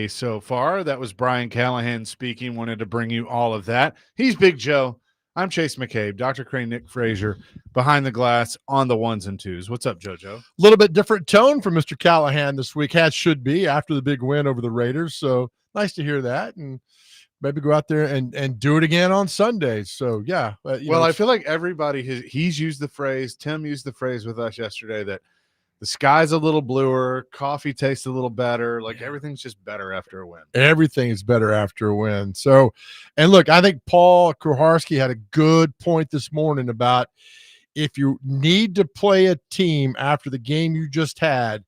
So far. That was Brian Callahan speaking. Wanted to bring you all of that. He's Big Joe. I'm Chase McCabe. Dr. Crane, Nick Frazier, behind the glass on the ones and twos. What's up, JoJo? A little bit different tone from Mr. Callahan this week, as should be after the big win over the Raiders. So nice to hear that, and maybe go out there and do it again on Sundays. So yeah. I feel like everybody he's used the phrase. Tim used the phrase with us yesterday that the sky's a little bluer, coffee tastes a little better. Like everything's just better after a win. Everything is better after a win. So, and look, I think Paul Kuharski had a good point this morning about if you need to play a team after the game you just had,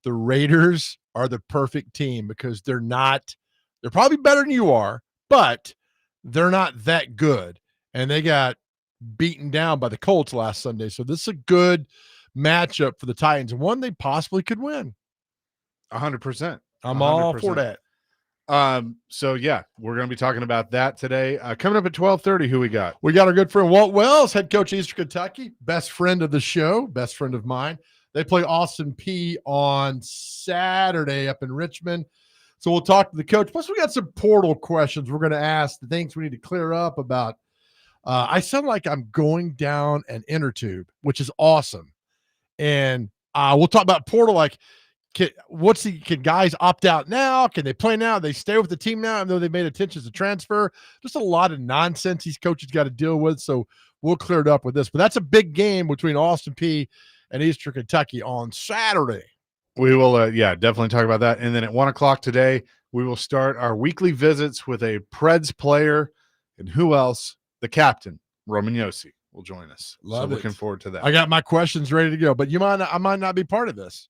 the Raiders are the perfect team because they're probably better than you are, but they're not that good. And they got beaten down by the Colts last Sunday. So this is a good matchup for the Titans, one they possibly could win. 100%. I'm all for that. So yeah, we're going to be talking about that today. Coming up at 12:30, who we got? We got our good friend Walt Wells, head coach of Eastern Kentucky, best friend of the show, best friend of mine. They play Austin Peay on Saturday up in Richmond. So we'll talk to the coach. Plus, we got some portal questions we're going to ask, the things we need to clear up about. I sound like I'm going down an inner tube, which is awesome. And we'll talk about portal, like can guys opt out now? Can they play now? They stay with the team now, even though they made intentions to transfer. Just a lot of nonsense these coaches got to deal with. So we'll clear it up with this. But that's a big game between Austin Peay and Eastern Kentucky on Saturday. We will, definitely talk about that. And then at 1 o'clock today, we will start our weekly visits with a Preds player. And who else? The captain, Roman Josi, will join us. Looking forward to that. I got my questions ready to go, but I might not be part of this.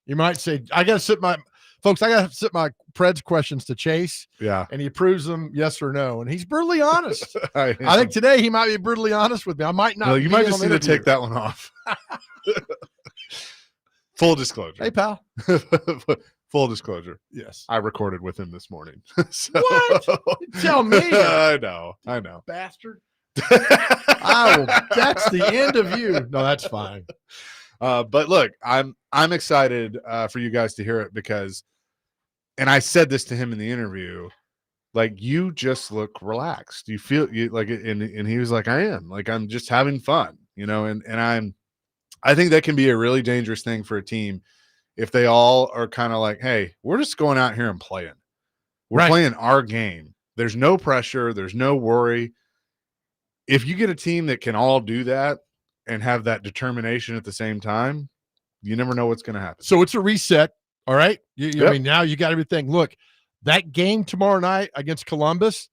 You might say, I got to sit my Preds questions to Chase. Yeah. And he approves them yes or no. And he's brutally honest. I think today he might be brutally honest with me. I might not. No, you might just need to take that one off. Full disclosure. Hey, pal. Full disclosure. Yes. I recorded with him this morning. What? Tell me. I know. Bastard. That's the end of you. No, that's fine. But look, I'm excited for you guys to hear it because, and I said this to him in the interview, like you just look relaxed. You feel you like it, and he was like, I am. Like I'm just having fun, and I think that can be a really dangerous thing for a team if they all are kind of like, hey, we're just going out here and playing. We're playing our game. There's no pressure. There's no worry. If you get a team that can all do that and have that determination at the same time, you never know what's going to happen. So it's a reset. All right. I mean, now you got everything. Look, that game tomorrow night against Columbus,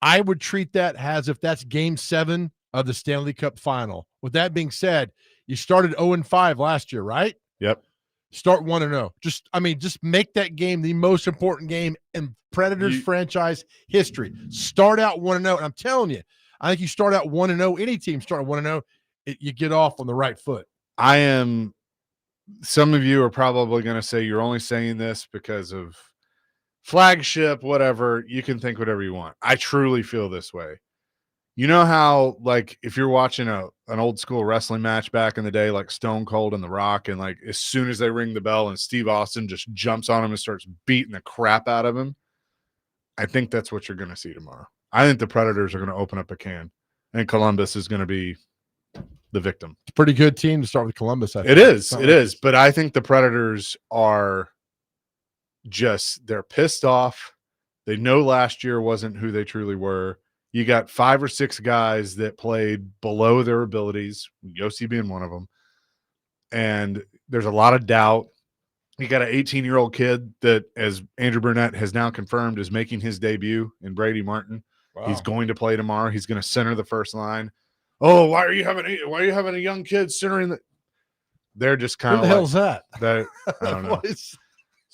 I would treat that as if that's game 7 of the Stanley Cup final. With that being said, you started 0-5 last year, right? Yep. Start 1-0. Just make that game the most important game in Predators franchise history. Start out 1-0. And I'm telling you, I think you start out 1-0. Any team start 1-0, you get off on the right foot. Some of you are probably going to say you're only saying this because of flagship, whatever. You can think whatever you want. I truly feel this way. You know how, like, if you're watching an old school wrestling match back in the day, like Stone Cold and The Rock, and like as soon as they ring the bell and Steve Austin just jumps on him and starts beating the crap out of him, I think that's what you're going to see tomorrow. I think the Predators are going to open up a can, and Columbus is going to be the victim. It's a pretty good team to start with Columbus. It is. But I think the Predators are they're pissed off. They know last year wasn't who they truly were. You got 5 or 6 guys that played below their abilities, Josi being one of them. And there's a lot of doubt. You got an 18-year-old kid that, as Andrew Burnett has now confirmed, is making his debut in Brady Martin. Wow. He's going to play tomorrow. He's going to center the first line. Oh, why are you having a young kid centering the? They're just kind of who the hell's that? I don't know. It's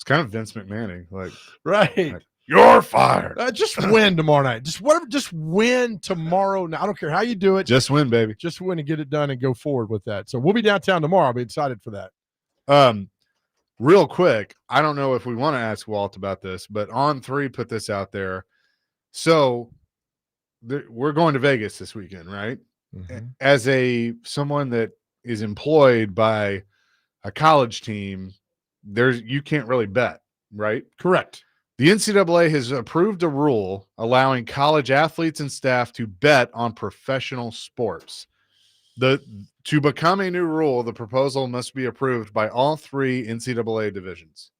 kind of Vince McMahon, like right. You're fired. Just win tomorrow night. Just win tomorrow. Now, I don't care how you do it. Just win, baby. Just win and get it done and go forward with that. So we'll be downtown tomorrow. I'll be excited for that. Real quick, I don't know if we want to ask Walt about this, but On3 put this out there. So we're going to Vegas this weekend, right? Mm-hmm. As someone that is employed by a college team, you can't really bet, right? Correct. The NCAA has approved a rule allowing college athletes and staff to bet on professional sports. To become a new rule, the proposal must be approved by all 3 NCAA divisions.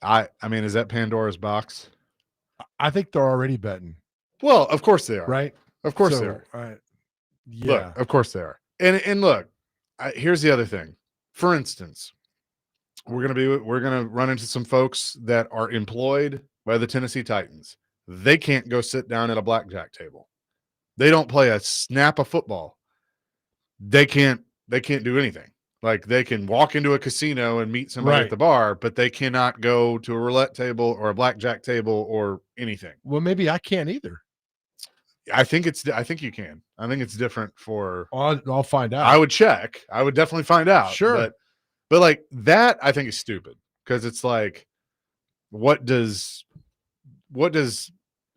I mean, is that Pandora's box? I think they're already betting, Well, of course they are. right? Of course they are. Yeah. Look, of course they are. And look, here's the other thing. For instance, we're gonna run into some folks that are employed by the Tennessee Titans. They can't go sit down at a blackjack table. They don't play a snap of football. They can't do anything. Like, they can walk into a casino and meet somebody at the bar, but they cannot go to a roulette table or a blackjack table or anything. Well, maybe I can't either. I think you can. I think it's different for. I'll find out. I would check. I would definitely find out. Sure. But like that, I think is stupid, because it's like, what does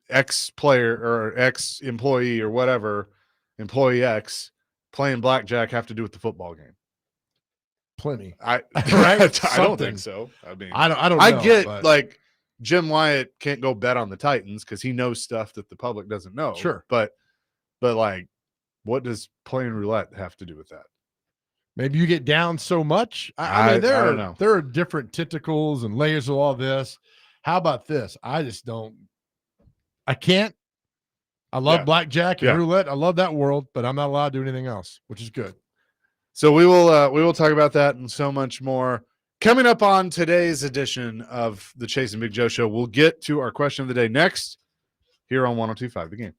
X player or X employee or whatever, employee X playing blackjack have to do with the football game? Plenty. I Right? don't think so. I mean, I don't know, I get but like Jim Wyatt can't go bet on the Titans because he knows stuff that the public doesn't know. Sure. But like, what does playing roulette have to do with that? maybe you get down so much. I mean, I don't know. there are different tentacles and layers of all this. How about this? I just don't. I can't. I love blackjack and roulette. I love that world, but I'm not allowed to do anything else, which is good. So we will talk about that and so much more coming up on today's edition of the Chase and Big Joe Show. We'll get to our question of the day next here on 102.5 The Game.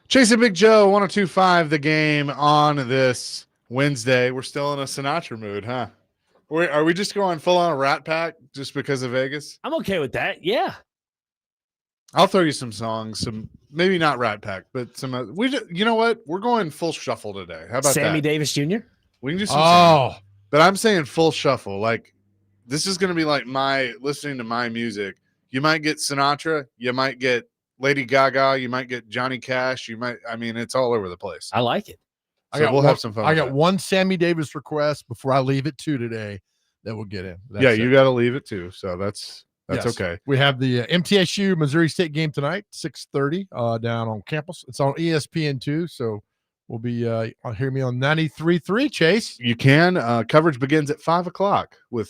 Chasing Big Joe, 102.5 The Game on this Wednesday. We're still in a Sinatra mood, huh? Are we just going full on Rat Pack just because of Vegas? I'm okay with that. Yeah. I'll throw you some songs, some maybe not Rat Pack, but some. You know what? We're going full shuffle today. How about Sammy that? Davis Jr.? We can do some. Oh, but I'm saying full shuffle. Like this is going to be like my listening to my music. You might get Sinatra. You might get Lady Gaga. You might get Johnny Cash. You might. I mean, it's all over the place. I like it. So we'll have some fun. I got one Sammy Davis request before I leave at 2 today that we'll get in. You got to leave it too. So that's yes. okay. We have the MTSU Missouri State game tonight, 6:30 down on campus. It's on ESPN too. So we'll be hear me on 93.3. Chase, you can. Coverage begins at 5:00 with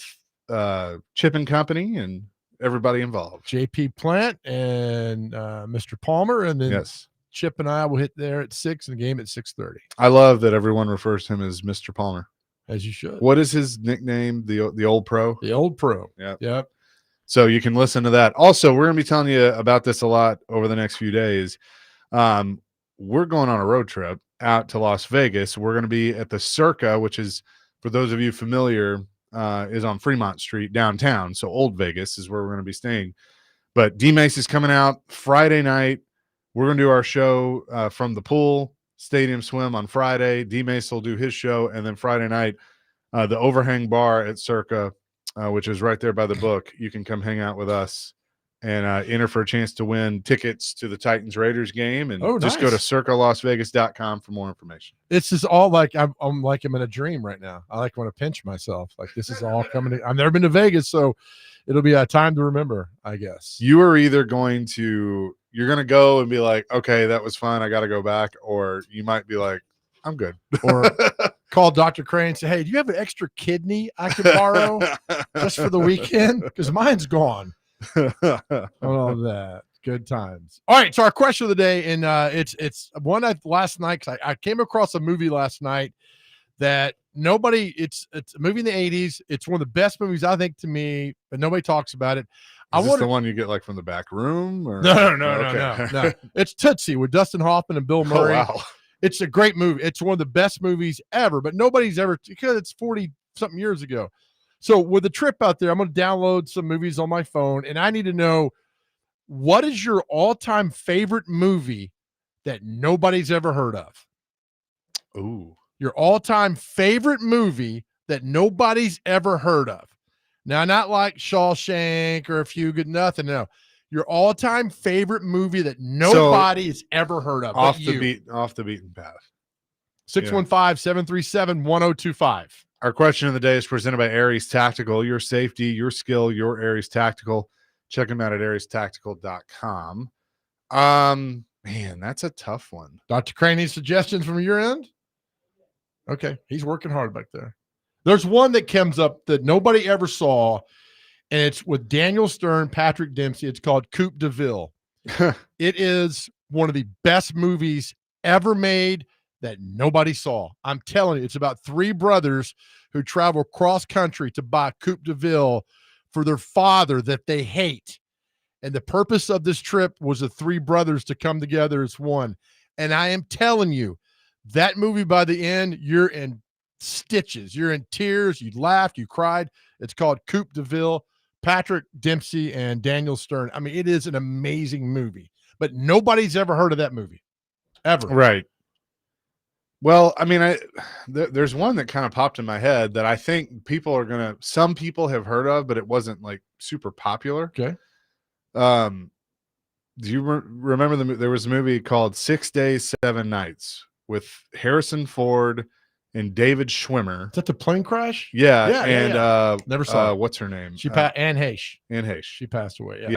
Chip and Company and everybody involved. JP Plant and Mr. Palmer, and then yes. Chip and I will hit there at 6 and the game at 6:30. I love that everyone refers to him as Mr. Palmer. As you should. What is his nickname? The old pro? The old pro. Yeah. Yep. So you can listen to that. Also, we're going to be telling you about this a lot over the next few days. We're going on a road trip out to Las Vegas. We're going to be at the Circa, which is, for those of you familiar, is on Fremont Street downtown. So Old Vegas is where we're going to be staying. But D-Mace is coming out Friday night. We're going to do our show from the pool, Stadium Swim on Friday. D-Mace will do his show. And then Friday night, the Overhang Bar at Circa, which is right there by the book. You can come hang out with us and enter for a chance to win tickets to the Titans-Raiders game. And just go to circalasvegas.com for more information. This is all like I'm like I'm in a dream right now. I like want to pinch myself. Like this is all coming. I've never been to Vegas, so it'll be a time to remember, I guess. You are either you're going to go and be like, okay, that was fun, I got to go back. Or you might be like, I'm good. Or call Dr. Crane and say, hey, do you have an extra kidney I can borrow just for the weekend? Because mine's gone. All that. Good times. All right. So our question of the day, and it's one last night, because I came across a movie last night that it's a movie in the 80s. It's one of the best movies, I think, to me, but nobody talks about it. Is this the one you get like from the back room? Or? No. It's Tootsie with Dustin Hoffman and Bill Murray. Oh, wow. It's a great movie. It's one of the best movies ever, but nobody's ever, because it's 40-something years ago. So with the trip out there, I'm going to download some movies on my phone, and I need to know, what is your all-time favorite movie that nobody's ever heard of? Ooh. Your all-time favorite movie that nobody's ever heard of. Now, not like Shawshank or A Few Good Nothing. No. Your all-time favorite movie that nobody's ever heard of. Off the beaten path. 615-737-1025. Our question of the day is presented by Aries Tactical. Your safety, your skill, your Aries Tactical. Check them out at ariestactical.com. Man, that's a tough one. Dr. Crane, any suggestions from your end? Okay. He's working hard back there. There's one that comes up that nobody ever saw, and it's with Daniel Stern, Patrick Dempsey. It's called Coupe de Ville. It is one of the best movies ever made that nobody saw. I'm telling you, it's about three brothers who travel cross country to buy Coupe de Ville for their father that they hate. And the purpose of this trip was the three brothers to come together as one. And I am telling you, that movie, by the end, you're in stitches. You're in tears. You laughed. You cried. It's called Coupe de Ville. Patrick Dempsey and Daniel Stern. I mean, it is an amazing movie, but nobody's ever heard of that movie, ever. Right. Well, I mean, there's one that kind of popped in my head that I think some people have heard of, but it wasn't like super popular. Okay. Do you remember there was a movie called 6 Days, 7 Nights with Harrison Ford and David Schwimmer? Is that the plane crash? Yeah. Never saw it. What's her name? Anne Heche. Anne Heche. She passed away.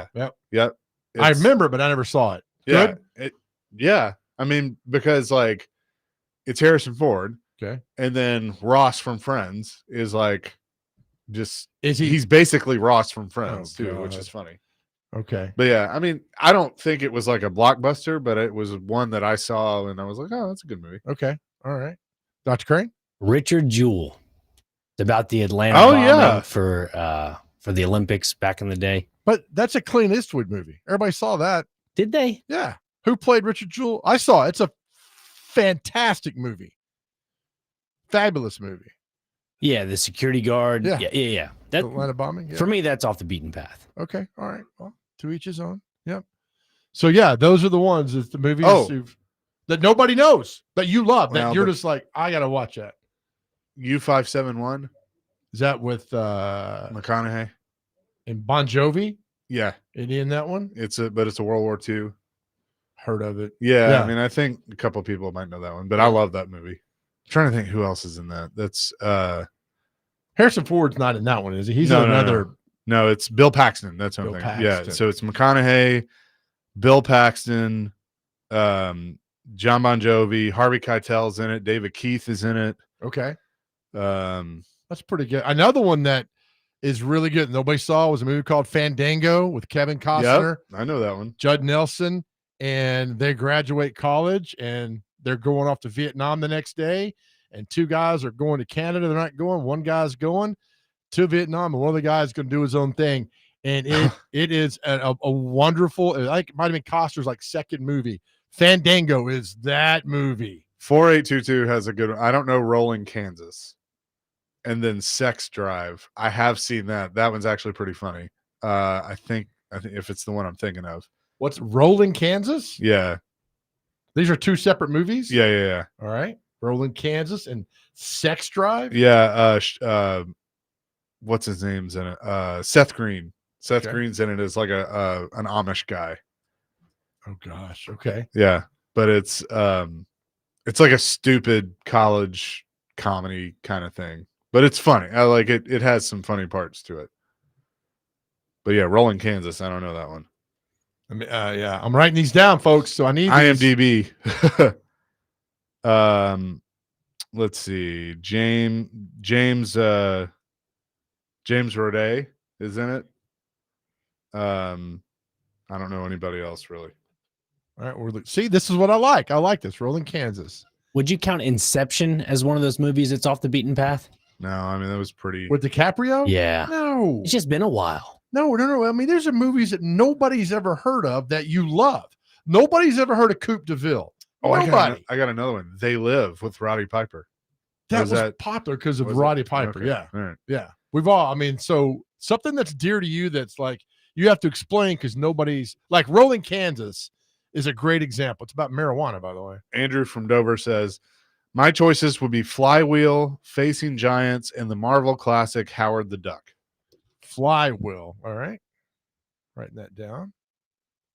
Yep. I remember, but I never saw it. Yeah. Good? I mean, because like it's Harrison Ford. Okay. And then Ross from Friends is like he's basically Ross from Friends too, which is funny. Okay. But yeah, I mean, I don't think it was like a blockbuster, but it was one that I saw and I was like, oh, that's a good movie. Okay. All right. Dr. Crane? Richard Jewell. It's about the Atlanta bombing for the Olympics back in the day. But that's a Clint Eastwood movie. Everybody saw that. Did they? Yeah. Who played Richard Jewell? I saw it. It's a fantastic movie. Fabulous movie. Yeah, the security guard. Yeah. Yeah. That, Atlanta bombing. Yeah. For me, that's off the beaten path. Okay. All right. Well, to each his own. Yep. So yeah, those are the ones. It's the movies that nobody knows that you love. That you're just like, I gotta watch that. U-571. Is that with McConaughey and Bon Jovi? Yeah, in that one. it's a World War II. Heard of it? Yeah, I mean, I think a couple people might know that one, but I love that movie. I'm trying to think who else is in that. That's Harrison Ford's not in that one, is he? He's in another. No, it's Bill Paxton. That's what I'm thinking. Yeah, so it's McConaughey, Bill Paxton, John Bon Jovi, Harvey Keitel's in it, David Keith is in it. Okay, that's pretty good. Another one that is really good nobody saw was a movie called Fandango with Kevin Costner. Yep, I know that one. Judd Nelson, and they graduate college and they're going off to Vietnam the next day, and two guys are going to Canada. They're not going. One guy's going to Vietnam, and one of the guys is going to do his own thing. And it is a wonderful, like, it might have been Costner's like second movie. Fandango is that movie. 4822 has a good one. I don't know Rolling Kansas. And then Sex Drive. I have seen that. That one's actually pretty funny. I think if it's the one I'm thinking of. What's Rolling Kansas? Yeah. These are two separate movies? Yeah. All right. Rolling Kansas and Sex Drive? Yeah. What's his name's in it? Seth Green. Seth Green's in it as like an Amish guy. Oh gosh. Okay. Yeah. But it's like a stupid college comedy kind of thing. But it's funny. I like it. It has some funny parts to it. But yeah, Rolling Kansas. I don't know that one. I mean, yeah, I'm writing these down, folks. So I need IMDb. Let's see. James Roday is in it. I don't know anybody else really. All right, see, this is what I like. I like this. Rolling Kansas. Would you count Inception as one of those movies that's off the beaten path? No, I mean that was pretty. With DiCaprio? Yeah. No. It's just been a while. No. I mean, there's movies that nobody's ever heard of that you love. Nobody's ever heard of Coupe de Ville. Oh, nobody. I got another one. They Live with Roddy Piper. That was popular because of Roddy Piper. Okay. Yeah. All right. Yeah. We've all, I mean, so something that's dear to you that's like you have to explain because nobody's like Rolling Kansas is a great example. It's about marijuana, by the way. Andrew from Dover says, my choices would be Flywheel, Facing Giants, and the Marvel classic Howard the Duck. Flywheel. All right. Writing that down.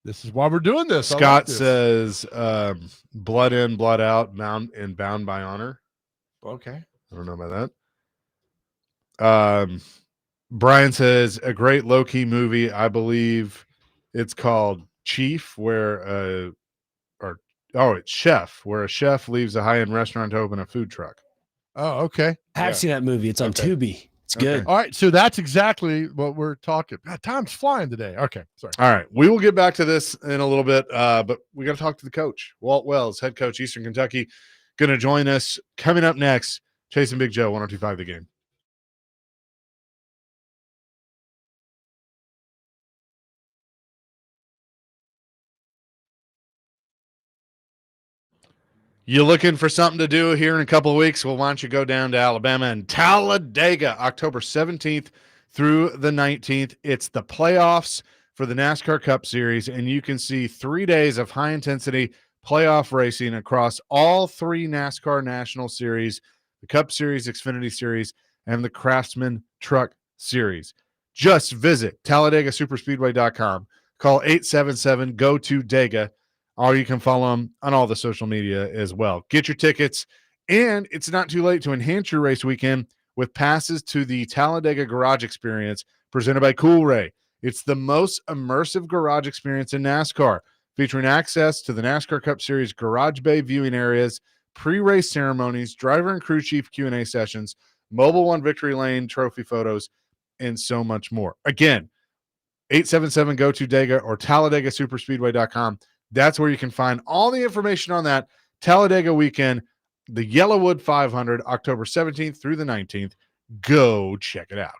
This is why we're doing this. Scott says Blood In, Blood Out, Bound by Honor. Okay. I don't know about that. Brian says a great low-key movie. I believe it's called Chief, where it's Chef, where a chef leaves a high-end restaurant to open a food truck. Oh, okay. I have seen that movie. It's on Tubi. It's good. All right. So that's exactly what we're talking. God, time's flying today. Okay. Sorry. All right. We will get back to this in a little bit, but we got to talk to the coach. Walt Wells, head coach, Eastern Kentucky, going to join us. Coming up next, Chasing Big Joe, 102.5 The Game. You looking for something to do here in a couple of weeks? Well, why don't you go down to Alabama and Talladega, October 17th through the 19th. It's the playoffs for the NASCAR Cup Series, and you can see 3 days of high-intensity playoff racing across all three NASCAR National Series, the Cup Series, Xfinity Series, and the Craftsman Truck Series. Just visit TalladegaSuperspeedway.com. Call 877-GO-TO-DEGA. Or you can follow them on all the social media as well. Get your tickets, and it's not too late to enhance your race weekend with passes to the Talladega Garage Experience presented by Cool Ray. It's the most immersive garage experience in NASCAR, featuring access to the NASCAR Cup Series Garage Bay viewing areas, pre-race ceremonies, driver and crew chief Q&A sessions, Mobile One Victory Lane trophy photos, and so much more. Again, 877-GO-TO-DEGA or TalladegaSuperspeedway.com. That's where you can find all the information on that Talladega weekend, the Yellowwood 500, October 17th through the 19th. Go check it out.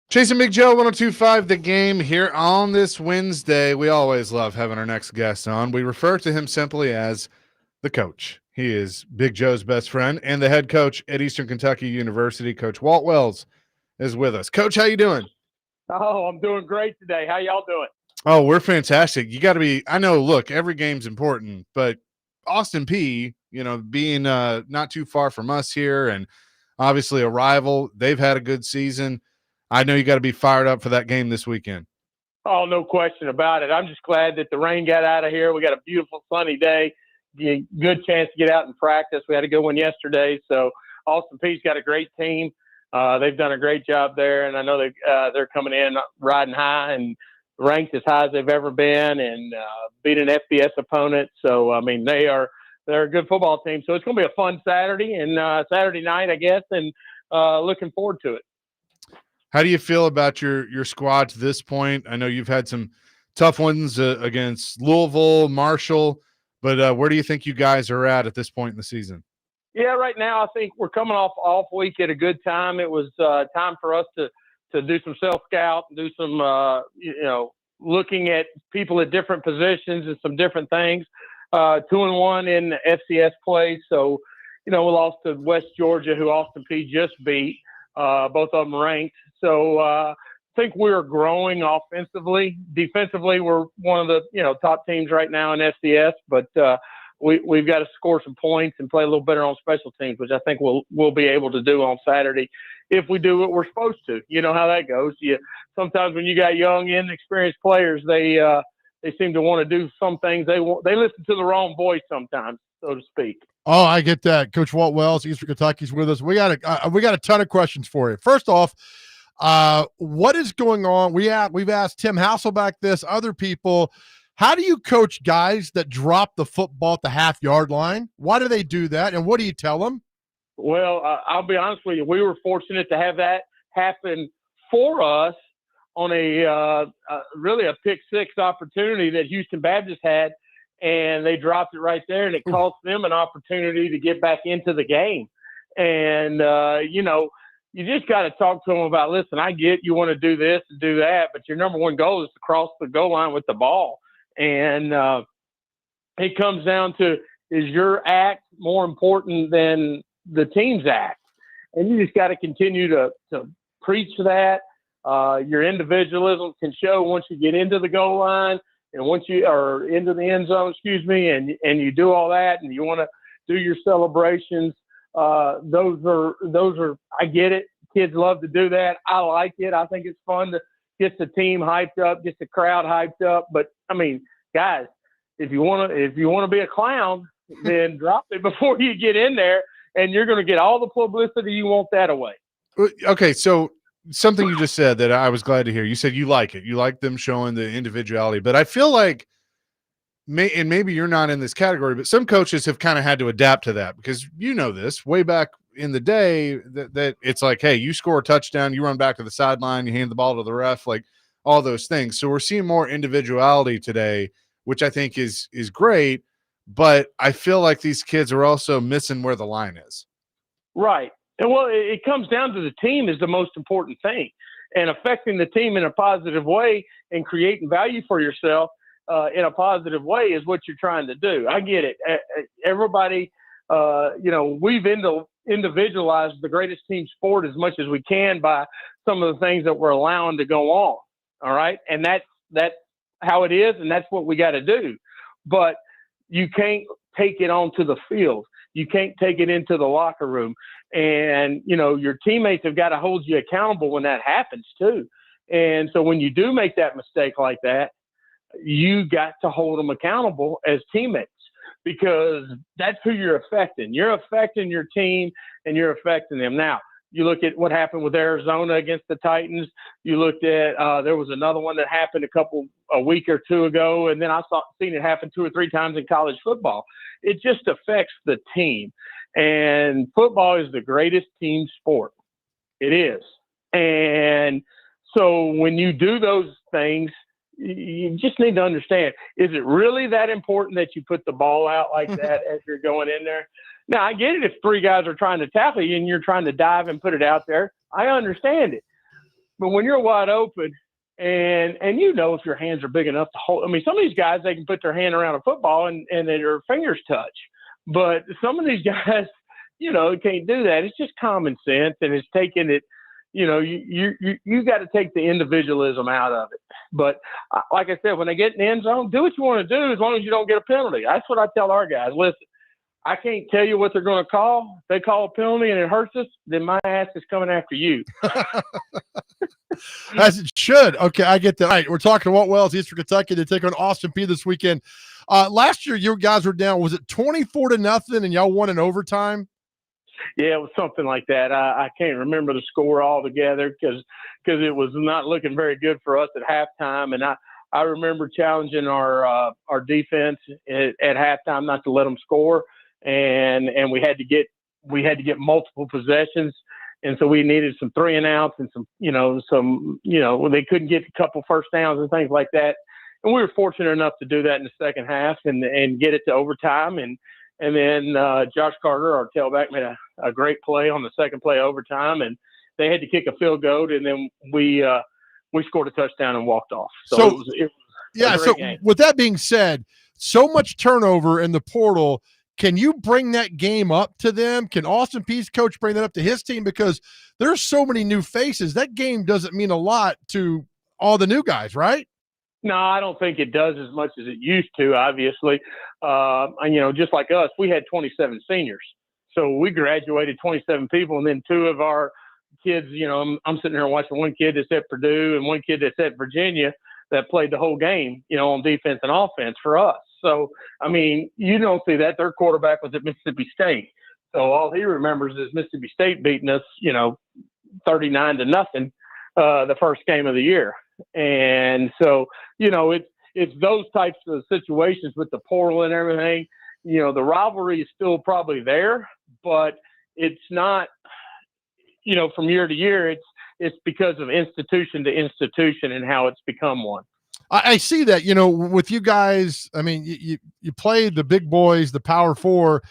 Chasing Big Joe, 102.5 The Game here on this Wednesday. We always love having our next guest on. We refer to him simply as the coach. He is Big Joe's best friend and the head coach at Eastern Kentucky University. Coach Walt Wells is with us. Coach, how you doing? Oh, I'm doing great today. How y'all doing? Oh, we're fantastic. You got to be – I know, look, every game's important, but Austin Peay, being not too far from us here and obviously a rival, they've had a good season. I know you got to be fired up for that game this weekend. Oh, no question about it. I'm just glad that the rain got out of here. We got a beautiful sunny day. Good chance to get out and practice. We had a good one yesterday. So Austin Peay's got a great team. They've done a great job there, and I know they're coming in riding high and ranked as high as they've ever been and beat an FBS opponent. So, I mean, they're a good football team. So it's going to be a fun Saturday and Saturday night, I guess, and looking forward to it. How do you feel about your squad to this point? I know you've had some tough ones against Louisville, Marshall, but where do you think you guys are at this point in the season? Yeah, right now I think we're coming off week at a good time. It was time for us to do some self-scout and do some, looking at people at different positions and some different things. 2-1 in FCS play. So, we lost to West Georgia, who Austin Peay just beat. Both of them ranked. So I think we're growing offensively. Defensively, we're one of the top teams right now in FCS, but we've got to score some points and play a little better on special teams, which I think we'll be able to do on Saturday if we do what we're supposed to. You know how that goes. Sometimes when you got young, inexperienced players, they seem to want to do some things. They listen to the wrong voice sometimes, so to speak. Oh, I get that. Coach Walt Wells, Eastern Kentucky's with us. We got a ton of questions for you. First off, what is going on? We've asked Tim Hasselback this, other people. How do you coach guys that drop the football at the half-yard line? Why do they do that, and what do you tell them? Well, I'll be honest with you. We were fortunate to have that happen for us on really a pick-six opportunity that Houston Baptist had, and they dropped it right there, and it cost them an opportunity to get back into the game. And, you just got to talk to them about, listen, I get you want to do this and do that, but your number one goal is to cross the goal line with the ball. And it comes down to, is your act more important than the team's act? And you just got to continue to preach that. Your individualism can show once you get into the goal line and once you are into the end zone, and you do all that and you want to do your celebrations. Those are, I get it. Kids love to do that. I like it. I think it's fun to get the team hyped up, get the crowd hyped up. But I mean, guys, if you want to be a clown, then drop it before you get in there, and you're going to get all the publicity you want that away. Okay, so something you just said that I was glad to hear. You said you like it. You like them showing the individuality, but I feel like and maybe you're not in this category, but some coaches have kind of had to adapt to that because this way back in the day that it's like, hey, you score a touchdown, you run back to the sideline, you hand the ball to the ref, like all those things. So we're seeing more individuality today, which I think is great, but I feel like these kids are also missing where the line is. Right. And well, it comes down to the team is the most important thing, and affecting the team in a positive way and creating value for yourself in a positive way is what you're trying to do. I get it. Everybody, we've individualized the greatest team sport as much as we can by some of the things that we're allowing to go on. All right. And that's how it is. And that's what we got to do. But you can't take it onto the field. You can't take it into the locker room. And, your teammates have got to hold you accountable when that happens too. And so when you do make that mistake like that, you got to hold them accountable as teammates, because that's who you're affecting. You're affecting your team and you're affecting them. Now, you look at what happened with Arizona against the Titans. You looked at there was another one that happened a week or two ago, and then I seen it happen 2 or 3 times in college football. It just affects the team. And football is the greatest team sport. It is. And so when you do those things, you just need to understand, is it really that important that you put the ball out like that as you're going in there? Now, I get it if 3 guys are trying to tackle you and you're trying to dive and put it out there. I understand it. But when you're wide open, and if your hands are big enough to hold, I mean, some of these guys, they can put their hand around a football and their fingers touch. But some of these guys, can't do that. It's just common sense, and it's taking it. You got to take the individualism out of it. But like I said, when they get in the end zone, do what you want to do as long as you don't get a penalty. That's what I tell our guys. Listen, I can't tell you what they're going to call. If they call a penalty and it hurts us, then my ass is coming after you. As it should. Okay, I get that. All right, we're talking to Walt Wells, Eastern Kentucky. They take on Austin Peay this weekend. Last year, you guys were down. Was it 24-0, and y'all won in overtime? Yeah, it was something like that. I can't remember the score altogether because it was not looking very good for us at halftime. And I remember challenging our defense at halftime not to let them score, and we had to get multiple possessions. And so we needed some 3-and-outs and they couldn't get a couple first downs and things like that. And we were fortunate enough to do that in the second half and get it to overtime. And then Josh Carter, our tailback, made a great play on the second play overtime, and they had to kick a field goal, and then we scored a touchdown and walked off. So it was a great game. With that being said, so much turnover in the portal. Can you bring that game up to them? Can Austin Peay's coach bring that up to his team? Because there's so many new faces. That game doesn't mean a lot to all the new guys, right? No, I don't think it does as much as it used to, obviously. Just like us, we had 27 seniors. So we graduated 27 people, and then two of our kids, I'm sitting here watching one kid that's at Purdue and one kid that's at Virginia that played the whole game, on defense and offense for us. So, I mean, you don't see that. Their quarterback was at Mississippi State. So all he remembers is Mississippi State beating us, 39-0 the first game of the year. And so, it's those types of situations with the portal and everything. The rivalry is still probably there, but it's not, from year to year. It's because of institution to institution and how it's become one. I see that, with you guys. I mean, you play the big boys, the Power Four,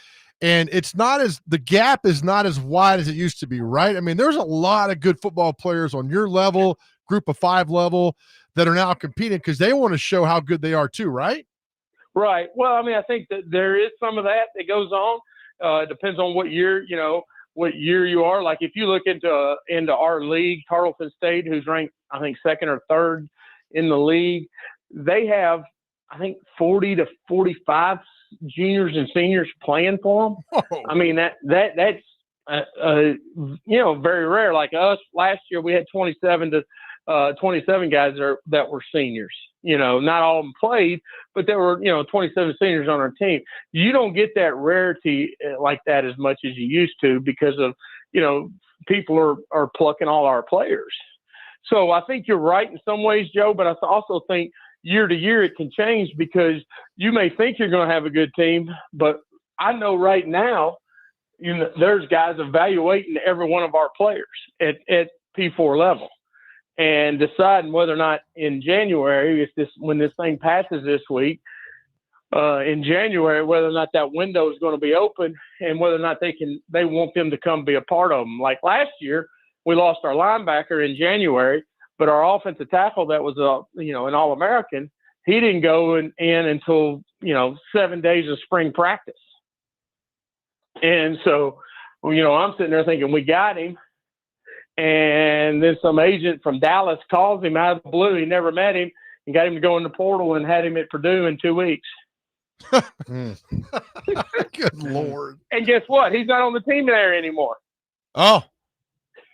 and the gap is not as wide as it used to be, right? I mean, there's a lot of good football players on your level, group of 5 level, that are now competing because they want to show how good they are too, right? Right. Well, I mean, I think that there is some of that goes on. It depends on what year you are. Like if you look into our league, Tarleton State, who's ranked, I think, 2nd or 3rd in the league, they have, I think, 40 to 45 juniors and seniors playing for them. Whoa. I mean, that's very rare. Like us last year, we had 27 guys that were seniors. Not all of them played, but there were 27 seniors on our team. You don't get that rarity like that as much as you used to because of people are plucking all our players. So I think you're right in some ways, Joe, but I also think year to year it can change because you may think you're going to have a good team, but I know right now there's guys evaluating every one of our players at P4 level and deciding whether or not in January, when this thing passes this week, in January, whether or not that window is going to be open and whether or not they want them to come be a part of them. Like last year, we lost our linebacker in January, but our offensive tackle that was an All-American, he didn't go in until 7 days of spring practice. And so, I'm sitting there thinking we got him, and then some agent from Dallas calls him out of the blue. He never met him and got him to go in the portal and had him at Purdue in 2 weeks. Good Lord. And guess what? He's not on the team there anymore. Oh,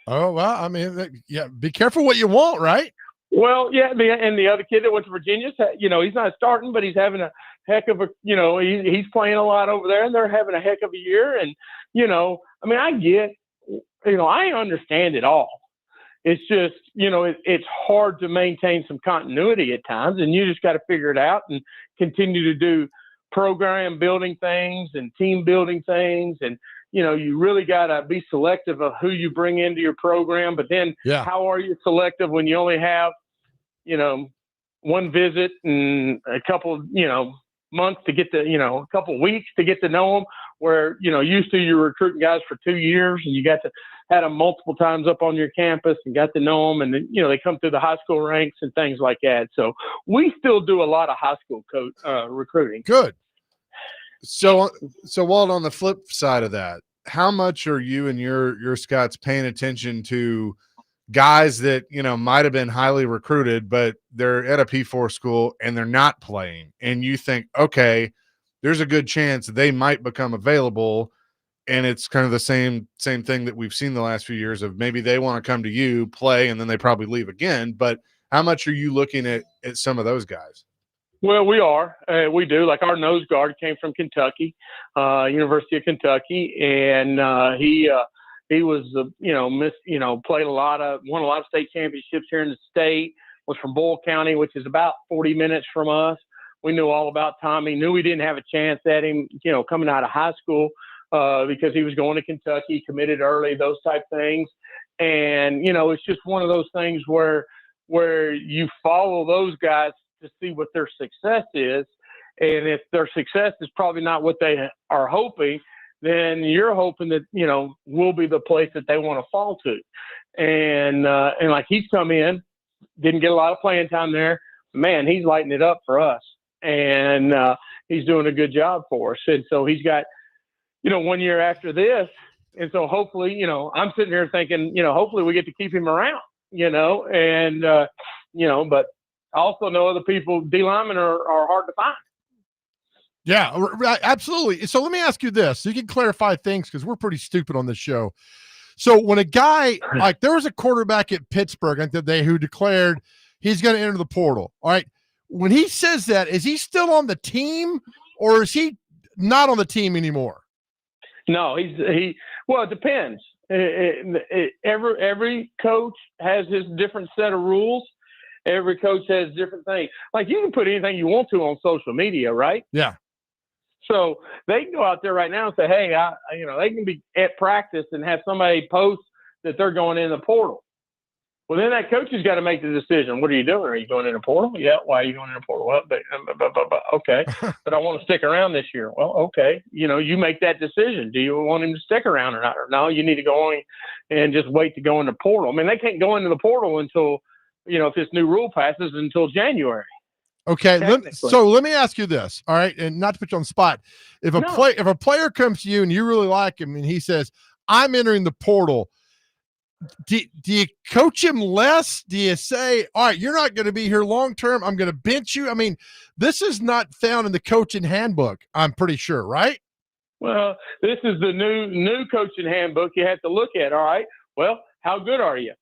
well, I mean, yeah, be careful what you want, right? Well, yeah, and the other kid that went to Virginia, he's not starting, but he's having a heck of a, he's playing a lot over there, and they're having a heck of a year. And, I understand it all. It's just, it's hard to maintain some continuity at times, and you just got to figure it out and continue to do program building things and team building things. And, you really got to be selective of who you bring into your program. But then how are you selective when you only have, one visit and a couple, months to get to, a couple weeks to get to know them, where, used to you're recruiting guys for 2 years and you got to had them multiple times up on your campus and got to know them, and then, they come through the high school ranks and things like that. So we still do a lot of high school recruiting. Good. So Walt, on the flip side of that, how much are you and your scouts paying attention to guys that, might have been highly recruited, but they're at a P4 school and they're not playing, and you think, okay, there's a good chance they might become available, and it's kind of the same thing that we've seen the last few years of maybe they want to come to you, play, and then they probably leave again. But how much are you looking at some of those guys? Well, we are. We do. Like our nose guard came from Kentucky, University of Kentucky, and he was, won a lot of state championships here in the state. Was from Boyle County, which is about 40 minutes from us. We knew all about Tommy. Knew we didn't have a chance at him, coming out of high school because he was going to Kentucky, committed early, those type things. And it's just one of those things where you follow those guys to see what their success is. And if their success is probably not what they are hoping, then you're hoping that, we'll be the place that they want to fall to. And like he's come in, didn't get a lot of playing time there. Man, he's lighting it up for us. And he's doing a good job for us. And so he's got, 1 year after this. And so hopefully, I'm sitting here thinking, hopefully we get to keep him around, but I also know other people, D linemen are hard to find. Yeah, absolutely. So let me ask you this. So you can clarify things because we're pretty stupid on this show. So when a guy, like there was a quarterback at Pittsburgh today who declared he's going to enter the portal. All right. When he says that, is he still on the team or is he not on the team anymore? No, well, it depends. Every coach has his different set of rules. Every coach has different things. Like you can put anything you want to on social media, right? Yeah. So they can go out there right now and say, hey, they can be at practice and have somebody post that they're going in the portal. Well, then that coach has got to make the decision. What are you doing? Are you going in the portal? Yeah. Why are you going in the portal? Well, okay. But I want to stick around this year. Well, okay. You make that decision. Do you want him to stick around or not? Or no, you need to go on and just wait to go in the portal. I mean, they can't go into the portal until, if this new rule passes until January. Okay. So let me ask you this. All right. And not to put you on the spot. If a player comes to you and you really like him and he says, I'm entering the portal, do you coach him less? Do you say, all right, you're not going to be here long term, I'm going to bench you? I mean, this is not found in the coaching handbook, I'm pretty sure, right? Well, this is the new coaching handbook you have to look at. All right. Well, how good are you?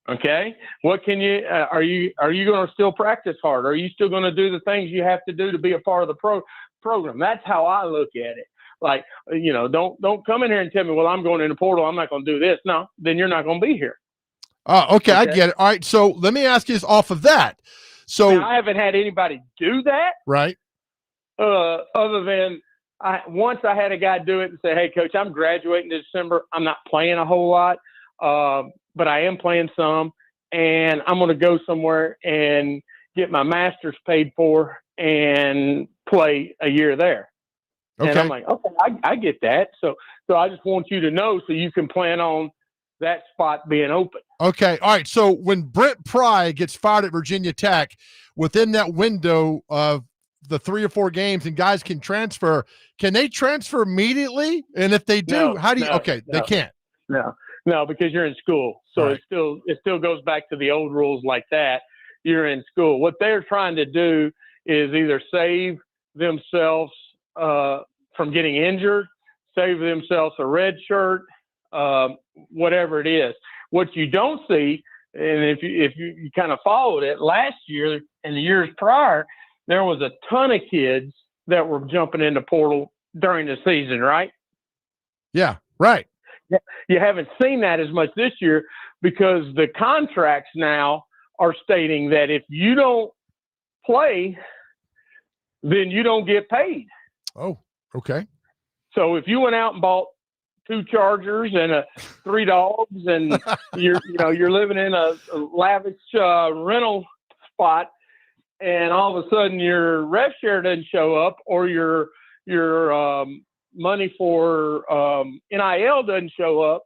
Okay. What can you, are you going to still practice hard? Are you still going to do the things you have to do to be a part of the program? That's how I look at it. Like, don't come in here and tell me, well, I'm going in the portal, I'm not going to do this. No, then you're not going to be here. Okay, I get it. All right. So let me ask you this off of that. So now, I haven't had anybody do that. Right. Other than once I had a guy do it and say, hey, coach, I'm graduating in December. I'm not playing a whole lot, but I am playing some, and I'm going to go somewhere and get my master's paid for and play a year there. Okay. And I'm like, okay, I get that. So I just want you to know so you can plan on that spot being open. Okay. All right. So when Brent Pry gets fired at Virginia Tech, within that window of the 3 or 4 games and guys can transfer, can they transfer immediately? And if they do, how do you, they can't. No, because you're in school. So right. It still goes back to the old rules like that. You're in school. What they're trying to do is either save themselves from getting injured, save themselves a red shirt, whatever it is. What you don't see, and if you kind of followed it, last year and the years prior, there was a ton of kids that were jumping in the portal during the season, right? Yeah, right. You haven't seen that as much this year because the contracts now are stating that if you don't play, then you don't get paid. Oh, okay. So if you went out and bought 2 Chargers and 3 dogs and you're living in a lavish rental spot and all of a sudden your rev share doesn't show up or your money for NIL doesn't show up,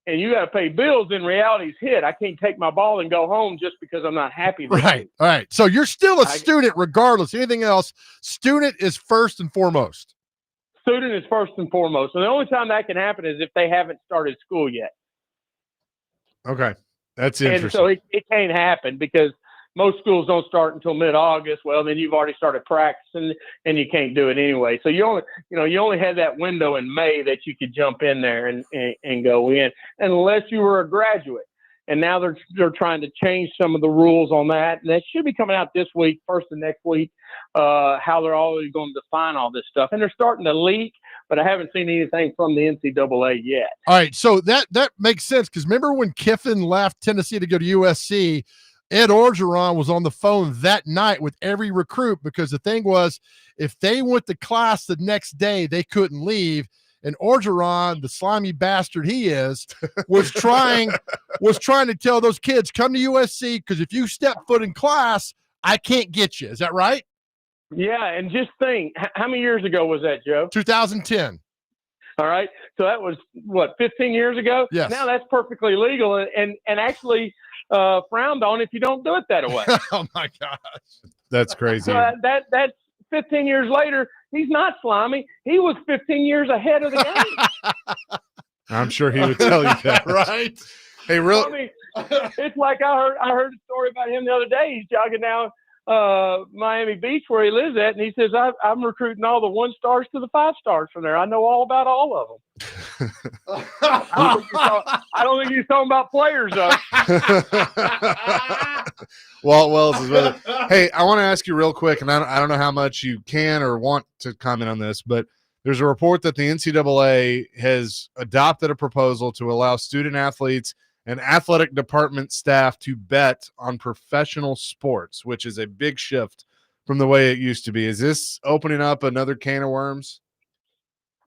and you got to pay bills, then reality's hit. I can't take my ball and go home just because I'm not happy. Right. All right. So you're still a student regardless. Anything else, student is first and foremost. Student is first and foremost. And the only time that can happen is if they haven't started school yet. Okay. That's interesting. And so it can't happen because most schools don't start until mid-August. Well, then you've already started practicing and you can't do it anyway. So you only had that window in May that you could jump in there and go in unless you were a graduate. And now they're trying to change some of the rules on that. And that should be coming out this week, first of next week, how they're already going to define all this stuff. And they're starting to leak, but I haven't seen anything from the NCAA yet. All right. So that makes sense because remember when Kiffin left Tennessee to go to USC, Ed Orgeron was on the phone that night with every recruit because the thing was if they went to class the next day, they couldn't leave. And Orgeron, the slimy bastard he is, was trying to tell those kids, come to USC because if you step foot in class, I can't get you. Is that right? Yeah, and just think, how many years ago was that, Joe? 2010. All right. So that was, 15 years ago? Yes. Now that's perfectly legal and actually frowned on if you don't do it that way. Oh, my gosh. That's crazy. So that's 15 years later. He's not slimy. He was 15 years ahead of the game. I'm sure he would tell you that. Right? Hey, real. I mean, it's like I heard a story about him the other day. He's jogging down Miami Beach where he lives at, and he says, I'm recruiting all the 1-stars to the 5-stars from there. I know all about all of them. I don't think he's talking about players, though. Walt Wells is with it. Hey, I want to ask you real quick, and I don't know how much you can or want to comment on this, but there's a report that the NCAA has adopted a proposal to allow student athletes and athletic department staff to bet on professional sports, which is a big shift from the way it used to be. Is this opening up another can of worms?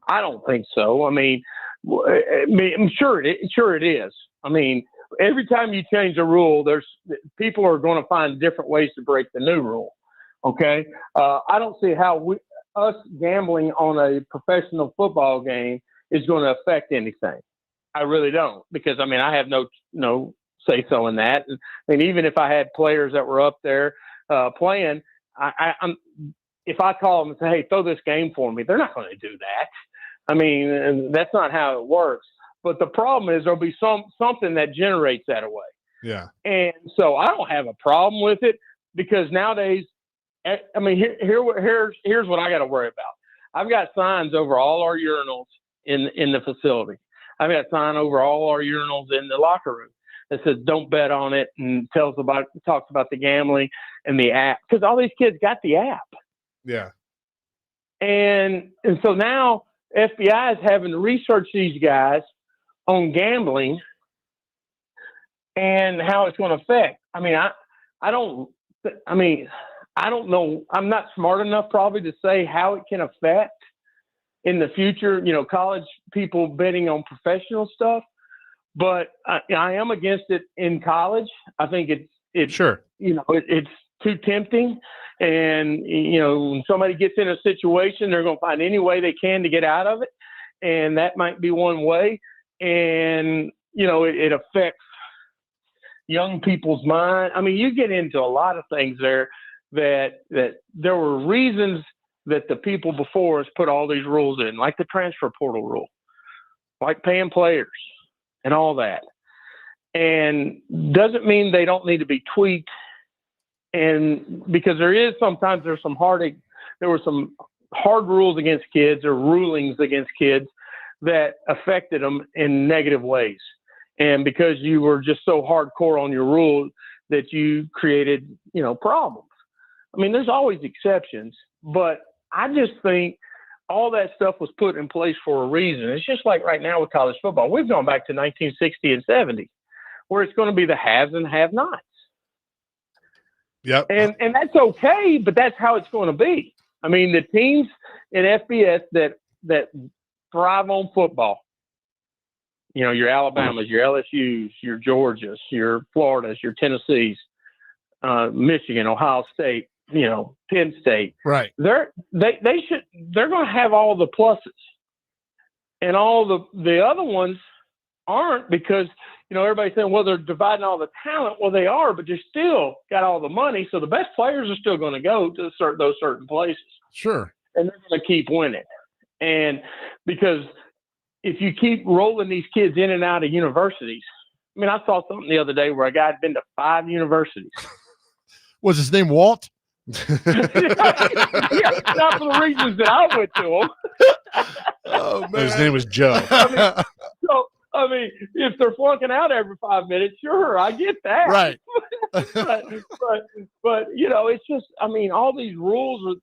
I don't think so. I mean, I'm sure it is. I mean, every time you change a rule, people are going to find different ways to break the new rule. Okay, I don't see how us gambling on a professional football game is going to affect anything. I really don't, because I mean I have no say so in that. I mean, even if I had players that were up there playing, I'm if I call them and say, "Hey, throw this game for me," they're not going to do that. I mean, that's not how it works. But the problem is there'll be something that generates that away. Yeah. And so I don't have a problem with it because nowadays, I mean, here's what I got to worry about. I've got signs over all our urinals in the facility. I've got a sign over all our urinals in the locker room that says "Don't bet on it" and talks about the gambling and the app, because all these kids got the app. Yeah. And so now FBI is having to research these guys on gambling and how it's going to affect. I mean, I don't know. I'm not smart enough probably to say how it can affect in the future, college people betting on professional stuff, but I am against it in college. I think it's sure. It's too tempting. And, when somebody gets in a situation, they're going to find any way they can to get out of it. And that might be one way. And, it affects young people's mind. I mean, you get into a lot of things there that there were reasons that the people before us put all these rules in, like the transfer portal rule, like paying players and all that. And doesn't mean they don't need to be tweaked. And because there were some hard rules against kids or rulings against kids that affected them in negative ways. And because you were just so hardcore on your rules that you created, problems. I mean, there's always exceptions, but I just think all that stuff was put in place for a reason. It's just like right now with college football. We've gone back to 1960 and 70, where it's going to be the haves and have-nots. Yep. And that's okay, but that's how it's going to be. I mean, the teams in FBS that thrive on football, your Alabamas, your LSUs, your Georgias, your Floridas, your Tennessees, Michigan, Ohio State, Penn State. Right. They're going to have all the pluses, and all the other ones aren't, because everybody's saying, well, they're dividing all the talent. Well, they are, but they still got all the money, so the best players are still going to go to those certain places. Sure. And they're going to keep winning. And because if you keep rolling these kids in and out of universities, I mean, I saw something the other day where a guy had been to 5 universities. Was his name Walt? Yeah, not for the reasons that I went to him. Oh, man. His name was Joe. I mean, if they're flunking out every 5 minutes, sure, I get that. Right. but it's just, I mean, all these rules,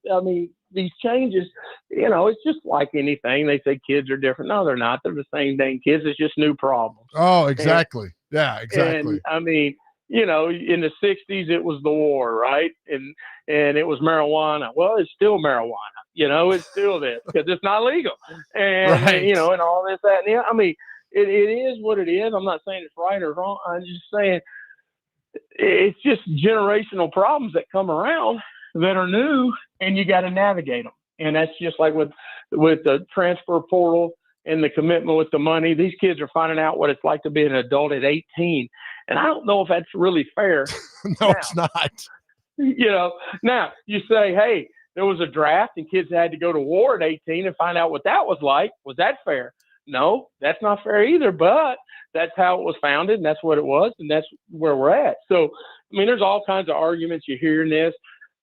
these changes, it's just like anything. They say kids are different. No, they're not. They're the same dang kids. It's just new problems. Oh, exactly. Yeah, exactly. And I mean, in the 60s, it was the war, right? And it was marijuana. Well, it's still marijuana. It's still this because it's not legal. And, right. and all this, that, and the other. I mean, it is what it is. I'm not saying it's right or wrong. I'm just saying it's just generational problems that come around that are new, and you got to navigate them. And that's just like with the transfer portal and the commitment with the money. These kids are finding out what it's like to be an adult at 18. And I don't know if that's really fair. No, it's not. Now you say, hey, there was a draft and kids had to go to war at 18 and find out what that was like. Was that fair? No, that's not fair either, but that's how it was founded, and that's what it was, and that's where we're at. So, I mean, there's all kinds of arguments you hear in this.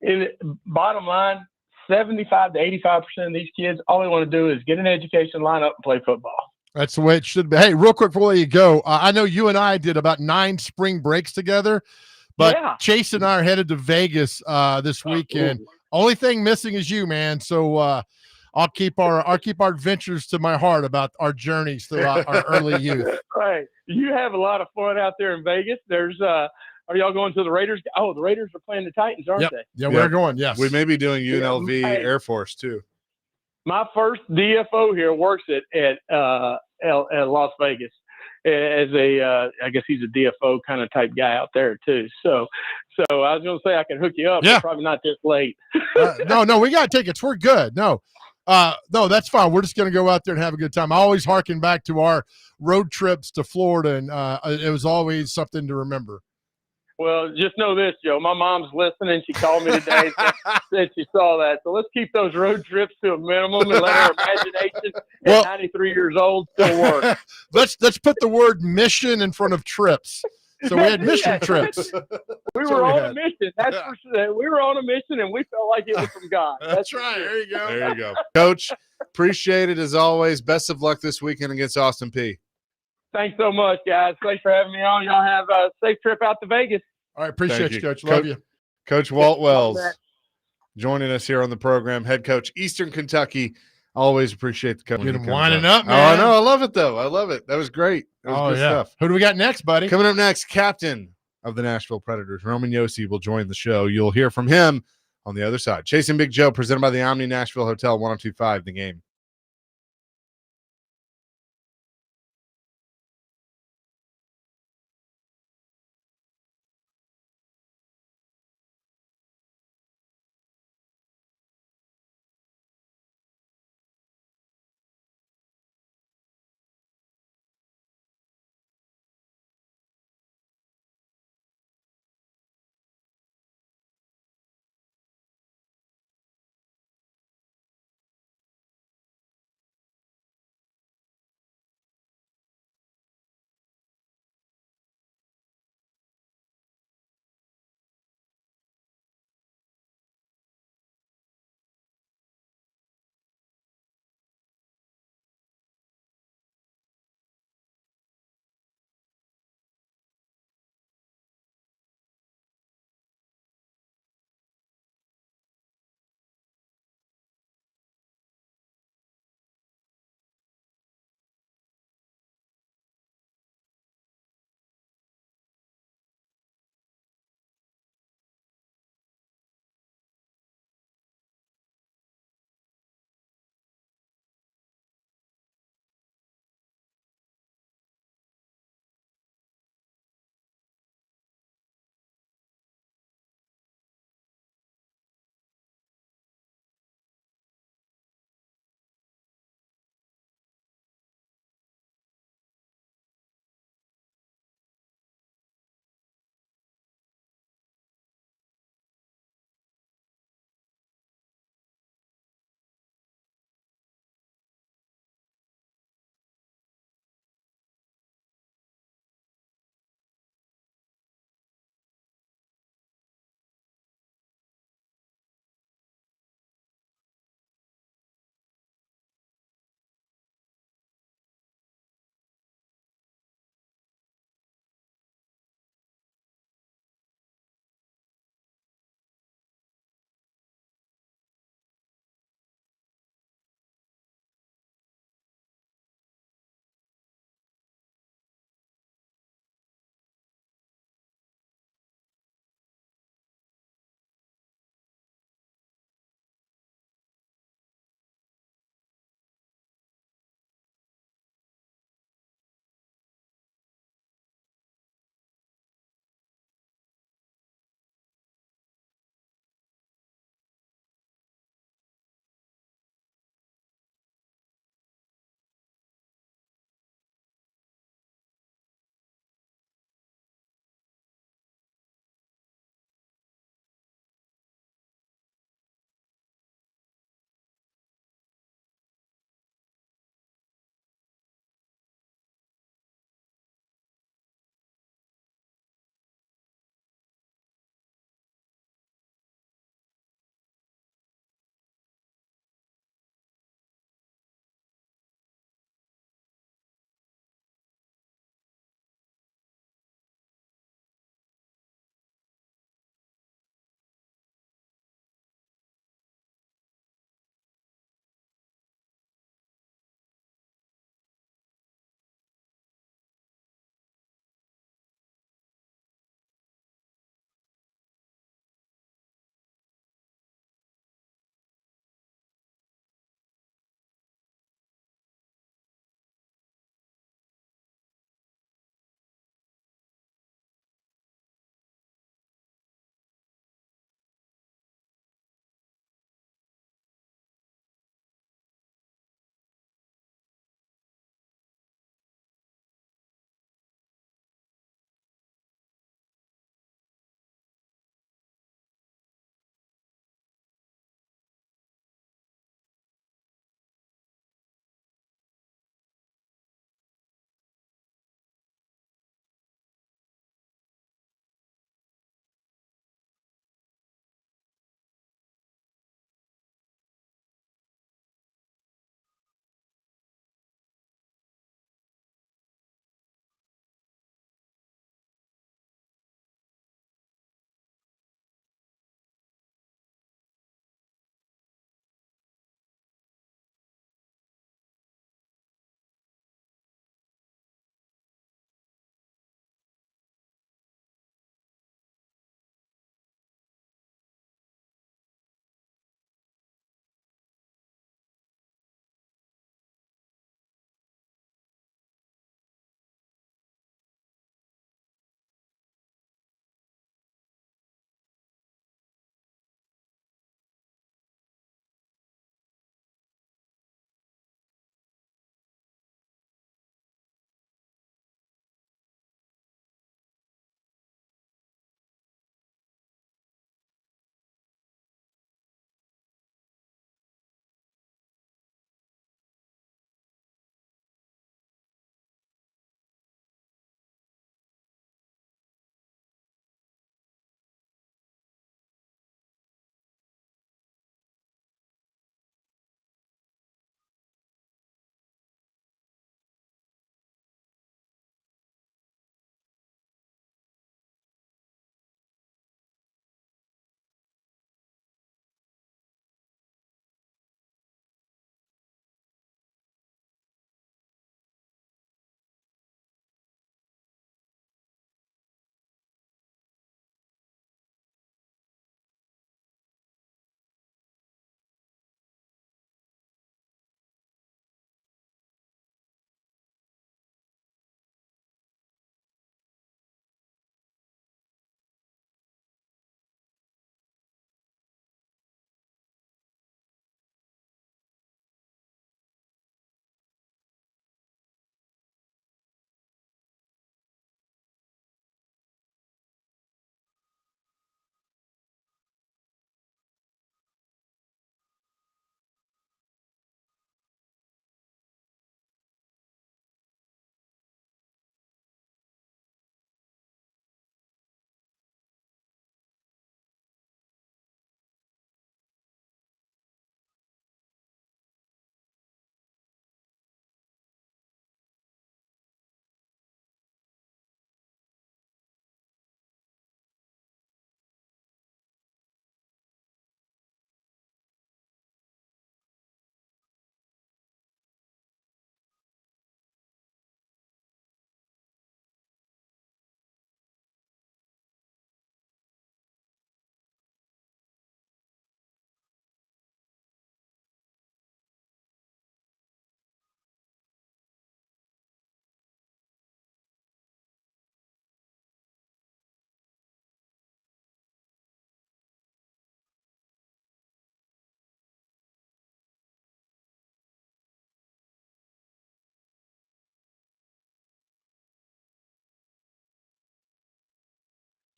And bottom line, 75 to 85% of these kids, all they want to do is get an education, line up, and play football. That's the way it should be. Hey, real quick before you go, I know you and I did about 9 spring breaks together, but Chase and I are headed to Vegas this weekend. Only thing missing is you, man. So I'll keep our adventures to my heart about our journeys throughout our early youth. Right. You have a lot of fun out there in Vegas. There's are y'all going to the Raiders? Oh, the Raiders are playing the Titans, aren't they? Yeah, we're going. Yes. We may be doing UNLV Air Force too. My first DFO here works at Las Vegas as I guess he's a DFO kind of type guy out there too. So I was going to say I can hook you up, but probably not this late. No, we got tickets. We're good. No, that's fine. We're just going to go out there and have a good time. I always harken back to our road trips to Florida, and it was always something to remember. Well, just know this, Joe. My mom's listening. She called me today and said she saw that. So let's keep those road trips to a minimum and let our imagination at 93 years old still work. Let's put the word mission in front of trips. So we had mission trips. We were on a mission. That's for sure. We were on a mission, and we felt like it was from God. That's right. Sure. There you go. There you go. Coach, appreciate it as always. Best of luck this weekend against Austin Peay. Thanks so much, guys. Thanks for having me on. Y'all have a safe trip out to Vegas. All right. Appreciate you, Coach. Love you. Coach Walt Wells joining us here on the program. Head coach, Eastern Kentucky. Always appreciate the coach. Get him winding up, man. Oh, I know. I love it, though. I love it. That was great. That was good stuff. Who do we got next, buddy? Coming up next, captain of the Nashville Predators, Roman Josi, will join the show. You'll hear from him on the other side. Chasing Big Joe, presented by the Omni Nashville Hotel, 1025 The Game.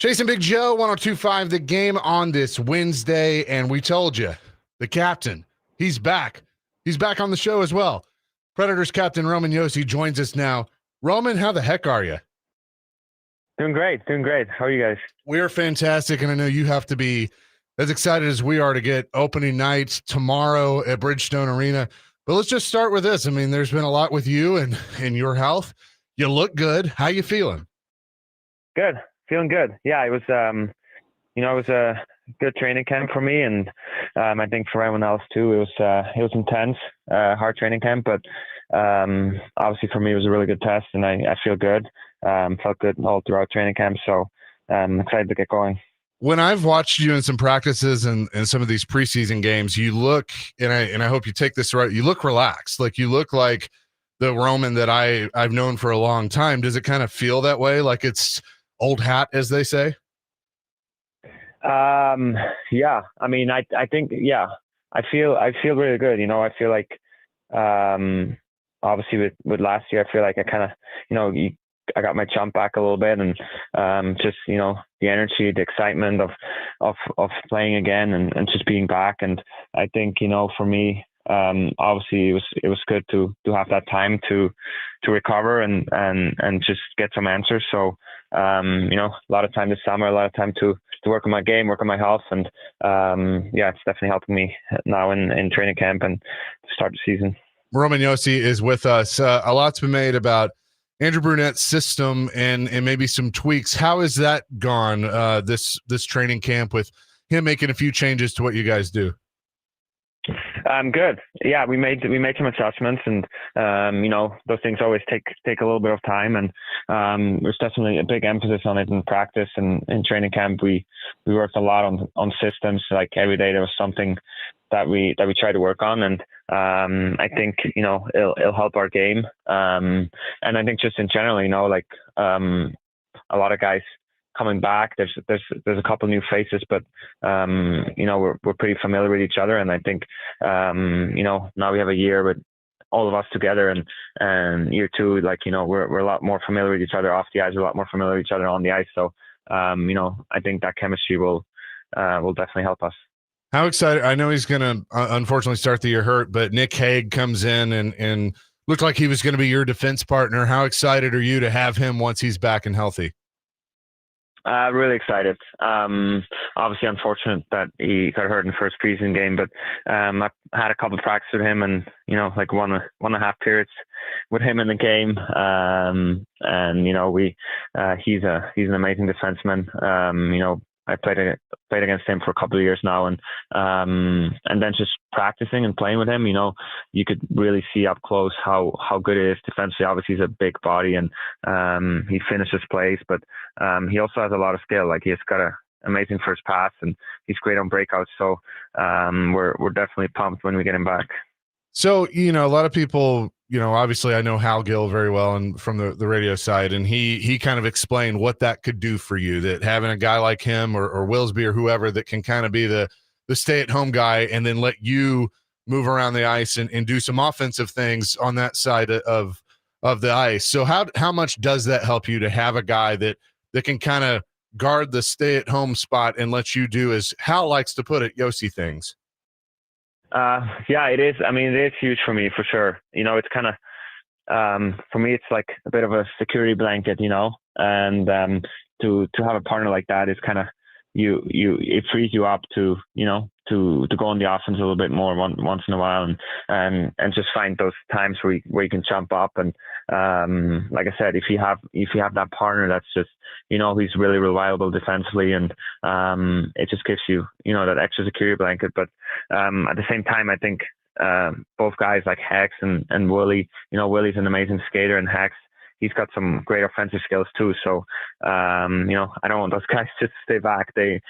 Chasing Big Joe, 102.5 The Game on this Wednesday, and we told you, the captain, he's back. He's back on the show as well. Predators captain Roman Josi joins us now. Roman, how the heck are you? Doing great. How are you guys? We're fantastic, and I know you have to be as excited as we are to get opening night tomorrow at Bridgestone Arena. But let's just start with this. I mean, there's been a lot with you and your health. You look good. How you feeling? Good. Feeling good. Yeah, it was it was a good training camp for me, and I think for everyone else too. It was intense, hard training camp, but obviously for me it was a really good test, and I feel good. Felt good all throughout training camp, so I'm excited to get going. When I've watched you in some practices and some of these preseason games, you look, and I hope you take this right, you look relaxed. Like you look like the Roman that I've known for a long time. Does it kind of feel that way? Like it's old hat, as they say? Yeah. I mean, I think, yeah, I feel really good. You know, I feel like, obviously with last year, I feel like I kind of, I got my jump back a little bit, and just the energy, the excitement of playing again and just being back. And I think for me, obviously it was good to have that time to recover and just get some answers. So a lot of time this summer, a lot of time to work on my game, work on my health, and it's definitely helping me now in training camp and to start the season. Roman Josi is with us. A lot's been made about Andrew Brunette's system and maybe some tweaks. How has that gone this training camp with him making a few changes to what you guys do? Good. Yeah, we made some adjustments, and those things always take a little bit of time, and there's definitely a big emphasis on it in practice and in training camp. We worked a lot on systems. Like every day there was something that we try to work on, and I think it'll help our game. And I think just in general, a lot of guys coming back, there's a couple new faces, but we're pretty familiar with each other, and I think now we have a year with all of us together, and year two, we're a lot more familiar with each other off the ice, we're a lot more familiar with each other on the ice. So I think that chemistry will definitely help us. How excited? I know he's going to unfortunately start the year hurt, but Nick Hague comes in and looked like he was going to be your defense partner. How excited are you to have him once he's back and healthy? Really excited. Obviously unfortunate that he got hurt in the first preseason game, but I had a couple of practices with him, and one and a half periods with him in the game. He's an amazing defenseman. I played against him for a couple of years now, and then just practicing and playing with him, you could really see up close how good it is defensively. Obviously, he's a big body, and he finishes plays, but he also has a lot of skill. Like he's got an amazing first pass, and he's great on breakouts. So we're definitely pumped when we get him back. So a lot of people, obviously I know Hal Gill very well and from the radio side, and he kind of explained what that could do for you, that having a guy like him or Willsby or whoever that can kind of be the stay-at-home guy and then let you move around the ice and do some offensive things on that side of the ice. So how much does that help you to have a guy that can kind of guard the stay-at-home spot and let you do, as Hal likes to put it, Josi things? Yeah, it is. I mean, it is huge for me, for sure. It's kind of, for me, it's like a bit of a security blanket, and to have a partner like that is kind of, it frees you up to go on the offense a little bit more once in a while, and just find those times where you can jump up. And like I said, if you have that partner that's just he's really reliable defensively, and it just gives you that extra security blanket. But at the same time, I think both guys like Hex and Willie, Willie's an amazing skater, and Hex, he's got some great offensive skills too. So, I don't want those guys just to stay back. They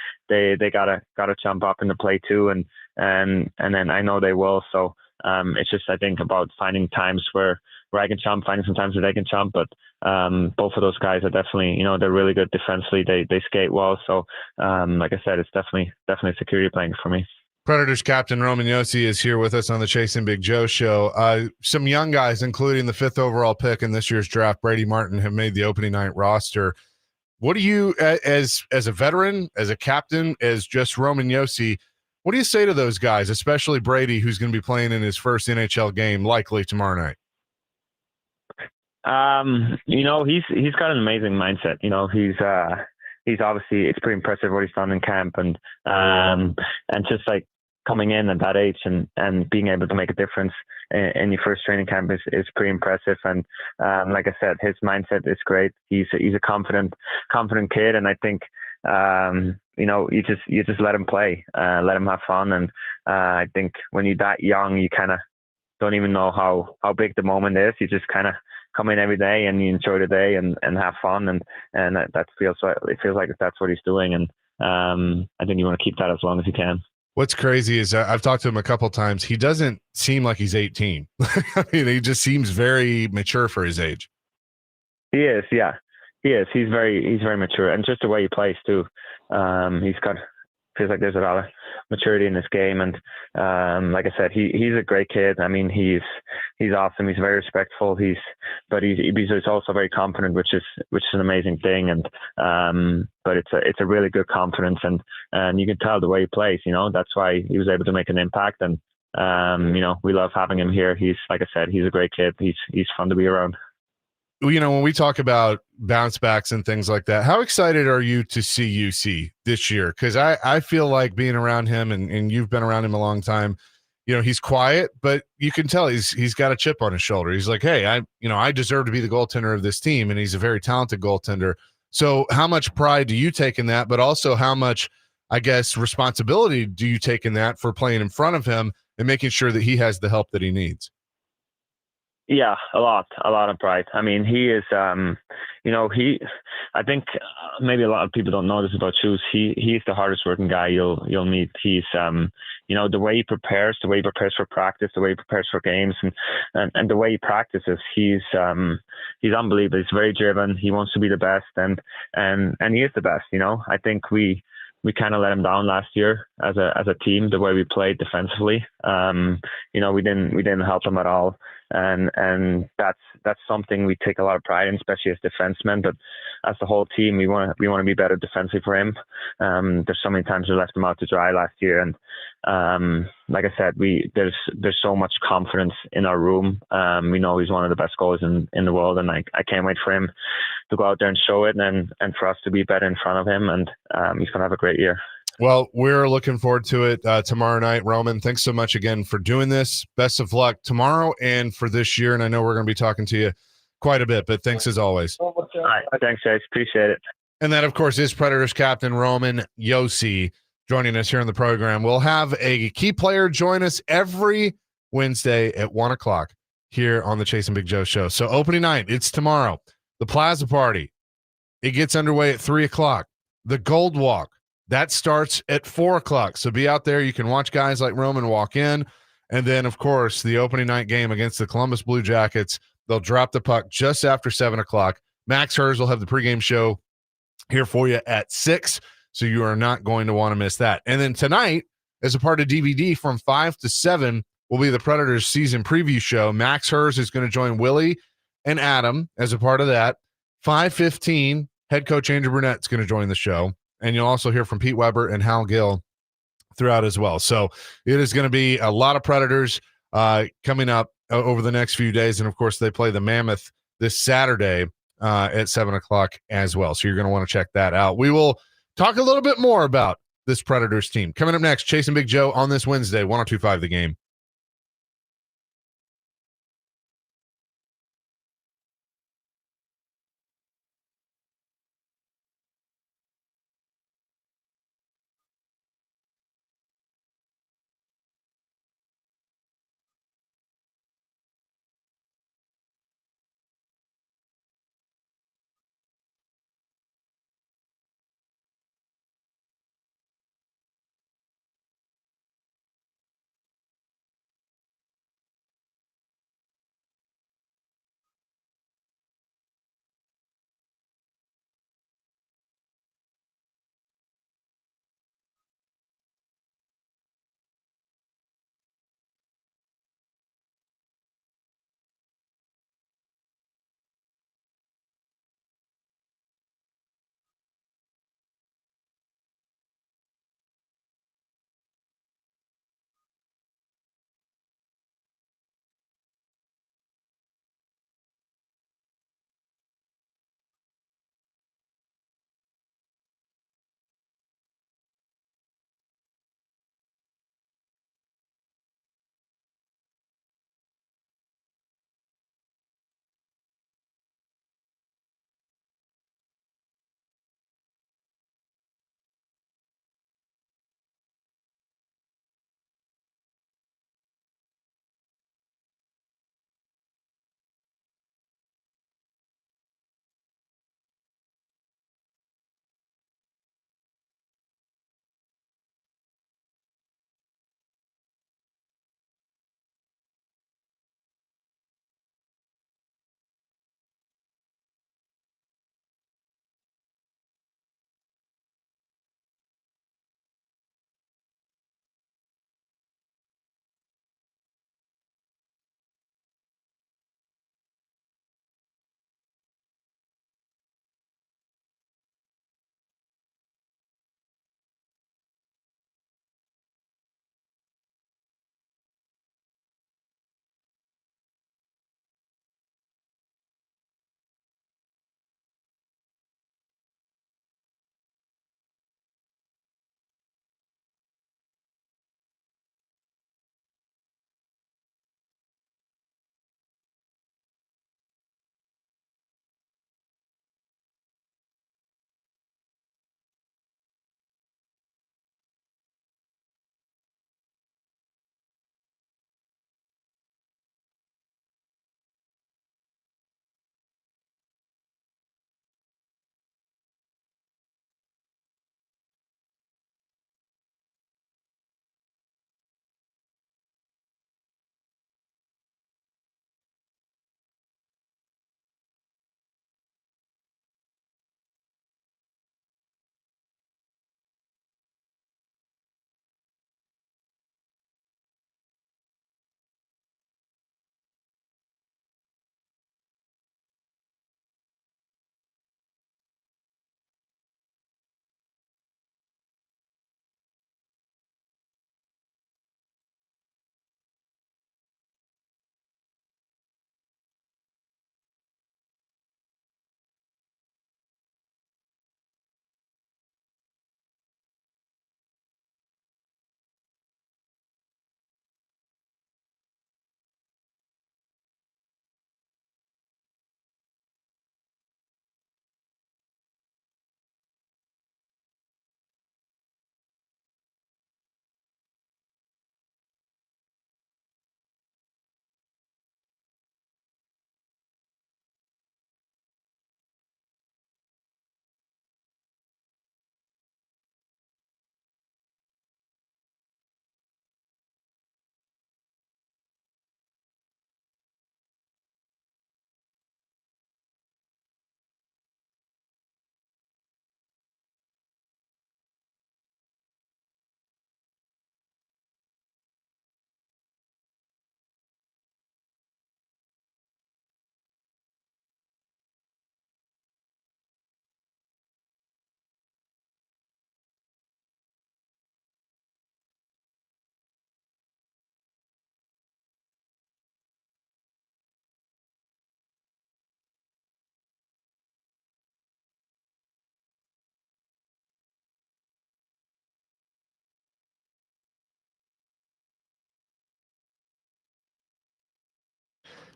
gotta jump up in the play too. And then I know they will. So, it's just, I think about finding times where I can jump, finding some times where they can jump. But, both of those guys are definitely, they're really good defensively. They skate well. So, like I said, it's definitely a security blanket for me. Predators captain Roman Josi is here with us on the Chasing Big Joe show. Some young guys, including the 5th overall pick in this year's draft, Brady Martin, have made the opening night roster. What do you, as a veteran, as a captain, as just Roman Josi, what do you say to those guys, especially Brady, who's going to be playing in his first NHL game likely tomorrow night? He's got an amazing mindset. He's obviously, it's pretty impressive what he's done in camp, and just like coming in at that age and being able to make a difference in your first training camp is pretty impressive. And like I said, his mindset is great. He's a confident kid, and I think you just let him play, let him have fun. And I think when you're that young, you kind of don't even know how big the moment is. You just kind of come in every day and you enjoy the day and have fun, and it feels like that's what he's doing. And I think you want to keep that as long as you can. What's crazy is I've talked to him a couple of times. He doesn't seem like he's 18. I mean, he just seems very mature for his age. He is, yeah. He is. He's very mature, and just the way he plays too. Feels like there's a lot of maturity in this game, and like I said, he's a great kid. I mean, he's awesome. He's very respectful. But he's also very confident, which is an amazing thing. And but it's a really good confidence, and you can tell the way he plays. That's why he was able to make an impact. And we love having him here. He's, like I said, he's a great kid. He's fun to be around. When we talk about bounce backs and things like that, how excited are you to see UC this year? Because I feel like being around him, and you've been around him a long time, he's quiet, but you can tell he's got a chip on his shoulder. He's like, hey, I deserve to be the goaltender of this team, and he's a very talented goaltender. So how much pride do you take in that, but also how much, I guess, responsibility do you take in that for playing in front of him and making sure that he has the help that he needs? Yeah, a lot of pride. I mean, he is, I think maybe a lot of people don't know this about Shoes. He's the hardest working guy you'll meet. He's, the way he prepares for practice, the way he prepares for games, and the way he practices, he's unbelievable. He's very driven. He wants to be the best, and he is the best. I think we kind of let him down last year as a team, the way we played defensively. We didn't help him at all. And that's something we take a lot of pride in, especially as defensemen. But as the whole team, we want to be better defensively for him. There's so many times we left him out to dry last year, and like I said, there's so much confidence in our room. We know he's one of the best goalies in the world, and I can't wait for him to go out there and show it, and for us to be better in front of him. And he's going to have a great year. Well, we're looking forward to it tomorrow night. Roman, thanks so much again for doing this. Best of luck tomorrow and for this year. And I know we're going to be talking to you quite a bit, but thanks as always. All right. Thanks, guys. Appreciate it. And that, of course, is Predators captain Roman Josi joining us here on the program. We'll have a key player join us every Wednesday at 1 o'clock here on the Chasing Big Joe show. So opening night, it's tomorrow. The Plaza Party, it gets underway at 3 o'clock. The Gold Walk, that starts at 4 o'clock. So be out there. You can watch guys like Roman walk in. And then, of course, the opening night game against the Columbus Blue Jackets. They'll drop the puck just after 7 o'clock. Max Hers will have the pregame show here for you at 6. So you are not going to want to miss that. And then tonight, as a part of DVD from 5 to 7, will be the Predators season preview show. Max Hers is going to join Willie and Adam as a part of that. 5:15, head coach Andrew Burnett is going to join the show. And you'll also hear from Pete Weber and Hal Gill throughout as well. So it is going to be a lot of Predators coming up over the next few days. And, of course, they play the Mammoth this Saturday at 7 o'clock as well. So you're going to want to check that out. We will talk a little bit more about this Predators team. Coming up next, Chasing Big Joe on this Wednesday, 102.5 The Game.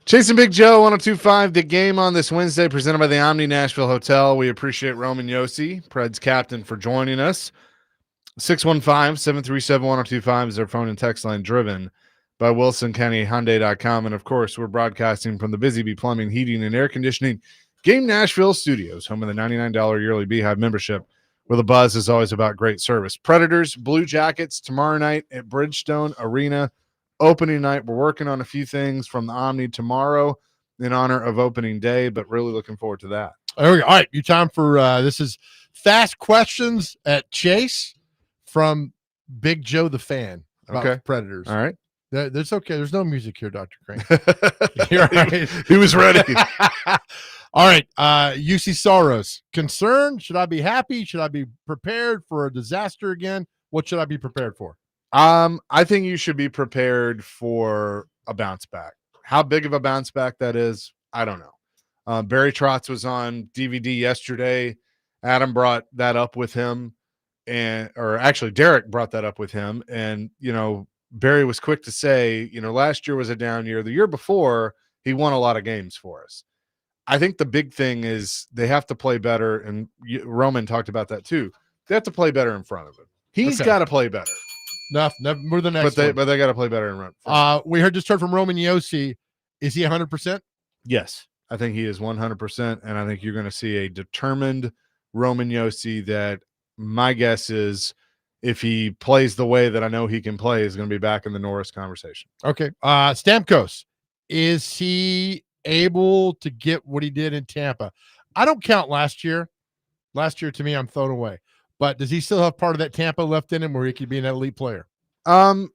Chasing Big Joe 1025, the game on this Wednesday presented by the Omni Nashville Hotel. We appreciate Roman Josi, Preds captain, for joining us. 615-737-1025 is our phone and text line, driven by WilsonCountyHyundai.com. And of course, we're broadcasting from the Busy Bee Plumbing, Heating, and Air Conditioning Game Nashville Studios, home of the $99 yearly Beehive membership, where the buzz is always about great service. Predators, Blue Jackets, tomorrow night at Bridgestone Arena. Opening night. We're working on a few things from the Omni tomorrow in honor of opening day, but really looking forward to that. All right, you time for this is Fast Questions at Chase from Big Joe the fan about Okay. Predators. All right. That's okay. There's no music here, Dr. Crane. He was ready. All right. UC Soros. Concern? Should I be happy? Should I be prepared for a disaster again? What should I be prepared for? I think you should be prepared for a bounce back. How big of a bounce back that is, I don't know. Barry Trotz was on DVD yesterday. Adam brought that up with him, or actually Derek brought that up with him. And, Barry was quick to say, last year was a down year. The year before, he won a lot of games for us. I think the big thing is they have to play better. And Roman talked about that too. They have to play better in front of him. He's got to play better. Never the next but they got to play better in front. We just heard from Roman Josi. Is he 100%? Yes, I think he is 100%, and I think you're going to see a determined Roman Josi that my guess is, if he plays the way that I know he can play, is going to be back in the Norris conversation. Okay. Stamkos, is he able to get what he did in Tampa? I don't count last year. Last year, to me, I'm thrown away. But does he still have part of that Tampa left in him where he could be an elite player? I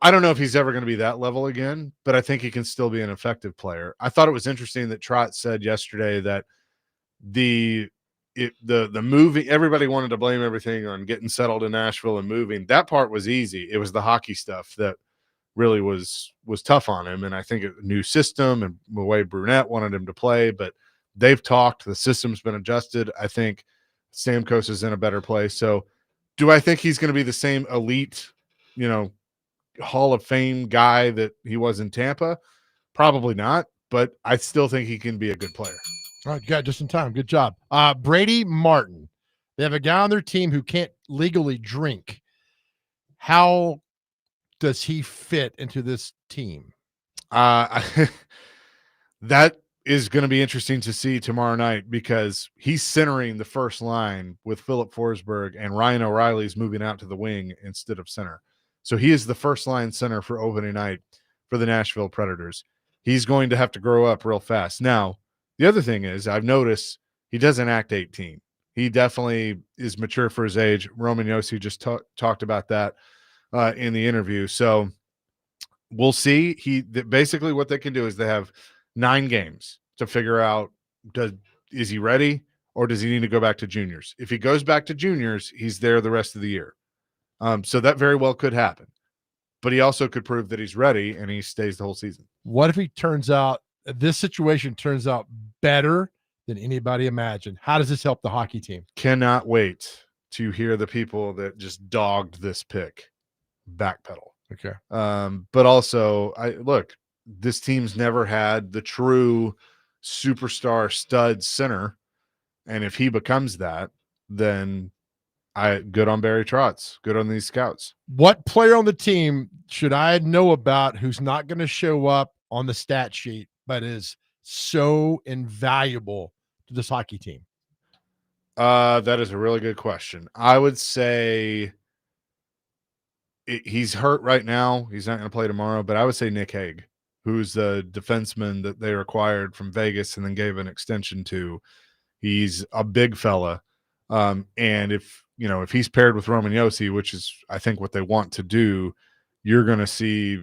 don't know if he's ever going to be that level again, but I think he can still be an effective player. I thought it was interesting that Trot said yesterday that the moving, everybody wanted to blame everything on getting settled in Nashville and moving. That part was easy. It was the hockey stuff that really was tough on him. And I think a new system and the way Brunette wanted him to play, but they've talked, the system's been adjusted. I think Stamkos is in a better place. So do I think he's going to be the same elite, Hall of Fame guy that he was in Tampa? Probably not, but I still think he can be a good player. All right, got just in time. Good job. Brady Martin. They have a guy on their team who can't legally drink. How does he fit into this team? That is going to be interesting to see tomorrow night, because he's centering the first line with Philip Forsberg, and Ryan O'Reilly's moving out to the wing instead of center. So he is the first line center for opening night for the Nashville Predators. He's going to have to grow up real fast. Now, the other thing is, I've noticed he doesn't act 18. He definitely is mature for his age. Roman Josi just talked about that in the interview. So we'll see. Basically what they can do is they have 9 games to figure out, is he ready, or does he need to go back to juniors? If he goes back to juniors, he's there the rest of the year. So that very well could happen. But he also could prove that he's ready and he stays the whole season. What if this situation turns out better than anybody imagined? How does this help the hockey team? Cannot wait to hear the people that just dogged this pick backpedal. Okay. But also, this team's never had the true superstar stud center. And if he becomes that, then good on Barry Trotz. Good on these scouts. What player on the team should I know about who's not going to show up on the stat sheet, but is so invaluable to this hockey team? That is a really good question. I would say he's hurt right now. He's not going to play tomorrow, but I would say Nick Hague, who's the defenseman that they acquired from Vegas and then gave an extension to. He's a big fella. And if he's paired with Roman Josi, which is, I think, what they want to do, you're going to see,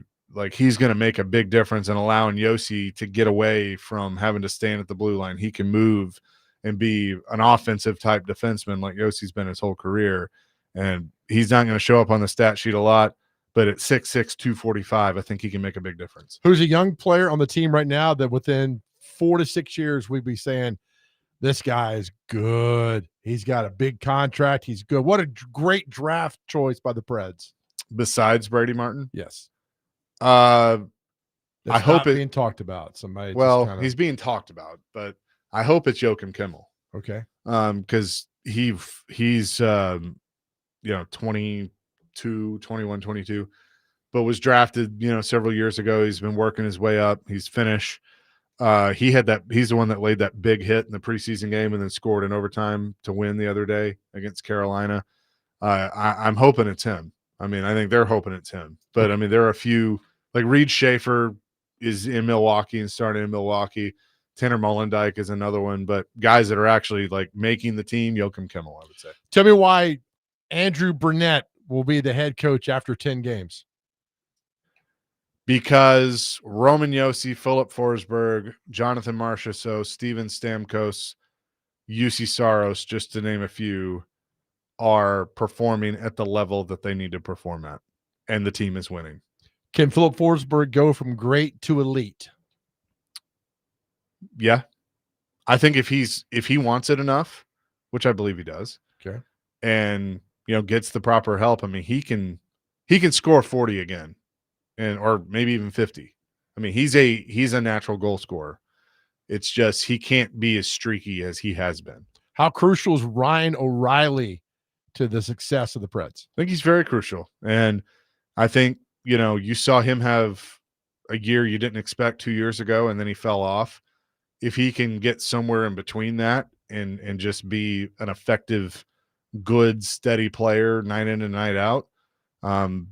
he's going to make a big difference in allowing Josi to get away from having to stand at the blue line. He can move and be an offensive type defenseman like Yosi's been his whole career. And he's not going to show up on the stat sheet a lot, but at 6'6", 245, I think he can make a big difference. Who's a young player on the team right now that within 4 to 6 years, we'd be saying, this guy is good. He's got a big contract. He's good. What a great draft choice by the Preds. Besides Brady Martin? Yes. That's I hope not it being talked about. Somebody well, just kinda, he's being talked about, but I hope it's Joachim Kimmel. okay. Because he's 22, 21, 22, but was drafted, several years ago. He's been working his way up. He's Finnish. He's the one that laid that big hit in the preseason game and then scored in overtime to win the other day against Carolina. I'm hoping it's him. I mean, I think they're hoping it's him. But I mean, there are a few, like Reed Schaefer is in Milwaukee and starting in Milwaukee. Tanner Mollendijk is another one, but guys that are actually like making the team, Joachim Kimmel, I would say. Tell me why Andrew Burnett will be the head coach after 10 games. Because Roman Josi, Philip Forsberg, Jonathan Marchessault, Steven Stamkos, Juuse Saros, just to name a few, are performing at the level that they need to perform at, and the team is winning. Can Philip Forsberg go from great to elite? Yeah. I think if he wants it enough, which I believe he does, Okay. and gets the proper help, I mean, he can score 40 again, or maybe even 50. I mean, he's a natural goal scorer. It's just he can't be as streaky as he has been. How crucial is Ryan O'Reilly to the success of the Preds? I think he's very crucial. And I think, you saw him have a year you didn't expect 2 years ago, and then he fell off. If he can get somewhere in between that and just be an effective, good, steady player night in and night out,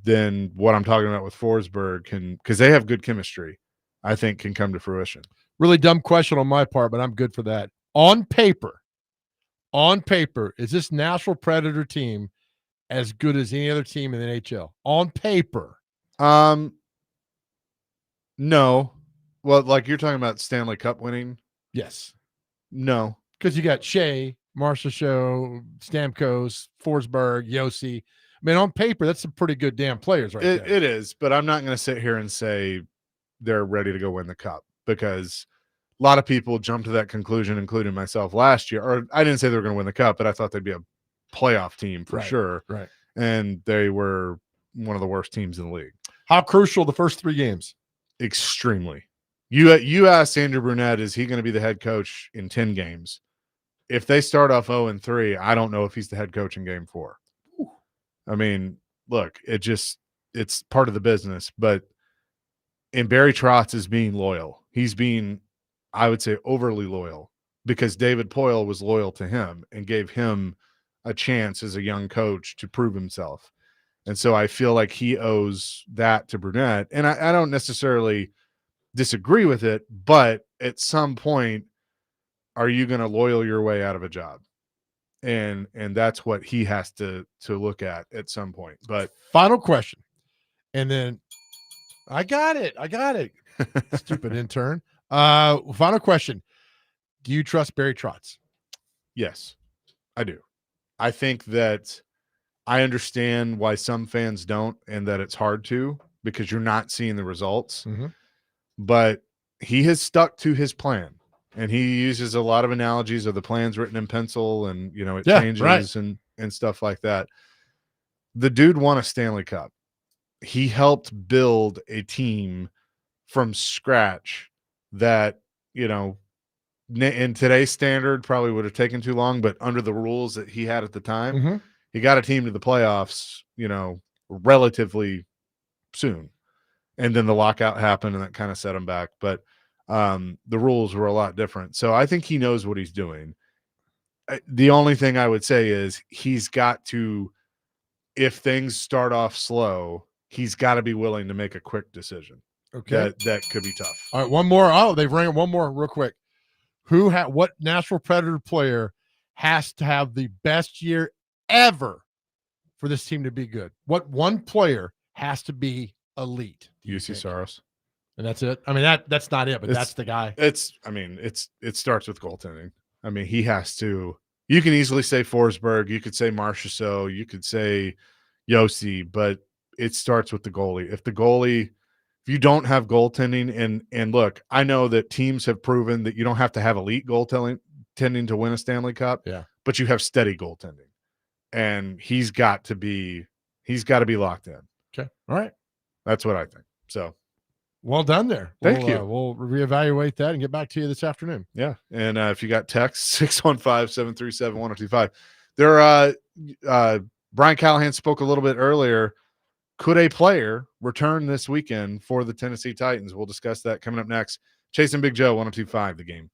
then what I'm talking about with Forsberg because they have good chemistry, I think can come to fruition. Really dumb question on my part, but I'm good for that. On paper, is this Nashville Predator team as good as any other team in the NHL? On paper. No. Well, like you're talking about Stanley Cup winning? Yes. No. Because you got Shea, Marchessault, Stamkos, Forsberg, Josi. I mean, on paper, that's some pretty good damn players right there. It is, but I'm not going to sit here and say they're ready to go win the Cup, because a lot of people jumped to that conclusion, including myself last year. Or I didn't say they were going to win the Cup, but I thought they'd be a playoff team for sure. Right. And they were one of the worst teams in the league. How crucial the first 3 games? Extremely. You asked Andrew Burnett, is he going to be the head coach in 10 games? If they start off 0-3, I don't know if he's the head coach in game 4. I mean, look, it's part of the business, and Barry Trotz is being loyal. He's being, I would say, overly loyal, because David Poile was loyal to him and gave him a chance as a young coach to prove himself. And so I feel like he owes that to Burnett. And I don't necessarily disagree with it, but at some point, are you going to loyal your way out of a job? And that's what he has to look at some point. But final question. And then I got it. Stupid intern. Final question. Do you trust Barry Trotz? Yes, I do. I think that I understand why some fans don't, and that it's hard to, because you're not seeing the results. Mm-hmm. But he has stuck to his plan, and he uses a lot of analogies of the plans written in pencil, and it changes and stuff like that. The dude won a Stanley Cup. He helped build a team from scratch that, in today's standard probably would have taken too long, but under the rules that he had at the time, he got a team to the playoffs, relatively soon. And then the lockout happened, and that kind of set him back. But the rules were a lot different. So I think he knows what he's doing. The only thing I would say is he's got to, if things start off slow, he's got to be willing to make a quick decision. Okay. That could be tough. All right, one more. Oh, they've rang one more real quick. What Nashville Predator player has to have the best year ever for this team to be good? What one player has to be elite? Juuse Saros. And that's it. I mean, that's not it, but that's the guy. It starts with goaltending. I mean, he has to. You can easily say Forsberg. You could say Marchessault. You could say Josi, but it starts with the goalie. If you don't have goaltending, and look, I know that teams have proven that you don't have to have elite goaltending to win a Stanley Cup. Yeah, but you have steady goaltending, and he's got to be locked in. Okay, all right. That's what I think. So Well done there. Thank you. We'll reevaluate that and get back to you this afternoon. Yeah. And if you got text, 615-737-1025. There, Brian Callahan spoke a little bit earlier. Could a player return this weekend for the Tennessee Titans? We'll discuss that coming up next. Chasing Big Joe, 1025, The Game.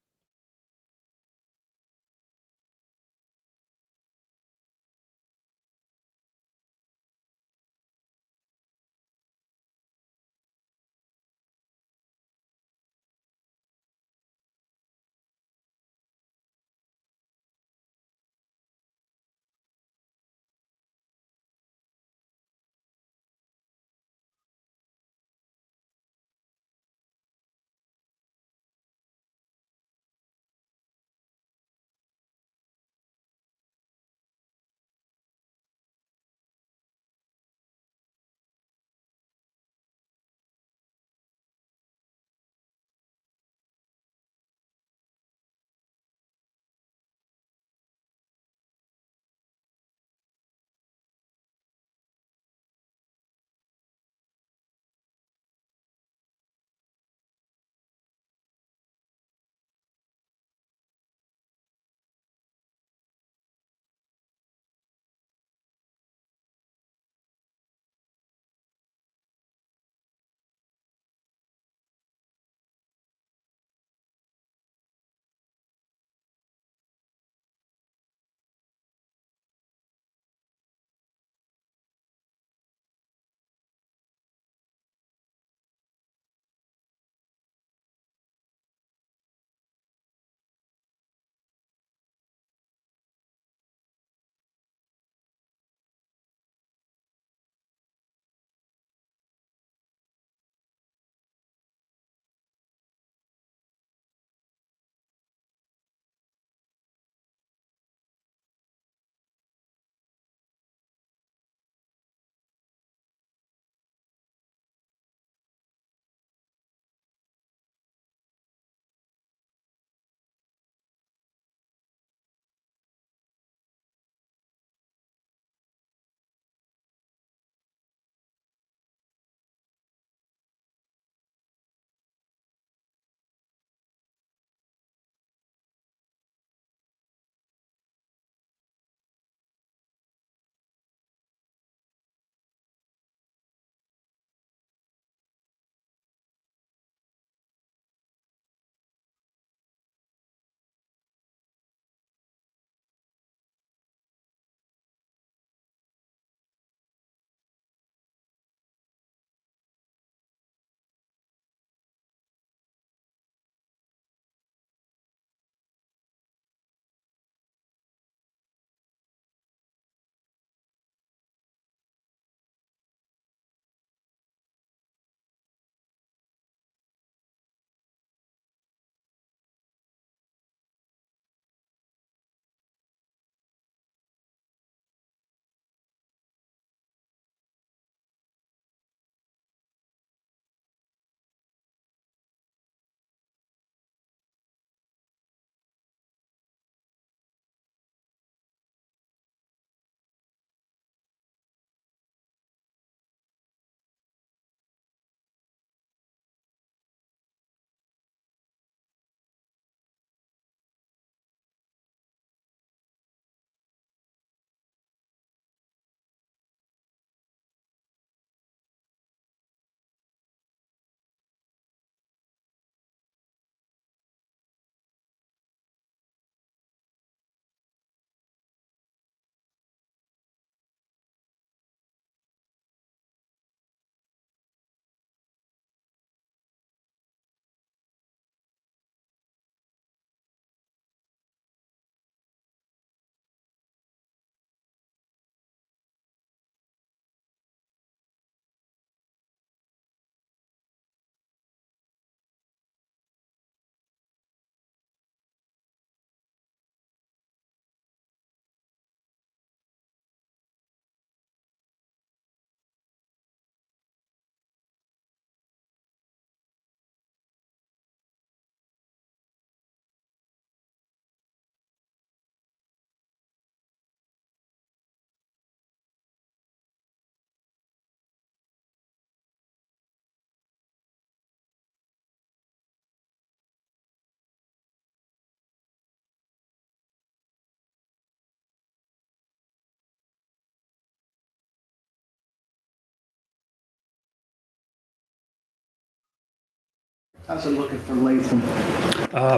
How's it looking for Latham?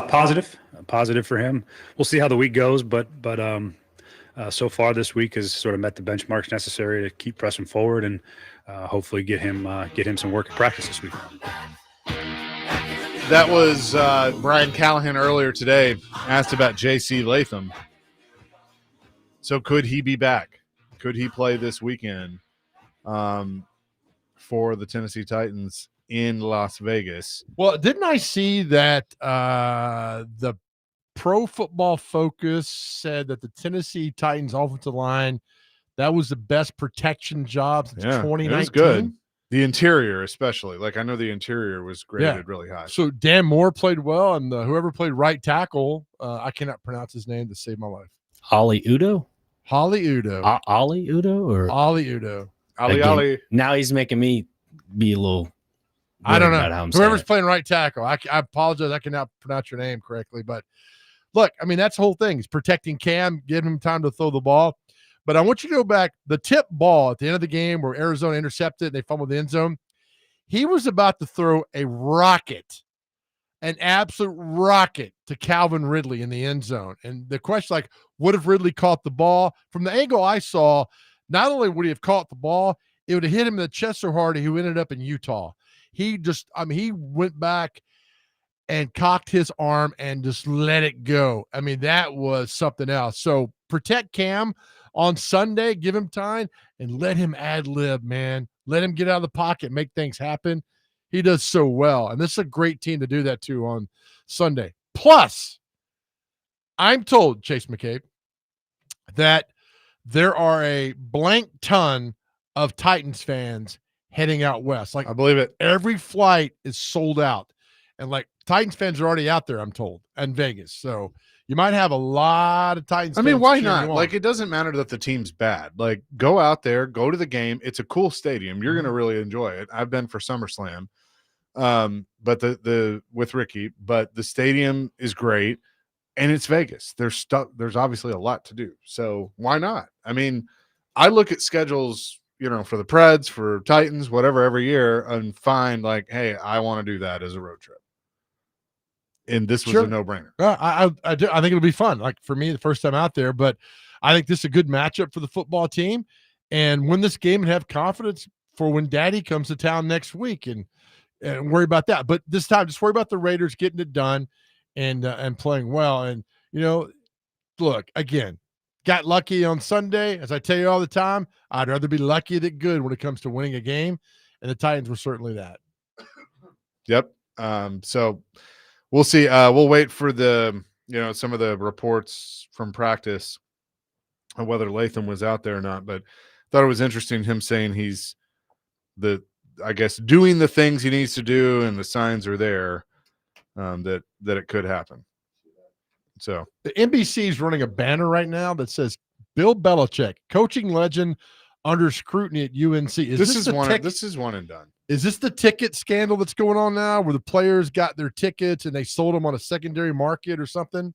Positive for him. We'll see how the week goes, but so far this week has sort of met the benchmarks necessary to keep pressing forward and hopefully get him some work at practice this week. That was Brian Callahan earlier today, asked about J.C. Latham. So could he be back? Could he play this weekend for the Tennessee Titans in Las Vegas? Well, didn't I see that the Pro Football Focus said that the Tennessee Titans offensive line, that was the best protection job since 2019? It was good. The interior, especially. Like, I know the interior was graded really high. So Dan Moore played well, and whoever played right tackle, I cannot pronounce his name to save my life. Ollie Udo? Ollie Udo. Ollie Udo? Or Ollie Udo. Ollie. Now he's making me be a little. I don't know. Whoever's playing right tackle. I apologize. I cannot pronounce your name correctly. But look, I mean, that's the whole thing. He's protecting Cam, giving him time to throw the ball. But I want you to go back. The tip ball at the end of the game where Arizona intercepted and they fumbled the end zone. He was about to throw a rocket, an absolute rocket to Calvin Ridley in the end zone. And the question, like, what if Ridley caught the ball? From the angle I saw, not only would he have caught the ball, it would have hit him in the chest so hard he ended up in Utah. He just, he went back and cocked his arm and just let it go. I mean, that was something else. So protect Cam on Sunday, give him time, and let him ad-lib, man. Let him get out of the pocket, make things happen. He does so well. And this is a great team to do that to on Sunday. Plus, I'm told, Chase McCabe, that there are a blank ton of Titans fans heading out west. Like, I believe it. Every flight is sold out. And like Titans fans are already out there, I'm told, in Vegas. So you might have a lot of Titans fans. I mean, why not? Like, it doesn't matter that the team's bad. Like, go out there, go to the game. It's a cool stadium. You're going to really enjoy it. I've been for SummerSlam, but the with Ricky, but the stadium is great, and it's Vegas. There's obviously a lot to do. So why not? I mean, I look at schedules, for the Preds, for Titans, whatever, every year, and find like, hey, I want to do that as a road trip. And this was a no-brainer. I think it'll be fun. Like, for me, the first time out there, but I think this is a good matchup for the football team. And win this game and have confidence for when Daddy comes to town next week, and worry about that. But this time, just worry about the Raiders getting it done and playing well. And look, again, got lucky on Sunday. As I tell you all the time, I'd rather be lucky than good when it comes to winning a game, and the Titans were certainly that. Yep. So we'll see. We'll wait for the, some of the reports from practice on whether Latham was out there or not. But thought it was interesting him saying he's doing the things he needs to do, and the signs are there that it could happen. So the NBC is running a banner right now that says Bill Belichick, coaching legend, under scrutiny at UNC. This is one and done. Is this the ticket scandal that's going on now, where the players got their tickets and they sold them on a secondary market or something?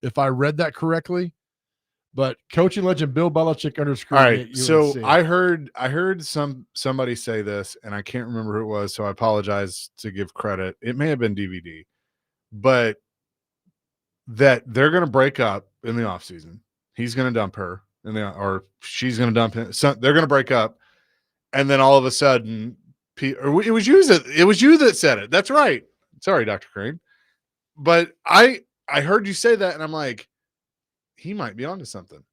If I read that correctly, but coaching legend Bill Belichick under scrutiny. All right, so I heard somebody say this, and I can't remember who it was, so I apologize to give credit. It may have been DVD, but that they're going to break up in the offseason. He's going to dump her, or she's going to dump him. So they're going to break up, and then all of a sudden, it was you that said it. That's right. Sorry, Dr. Crane. But I heard you say that, and I'm like, he might be onto something.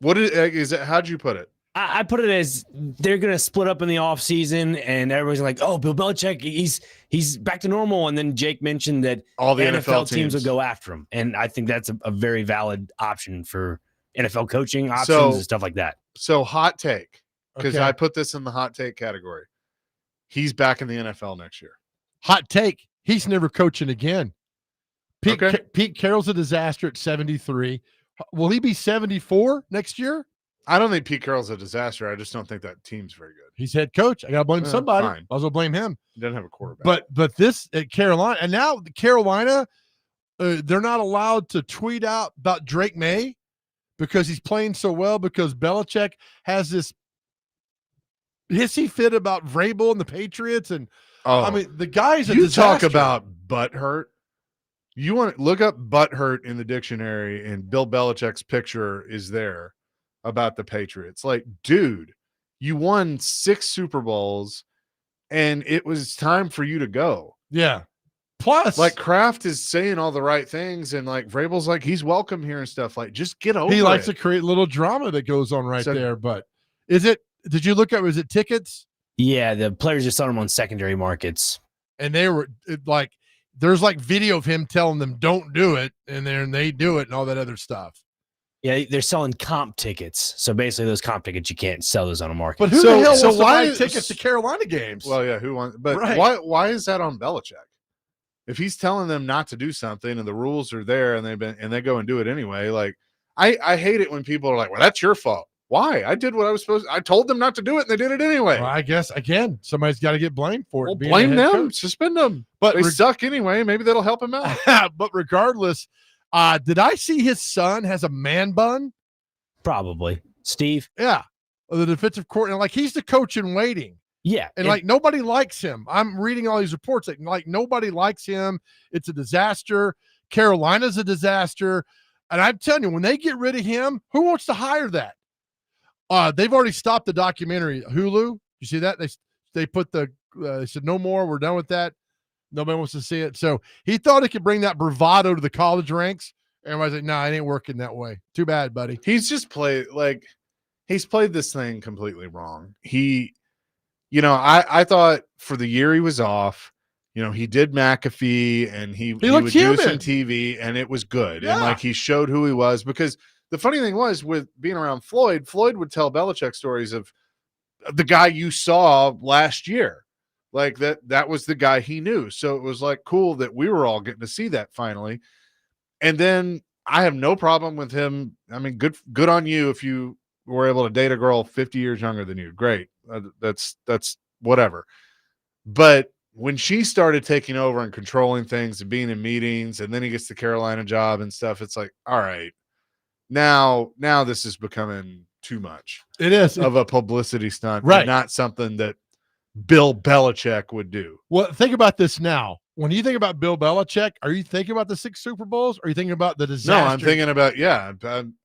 What is it? How'd you put it? I put it as they're going to split up in the offseason, and everybody's like, oh, Bill Belichick, he's back to normal. And then Jake mentioned that all the NFL teams would go after him. And I think that's a very valid option for NFL coaching options and stuff like that. So hot take, because I put this in the hot take category. He's back in the NFL next year. Hot take. He's never coaching again. Pete Carroll's a disaster at 73. Will he be 74 next year? I don't think Pete Carroll's a disaster. I just don't think that team's very good. He's head coach. I got to blame somebody. Fine. I'll also blame him. He doesn't have a quarterback. But this at Carolina, and now Carolina, they're not allowed to tweet out about Drake May because he's playing so well, because Belichick has this hissy fit about Vrabel and the Patriots. And Oh, I mean, the guy's a you disaster. talk about butt hurt. You want to look up butt hurt in the dictionary, and Bill Belichick's picture is there about the Patriots. Like, dude, you won 6 Super Bowls, and it was time for you to go. Yeah. Plus, Like, Kraft is saying all the right things, and like Vrabel's like, he's welcome here and stuff. Like, just get over it. he likes to create little drama that goes on right So- there. But did you look at, was it tickets? Yeah, the players are selling them on secondary markets. And they were like, there's like video of him telling them don't do it, and then they do it and all that other stuff. Yeah, they're selling comp tickets. So basically, those comp tickets, you can't sell those on a market. But who So- the hell so wants to why buy is- tickets to Carolina games? Well, yeah, who wants? But Right. why is that on Belichick? If he's telling them not to do something and the rules are there and they go and do it anyway, like I hate it when people are like, "Well, that's your fault." Why? I did what I was supposed to. I told them not to do it and they did it anyway. Well, I guess again, somebody's got to get blamed for it. Well, being blame the head them, coach. suspend them. But They suck anyway. Maybe that'll help him out. but regardless, did I see his son has a man bun? Probably. Steve? Yeah, the defensive coordinator. Like, he's the coach in waiting. Yeah. And like nobody likes him. I'm reading all these reports like nobody likes him. It's a disaster. Carolina's a disaster. And I'm telling you, when they get rid of him, who wants to hire that? They've already stopped the documentary. Hulu, you see that? They put they said no more. We're done with that. Nobody wants to see it. So he thought he could bring that bravado to the college ranks. Everybody's like, "No, it ain't working that way. Too bad, buddy." He's just played this thing completely wrong. I thought for the year he was off, he did McAfee and he looked would do human. some TV and it was good. Yeah. And like he showed who he was, because the funny thing was with being around Floyd would tell Belichick stories of the guy you saw last year. Like that was the guy he knew. So it was like cool that we were all getting to see that finally. And then I have no problem with him. I mean, good on you if you were able to date a girl 50 years younger than you. Great. That's whatever. But when she started taking over and controlling things and being in meetings, and then he gets the Carolina job and stuff, it's like, all right, now this is becoming too much It is. of a publicity stunt, Right. and not something that Bill Belichick would do. Well, think about this now. When you think about Bill Belichick, are you thinking about the 6 Super Bowls? Or are you thinking about the disaster? No, I'm thinking about,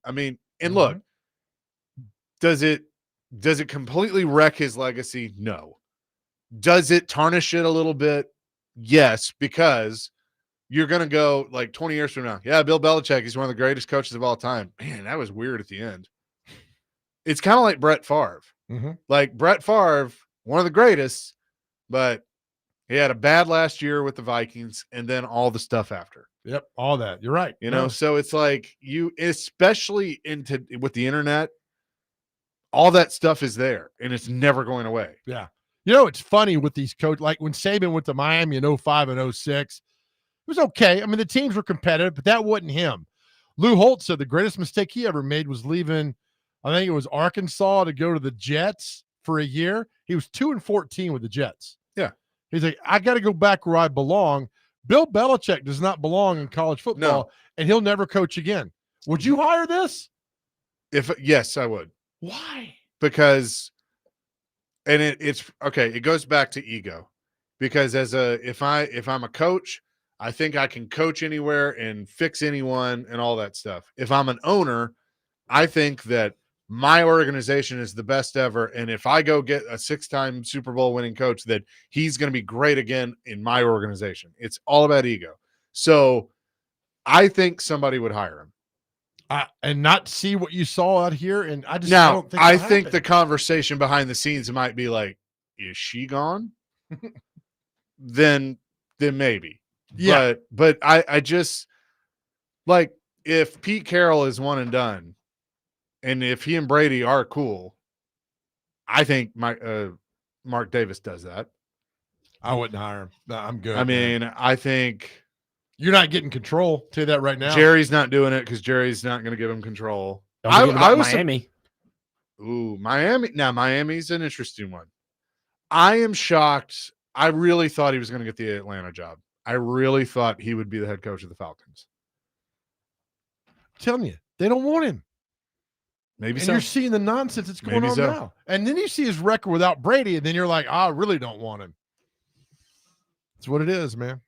I mean, and look, does it completely wreck his legacy? No. Does it tarnish it a little bit? Yes, because you're going to go like 20 years from now. Yeah, Bill Belichick, he's one of the greatest coaches of all time. Man, that was weird at the end. It's kind of like Brett Favre. Mhm. Like Brett Favre, one of the greatest, but he had a bad last year with the Vikings and then all the stuff after. Yep, all that. You're right. So it's like especially with the internet, all that stuff is there and it's never going away. Yeah. It's funny with these coaches. Like when Saban went to Miami in 05 and 06, it was okay. I mean, the teams were competitive, but that wasn't him. Lou Holt said the greatest mistake he ever made was leaving, I think it was Arkansas, to go to the Jets for a year. He was 2-14 with the Jets. Yeah. He's like, I got to go back where I belong. Bill Belichick does not belong in college football, and he'll never coach again. Would you hire this? Yes, I would. Why? Because it's okay, it goes back to ego. Because if I'm a coach, I think I can coach anywhere and fix anyone and all that stuff. If I'm an owner, I think that my organization is the best ever, and if I go get a 6-time Super Bowl winning coach, that he's going to be great again in my organization. It's all about ego. So I think somebody would hire him. And not see what you saw out here. And I Now, don't I it'll think happen. the conversation behind the scenes might be like, is she gone? then maybe. Yeah. But I just like, if Pete Carroll is one and done, and if he and Brady are cool, I think Mark Davis does that. I wouldn't hire him. No, I'm good. I mean, I think you're not getting control. Tell you that right now. Jerry's not doing it because Jerry's not going to give him control. Don't forget about was Miami. Miami. Now, Miami's an interesting one. I am shocked. I really thought he was going to get the Atlanta job. I really thought he would be the head coach of the Falcons. I'm telling you, they don't want him. Maybe And so. you're seeing the nonsense that's going Maybe on so. now. And then you see his record without Brady, and then you're like, I really don't want him. That's what it is, man.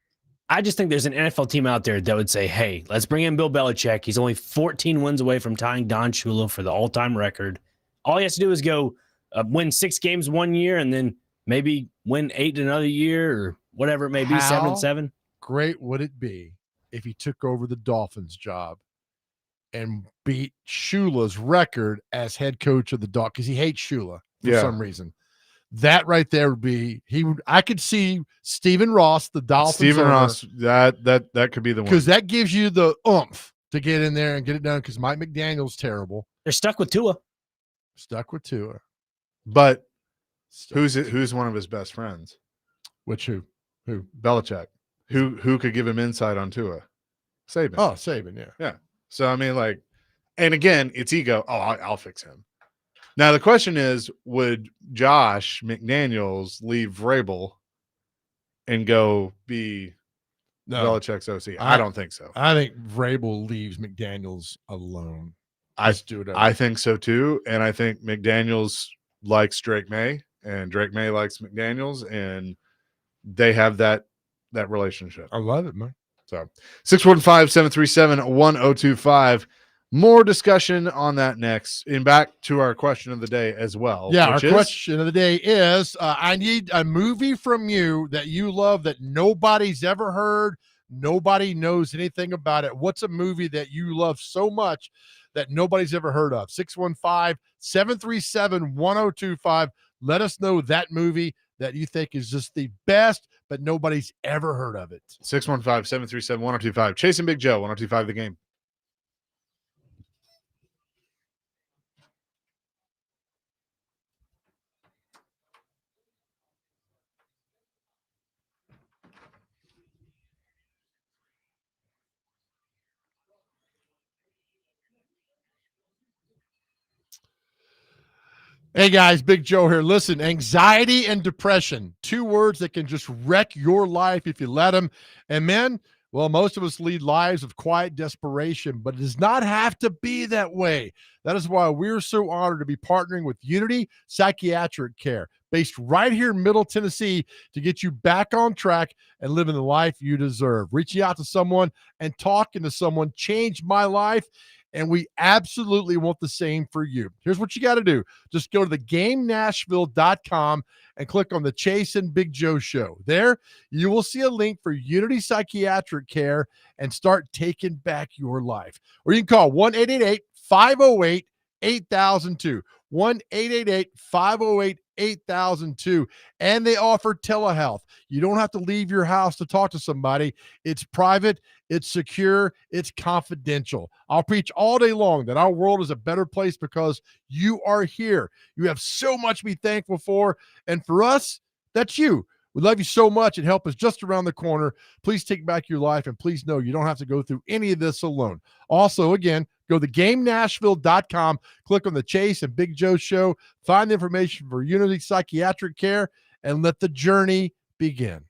I just think there's an NFL team out there that would say, hey, let's bring in Bill Belichick. He's only 14 wins away from tying Don Shula for the all-time record. All he has to do is go win 6 games one year and then maybe win 8 another year or whatever it may be, 7-7. Great would it be if he took over the Dolphins job and beat Shula's record as head coach of the Dolphins, because he hates Shula for some reason. That right there would be I could see Stephen Ross, the Dolphins Ross, that could be the one, because that gives you the oomph to get in there and get it done, because Mike McDaniel's terrible. They're stuck with Tua. But who's one of his best friends? Which who? Belichick. Who could give him insight on Tua? Saban. Oh, Saban, yeah. So I mean, like, and again, it's ego. Oh, I'll fix him. Now the question is, would Josh McDaniels leave Vrabel and go be Belichick's OC? I don't think so. I think Vrabel leaves McDaniels alone. I think so too, and I think McDaniels likes Drake May, and Drake May likes McDaniels, and they have that relationship. I love it, man. So 615-737-1025. More discussion on that next. And back to our question of the day as well. Yeah, our question of the day is, I need a movie from you that you love that nobody's ever heard. Nobody knows anything about it. What's a movie that you love so much that nobody's ever heard of? 615-737-1025. Let us know that movie that you think is just the best, but nobody's ever heard of it. 615-737-1025. Chasing Big Joe, 1025 The Game. Hey guys, Big Joe here. Listen, anxiety and depression, 2 words that can just wreck your life if you let them. And men, well, most of us lead lives of quiet desperation, but it does not have to be that way. That is why we're so honored to be partnering with Unity Psychiatric Care, based right here in Middle Tennessee, to get you back on track and living the life you deserve. Reaching out to someone and talking to someone changed my life, and we absolutely want the same for you. Here's what you got to do. Just go to thegamenashville.com and click on the Chase and Big Joe Show. There, you will see a link for Unity Psychiatric Care and start taking back your life. Or you can call 1-888-508-8002. 1-888-508-8002. And they offer telehealth. You don't have to leave your house to talk to somebody. It's private, it's secure, it's confidential. I'll preach all day long that our world is a better place because you are here. You have so much to be thankful for. And for us, that's you. We love you so much and help us just around the corner. Please take back your life, and please know you don't have to go through any of this alone. Also, again, go to thegamenashville.com, click on the Chase and Big Joe Show, find the information for Unity Psychiatric Care, and let the journey begin.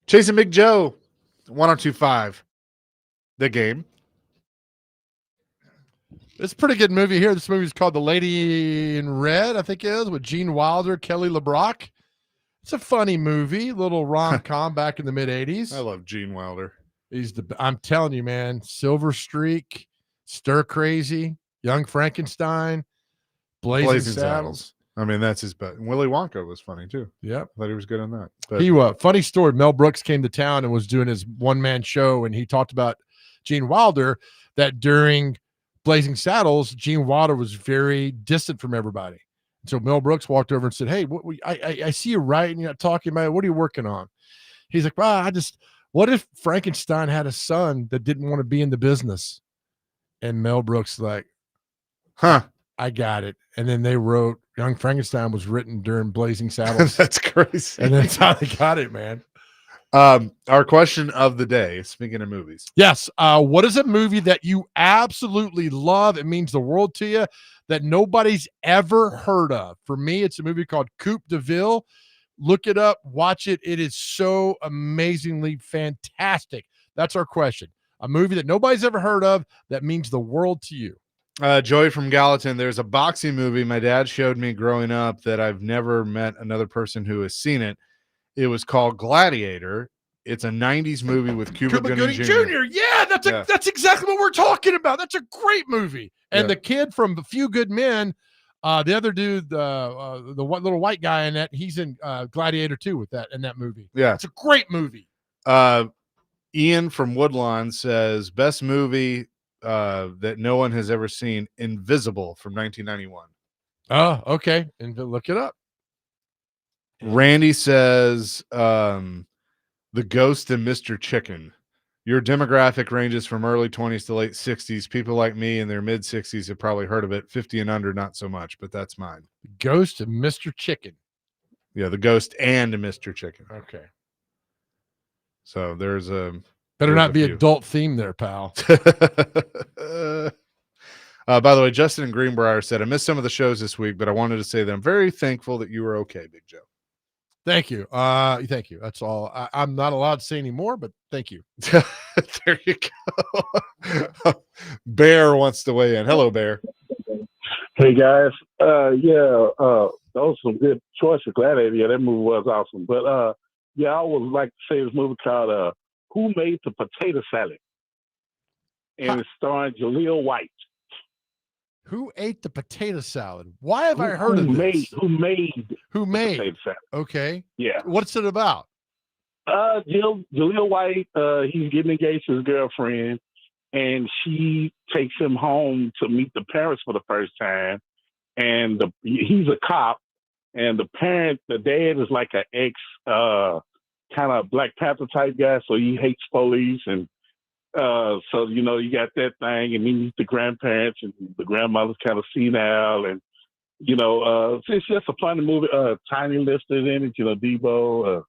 Chasing Big Joe, 1025. The Game. It's a pretty good movie here. This movie is called The Lady in Red, I think it is, with Gene Wilder, Kelly LeBrock. It's a funny movie, little rom-com back in the mid-'80s. I love Gene Wilder. I'm telling you, man, Silver Streak, Stir Crazy, Young Frankenstein, Blazing Saddles. I mean, that's his best. Willy Wonka was funny too. Yep. I thought he was good on that. But Funny story. Mel Brooks came to town and was doing his one-man show, and he talked about Gene Wilder, that during Blazing Saddles, Gene Wilder was very distant from everybody. So Mel Brooks walked over and said, "Hey, I see you writing, you're not talking about it. What are you working on?" He's like, "Well, what if Frankenstein had a son that didn't want to be in the business?" And Mel Brooks like, huh? I got it. And then they wrote Young Frankenstein was written during Blazing Saddles. That's crazy. And that's how they got it, man. Our question of the day, speaking of movies. Yes. What is a movie that you absolutely love? It means the world to you that nobody's ever heard of. For me, it's a movie called Coupe de Ville. Look it up, watch it. It is so amazingly fantastic. That's our question. A movie that nobody's ever heard of that means the world to you. Joey from Gallatin, there's a boxing movie my dad showed me growing up that I've never met another person who has seen it. It was called Gladiator. It's a 90s movie with Cuba Gooding Jr. Yeah, that's exactly what we're talking about. That's a great movie. And Yeah. the kid from A Few Good Men, the other dude, the little white guy in that, he's in Gladiator 2 in that movie. Yeah. It's a great movie. Ian from Woodlawn says, best movie that no one has ever seen, Invisible from 1991. Oh, okay. And look it up. Randy says, The Ghost and Mr. Chicken. Your demographic ranges from early 20s to late 60s. People like me in their mid 60s have probably heard of it. 50 and under, not so much, but that's mine. Ghost and Mr. Chicken. Yeah, The Ghost and Mr. Chicken. Okay. So there's Better there's not a be few. adult theme there, pal. By the way, Justin in Greenbrier said, I missed some of the shows this week, but I wanted to say that I'm very thankful that you were okay, Big Joe. Thank you. Thank you. That's all. I'm not allowed to say anymore, but thank you. There you go. Bear wants to weigh in. Hello, Bear. Hey guys, that was some good choice of Gladiator. Yeah, that movie was awesome. But I would like to say this movie called Who Made the Potato Salad? And it's starring Jaleel White. Who ate the potato salad? Why have I heard of this? Who made the potato salad? Okay. Yeah. What's it about? Jaleel White, he's getting engaged to his girlfriend, and she takes him home to meet the parents for the first time. And he's a cop, and the dad is like an ex kind of Black Panther type guy, so he hates police. And so, you got that thing, and he meets the grandparents, and the grandmother's kind of senile. And, it's just a funny movie. Tiny Lister in it, Debo.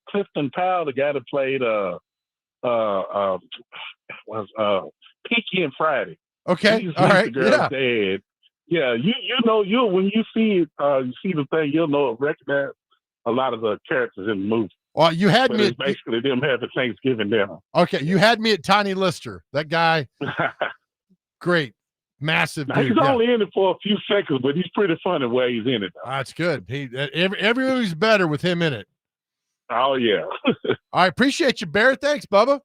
Clifton Powell, the guy that played Pinky and Friday. Okay. He's All right. the girl's dad. Yeah, you when you see you see the thing, you'll know recognize a lot of the characters in the movie. Well, you had But me it's basically them having Thanksgiving dinner. Okay, you had me at Tiny Lister. That guy, great, massive dude. He's only in it for a few seconds, but he's pretty funny where he's in it. That's good. Every movie's better with him in it. Oh yeah. I appreciate you, Bear. Thanks, Bubba.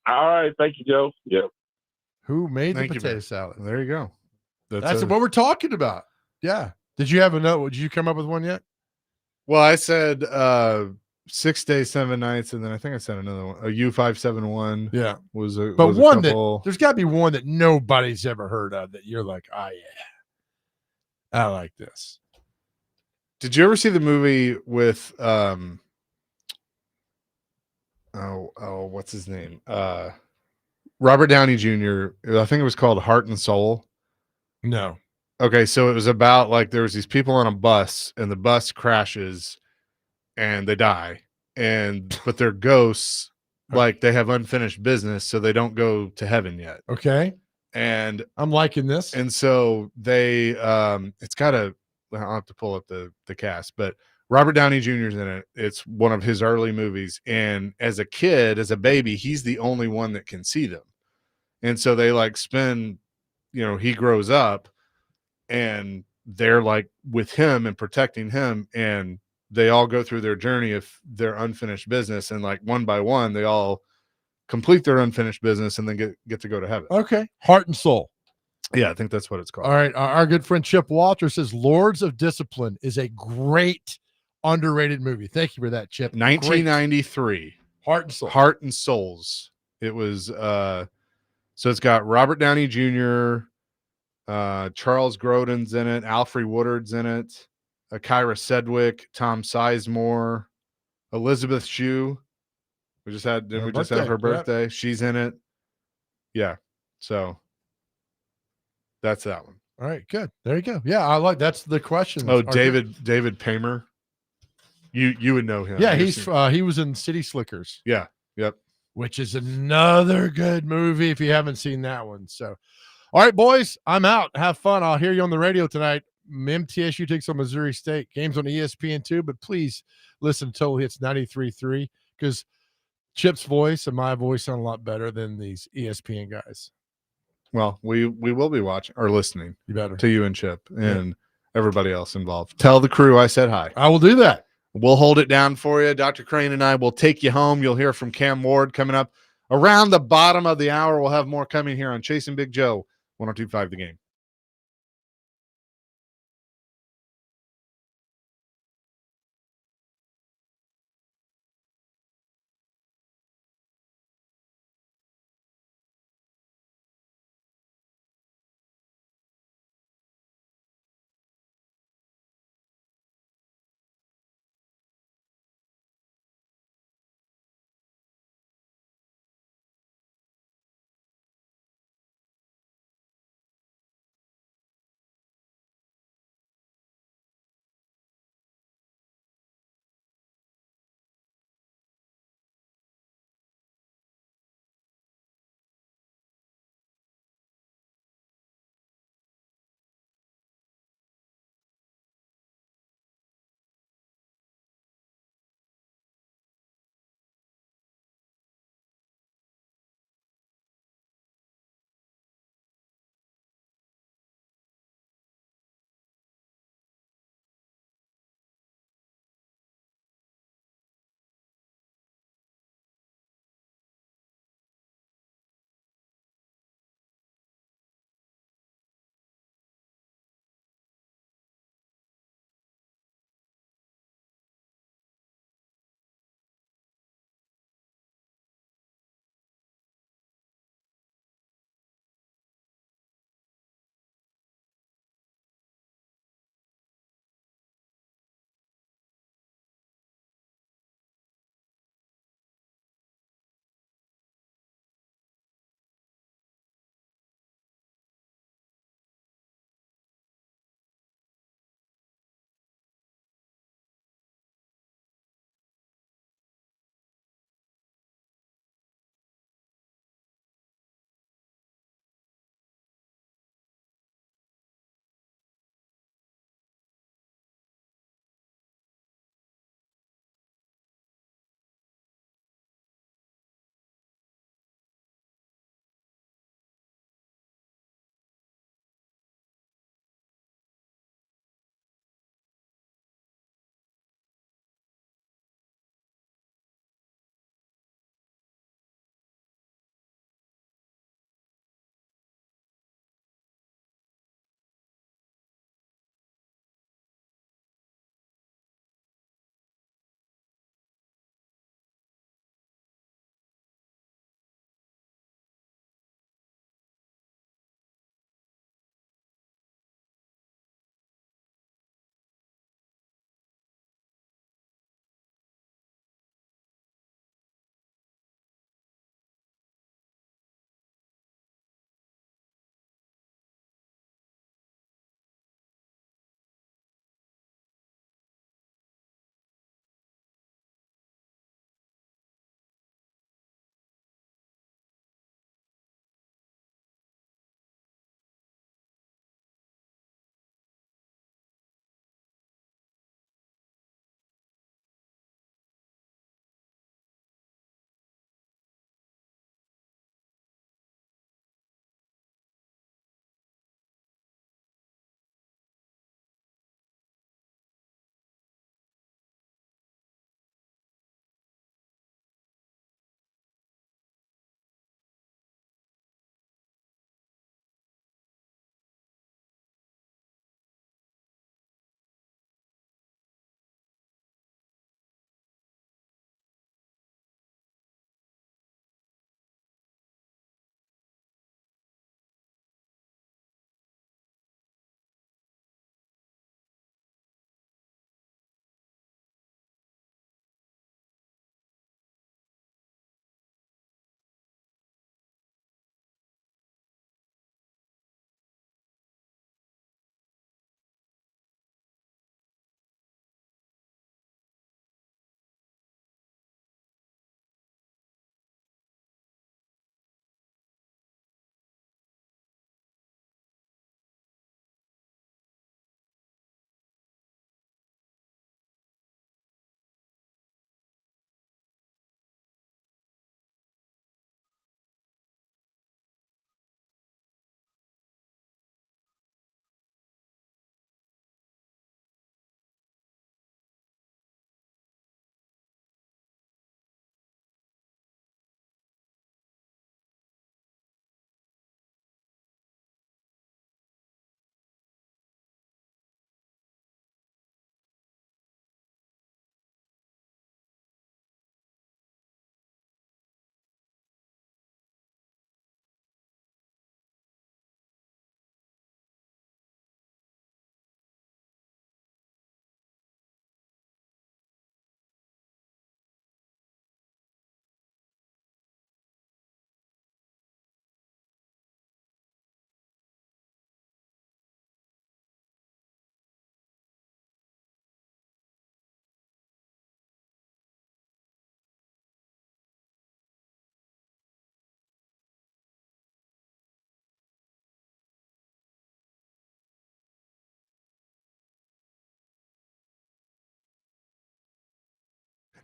All right, thank you, Joe. Yep. Who made Thank the you, potato Bear. salad? There you go. That's what we're talking about. Yeah. Did you have a note? Did you come up with one yet? Well, I said 6 days, 7 nights, and then I think I said another one. A U571. Yeah. Was a But was a one couple. there's got to be one that nobody's ever heard of that you're like, oh yeah, I like this. Did you ever see the movie with what's his name? Robert Downey Jr. I think it was called Heart and Soul. No. Okay, so it was about like there was these people on a bus and the bus crashes and they die. But they're ghosts, like they have unfinished business, so they don't go to heaven yet. Okay. And I'm liking this. And so they I'll have to pull up the cast, but Robert Downey Jr. is in it. It's one of his early movies. And as a kid, as a baby, he's the only one that can see them. And so they like spend, he grows up and they're like with him and protecting him. And they all go through their journey of their unfinished business. And like one by one, they all complete their unfinished business and then get to go to heaven. Okay. Heart and Soul. Yeah, I think that's what it's called. All right. Our good friend Chip Walter says Lords of Discipline is a great underrated movie. Thank you for that, Chip. 1993. Heart and Soul. Heart and Souls. It was so it's got Robert Downey Jr., Charles Grodin's in it, Alfre Woodard's in it, Kyra Sedgwick, Tom Sizemore, Elizabeth Shue. We just had her birthday. Yep. She's in it. Yeah. So that's that one. All right, good. There you go. Yeah, I like that's the question. Oh, David Paymer. You would know him. Yeah, he was in City Slickers. Yeah. Yep. Which is another good movie if you haven't seen that one. So, all right, boys, I'm out. Have fun. I'll hear you on the radio tonight. MTSU takes on Missouri State. Games on ESPN2, but please listen to Total Hits 93.3 because Chip's voice and my voice sound a lot better than these ESPN guys. Well, we will be watching or listening. You better. To you and Chip and everybody else involved. Tell the crew I said hi. I will do that. We'll hold it down for you. Dr. Crane and I will take you home. You'll hear from Cam Ward coming up around the bottom of the hour. We'll have more coming here on Chasing Big Joe, 102.5 The Game.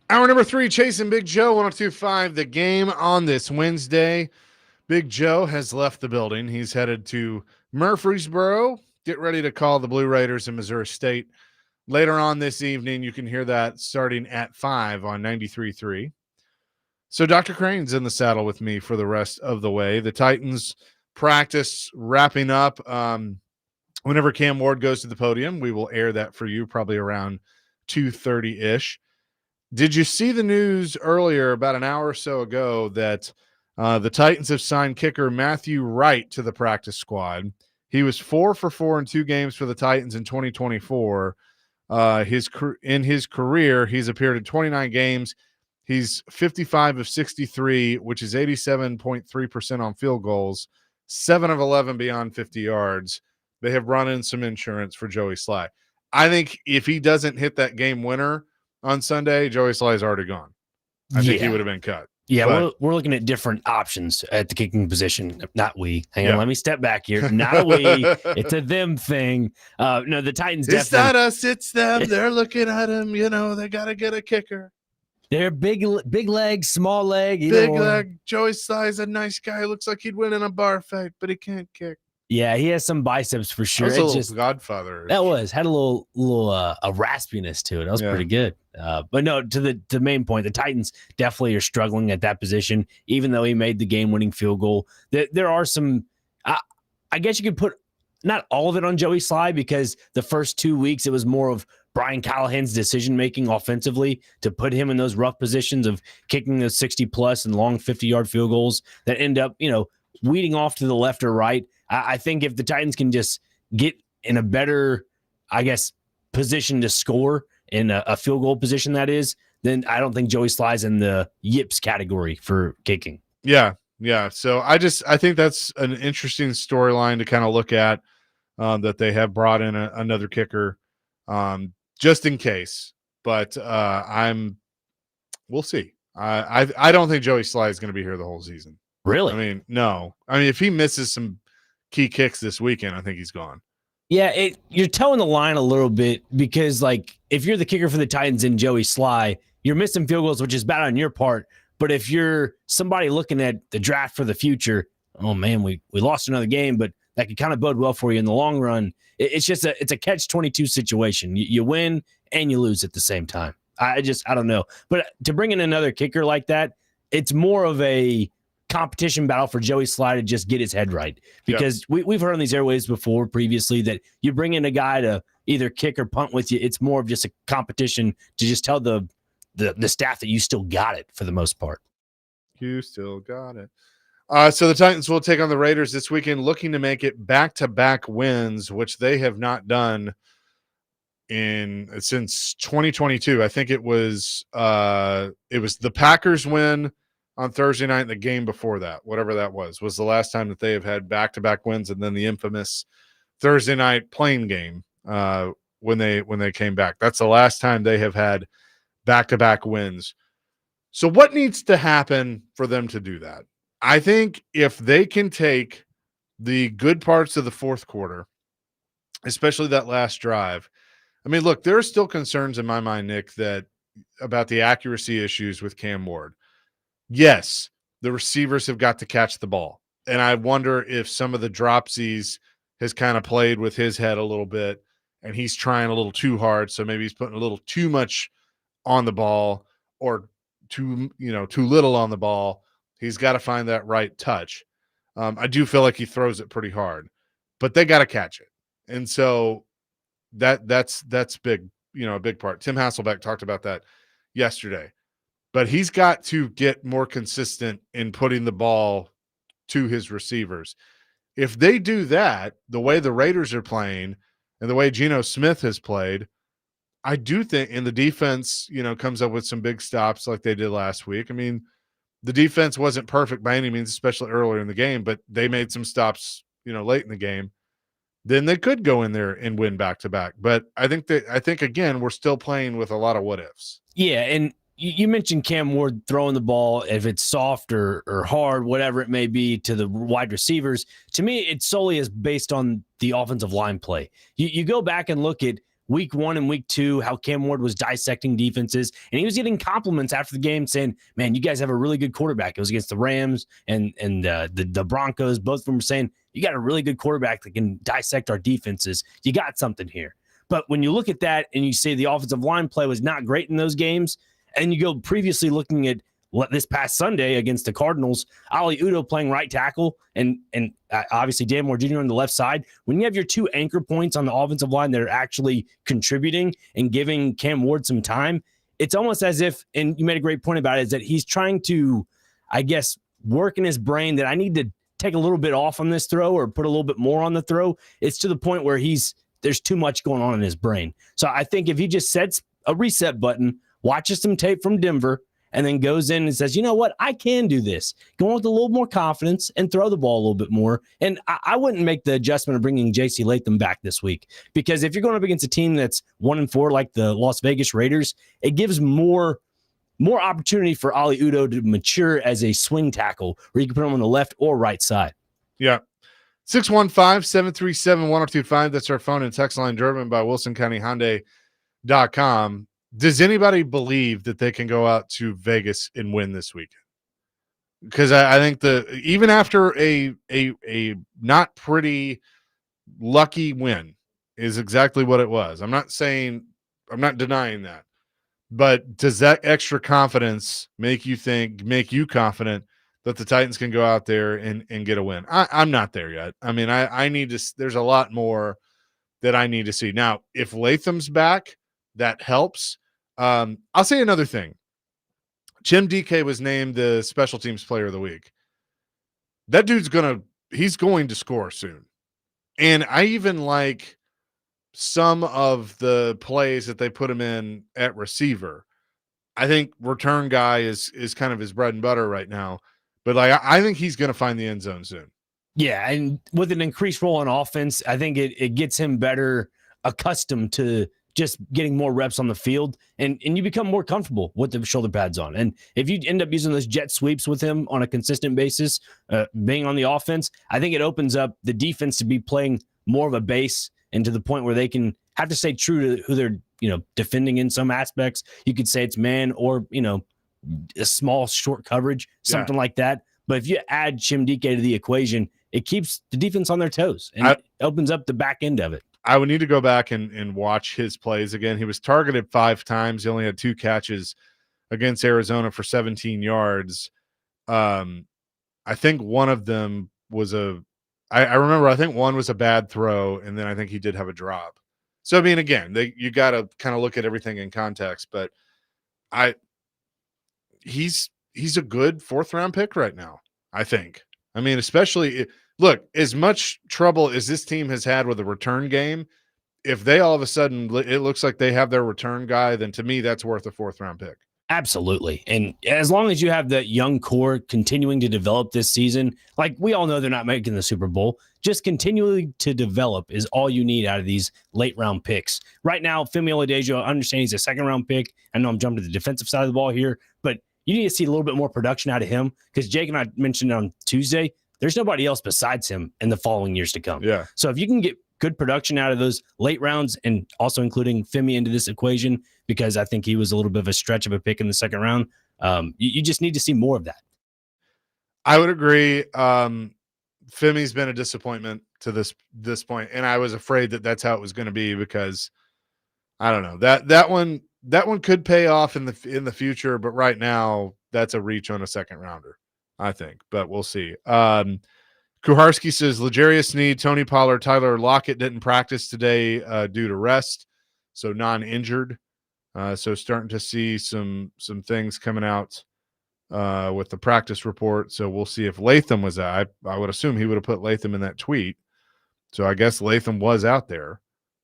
Hour number 3, Chasing Big Joe, 102.5. The Game on this Wednesday. Big Joe has left the building. He's headed to Murfreesboro. Get ready to call the Blue Raiders in Missouri State. Later on this evening, you can hear that starting at 5 on 93.3. So Dr. Crane's in the saddle with me for the rest of the way. The Titans practice wrapping up. Whenever Cam Ward goes to the podium, we will air that for you probably around 2:30-ish. Did you see the news earlier, about an hour or so ago, that the Titans have signed kicker Matthew Wright to the practice squad? He was 4 for 4 in 2 games for the Titans in 2024. In his career, he's appeared in 29 games. He's 55 of 63, which is 87.3% on field goals, 7 of 11 beyond 50 yards. They have run in some insurance for Joey Sly. I think if he doesn't hit that game winner on Sunday, Joey Sly's already gone. I think he would have been cut. Yeah, But- we're looking at different options at the kicking position. Not we. Hang Yeah. on, let me step back here. Not a we. It's a them thing. No, the Titans It's definitely. not us, it's them. They're looking at him. They got to get a kicker. They're big leg, small leg. Big leg. Joey Sly's a nice guy. Looks like he'd win in a bar fight, but he can't kick. Yeah, he has some biceps for sure. That was a It's little just Godfather. had a little a raspiness to it. That was Yeah. pretty good. But no, to the main point, the Titans definitely are struggling at that position. Even though he made the game-winning field goal, there are some. I guess you could put not all of it on Joey Sly, because the first 2 weeks it was more of Brian Callahan's decision-making offensively to put him in those rough positions of kicking those 60-plus and long 50-yard field goals that end up, weeding off to the left or right. I think if the Titans can just get in a better, position to score in a field goal position, that is, then I don't think Joey Sly's in the yips category for kicking. Yeah. So I think that's an interesting storyline to kind of look at, that they have brought in another kicker, just in case. But we'll see. I don't think Joey Sly is going to be here the whole season. Really? No. If he misses some key kicks this weekend, I think he's gone. Yeah, you're towing the line a little bit, because if you're the kicker for the Titans and Joey Sly, you're missing field goals, which is bad on your part. But if you're somebody looking at the draft for the future, oh man, we lost another game, but that could kind of bode well for you in the long run. It's a catch-22 situation. You win and you lose at the same time. I don't know. But to bring in another kicker like that, it's more of a competition battle for Joey Sly to just get his head right, because we've heard on these airwaves before previously that you bring in a guy to either kick or punt with you. It's more of just a competition to just tell the staff that you still got it for the most part. You still got it. So the Titans will take on the Raiders this weekend, looking to make it back-to-back wins, which they have not done since 2022. I think it was the Packers win on Thursday night, and the game before that, whatever that was the last time that they have had back-to-back wins, and then the infamous Thursday night plane game when they came back. That's the last time they have had back-to-back wins. So what needs to happen for them to do that? I think if they can take the good parts of the fourth quarter, especially that last drive. Look, there are still concerns in my mind, Nick, about the accuracy issues with Cam Ward. Yes, the receivers have got to catch the ball. And I wonder if some of the dropsies has kind of played with his head a little bit, and he's trying a little too hard. So maybe he's putting a little too much on the ball, or too little on the ball. He's got to find that right touch. I do feel like he throws it pretty hard, but they got to catch it. And so that's big, a big part. Tim Hasselbeck talked about that yesterday. But he's got to get more consistent in putting the ball to his receivers. If they do that, the way the Raiders are playing and the way Geno Smith has played, I do think, and the defense, comes up with some big stops like they did last week. The defense wasn't perfect by any means, especially earlier in the game, but they made some stops, late in the game. Then they could go in there and win back-to-back. But I think again, we're still playing with a lot of what ifs. Yeah, and you mentioned Cam Ward throwing the ball, if it's soft or hard, whatever it may be, to the wide receivers. To me, it solely is based on the offensive line play. You go back and look at week 1 and week 2, how Cam Ward was dissecting defenses, and he was getting compliments after the game saying, man, you guys have a really good quarterback. It was against the Rams and the Broncos. Both of them were saying, you got a really good quarterback that can dissect our defenses. You got something here. But when you look at that and you say the offensive line play was not great in those games, and you go previously looking at what this past Sunday against the Cardinals, Ali Udo playing right tackle and obviously Dan Moore Jr. on the left side. When you have your two anchor points on the offensive line that are actually contributing and giving Cam Ward some time, it's almost as if, and you made a great point about it, is that he's trying to, I guess, work in his brain that I need to take a little bit off on this throw or put a little bit more on the throw. It's to the point where there's too much going on in his brain. So I think if he just sets a reset button, watches some tape from Denver, and then goes in and says, you know what, I can do this. Go on with a little more confidence and throw the ball a little bit more. And I wouldn't make the adjustment of bringing Josi Latham back this week, because if you're going up against a team that's 1-4 like the Las Vegas Raiders, it gives more opportunity for Ali Udo to mature as a swing tackle where you can put him on the left or right side. Yeah. 615-737-1025. That's our phone and text line, driven by WilsonCountyHyundai.com. Does anybody believe that they can go out to Vegas and win this weekend? Because I think even after a not pretty lucky win is exactly what it was. I'm not denying that. But does that extra confidence make you confident that the Titans can go out there and get a win? I'm not there yet. I mean, I need to, there's a lot more that I need to see. Now, if Latham's back, that helps. I'll say another thing. Jim DK was named the special teams player of the week. That dude's he's going to score soon. And I even like some of the plays that they put him in at receiver. I think return guy is kind of his bread and butter right now. But I think he's going to find the end zone soon. Yeah, and with an increased role on offense, I think it gets him better accustomed to just getting more reps on the field, and you become more comfortable with the shoulder pads on. And if you end up using those jet sweeps with him on a consistent basis, being on the offense, I think it opens up the defense to be playing more of a base, and to the point where they can have to stay true to who they're, defending in some aspects. You could say it's man or, a small short coverage, something like that. But if you add Jim DK to the equation, it keeps the defense on their toes, and it opens up the back end of it. I would need to go back and watch his plays again. He was targeted 5 times. He only had 2 catches against Arizona for 17 yards. I think one of them was I remember, I think one was a bad throw, and then I think he did have a drop. So, I mean, again, you got to kind of look at everything in context, but he's a good 4th-round pick right now, I think. I mean, especially – look, as much trouble as this team has had with a return game, if they all of a sudden it looks like they have their return guy, then to me that's worth a 4th-round pick. Absolutely. And as long as you have that young core continuing to develop this season, like we all know they're not making the Super Bowl, just continually to develop is all you need out of these late-round picks. Right now, Femi Oladejo, I understand he's a 2nd-round pick. I know I'm jumping to the defensive side of the ball here, but you need to see a little bit more production out of him, because Jake and I mentioned on Tuesday, there's nobody else besides him in the following years to come. Yeah. So if you can get good production out of those late rounds, and also including Femi into this equation, because I think he was a little bit of a stretch of a pick in the 2nd round, you just need to see more of that. I would agree. Femi's been a disappointment to this point, and I was afraid that that's how it was going to be, because I don't know, that one could pay off in the future, but right now that's a reach on a 2nd rounder, I think, but we'll see. Kuharski says L'Jarius Sneed, Tony Pollard, Tyler Lockett didn't practice today due to rest, so non-injured. So starting to see some things coming out with the practice report. So we'll see if Latham was out. I would assume he would have put Latham in that tweet. So I guess Latham was out there,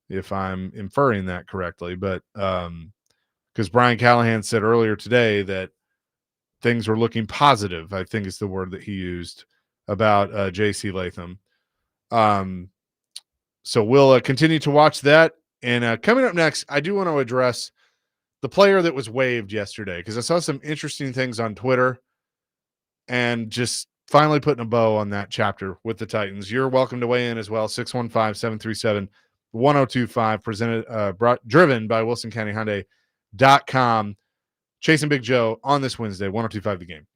if I'm inferring that correctly. But because Brian Callahan said earlier today that things were looking positive, I think is the word that he used, about Josi Latham. So we'll continue to watch that. And coming up next, I do want to address the player that was waived yesterday, because I saw some interesting things on Twitter, and just finally putting a bow on that chapter with the Titans. You're welcome to weigh in as well. 615-737-1025. 1025, driven by Wilson County Hyundai.com. Chasing Big Joe on this Wednesday, 1025 The Game.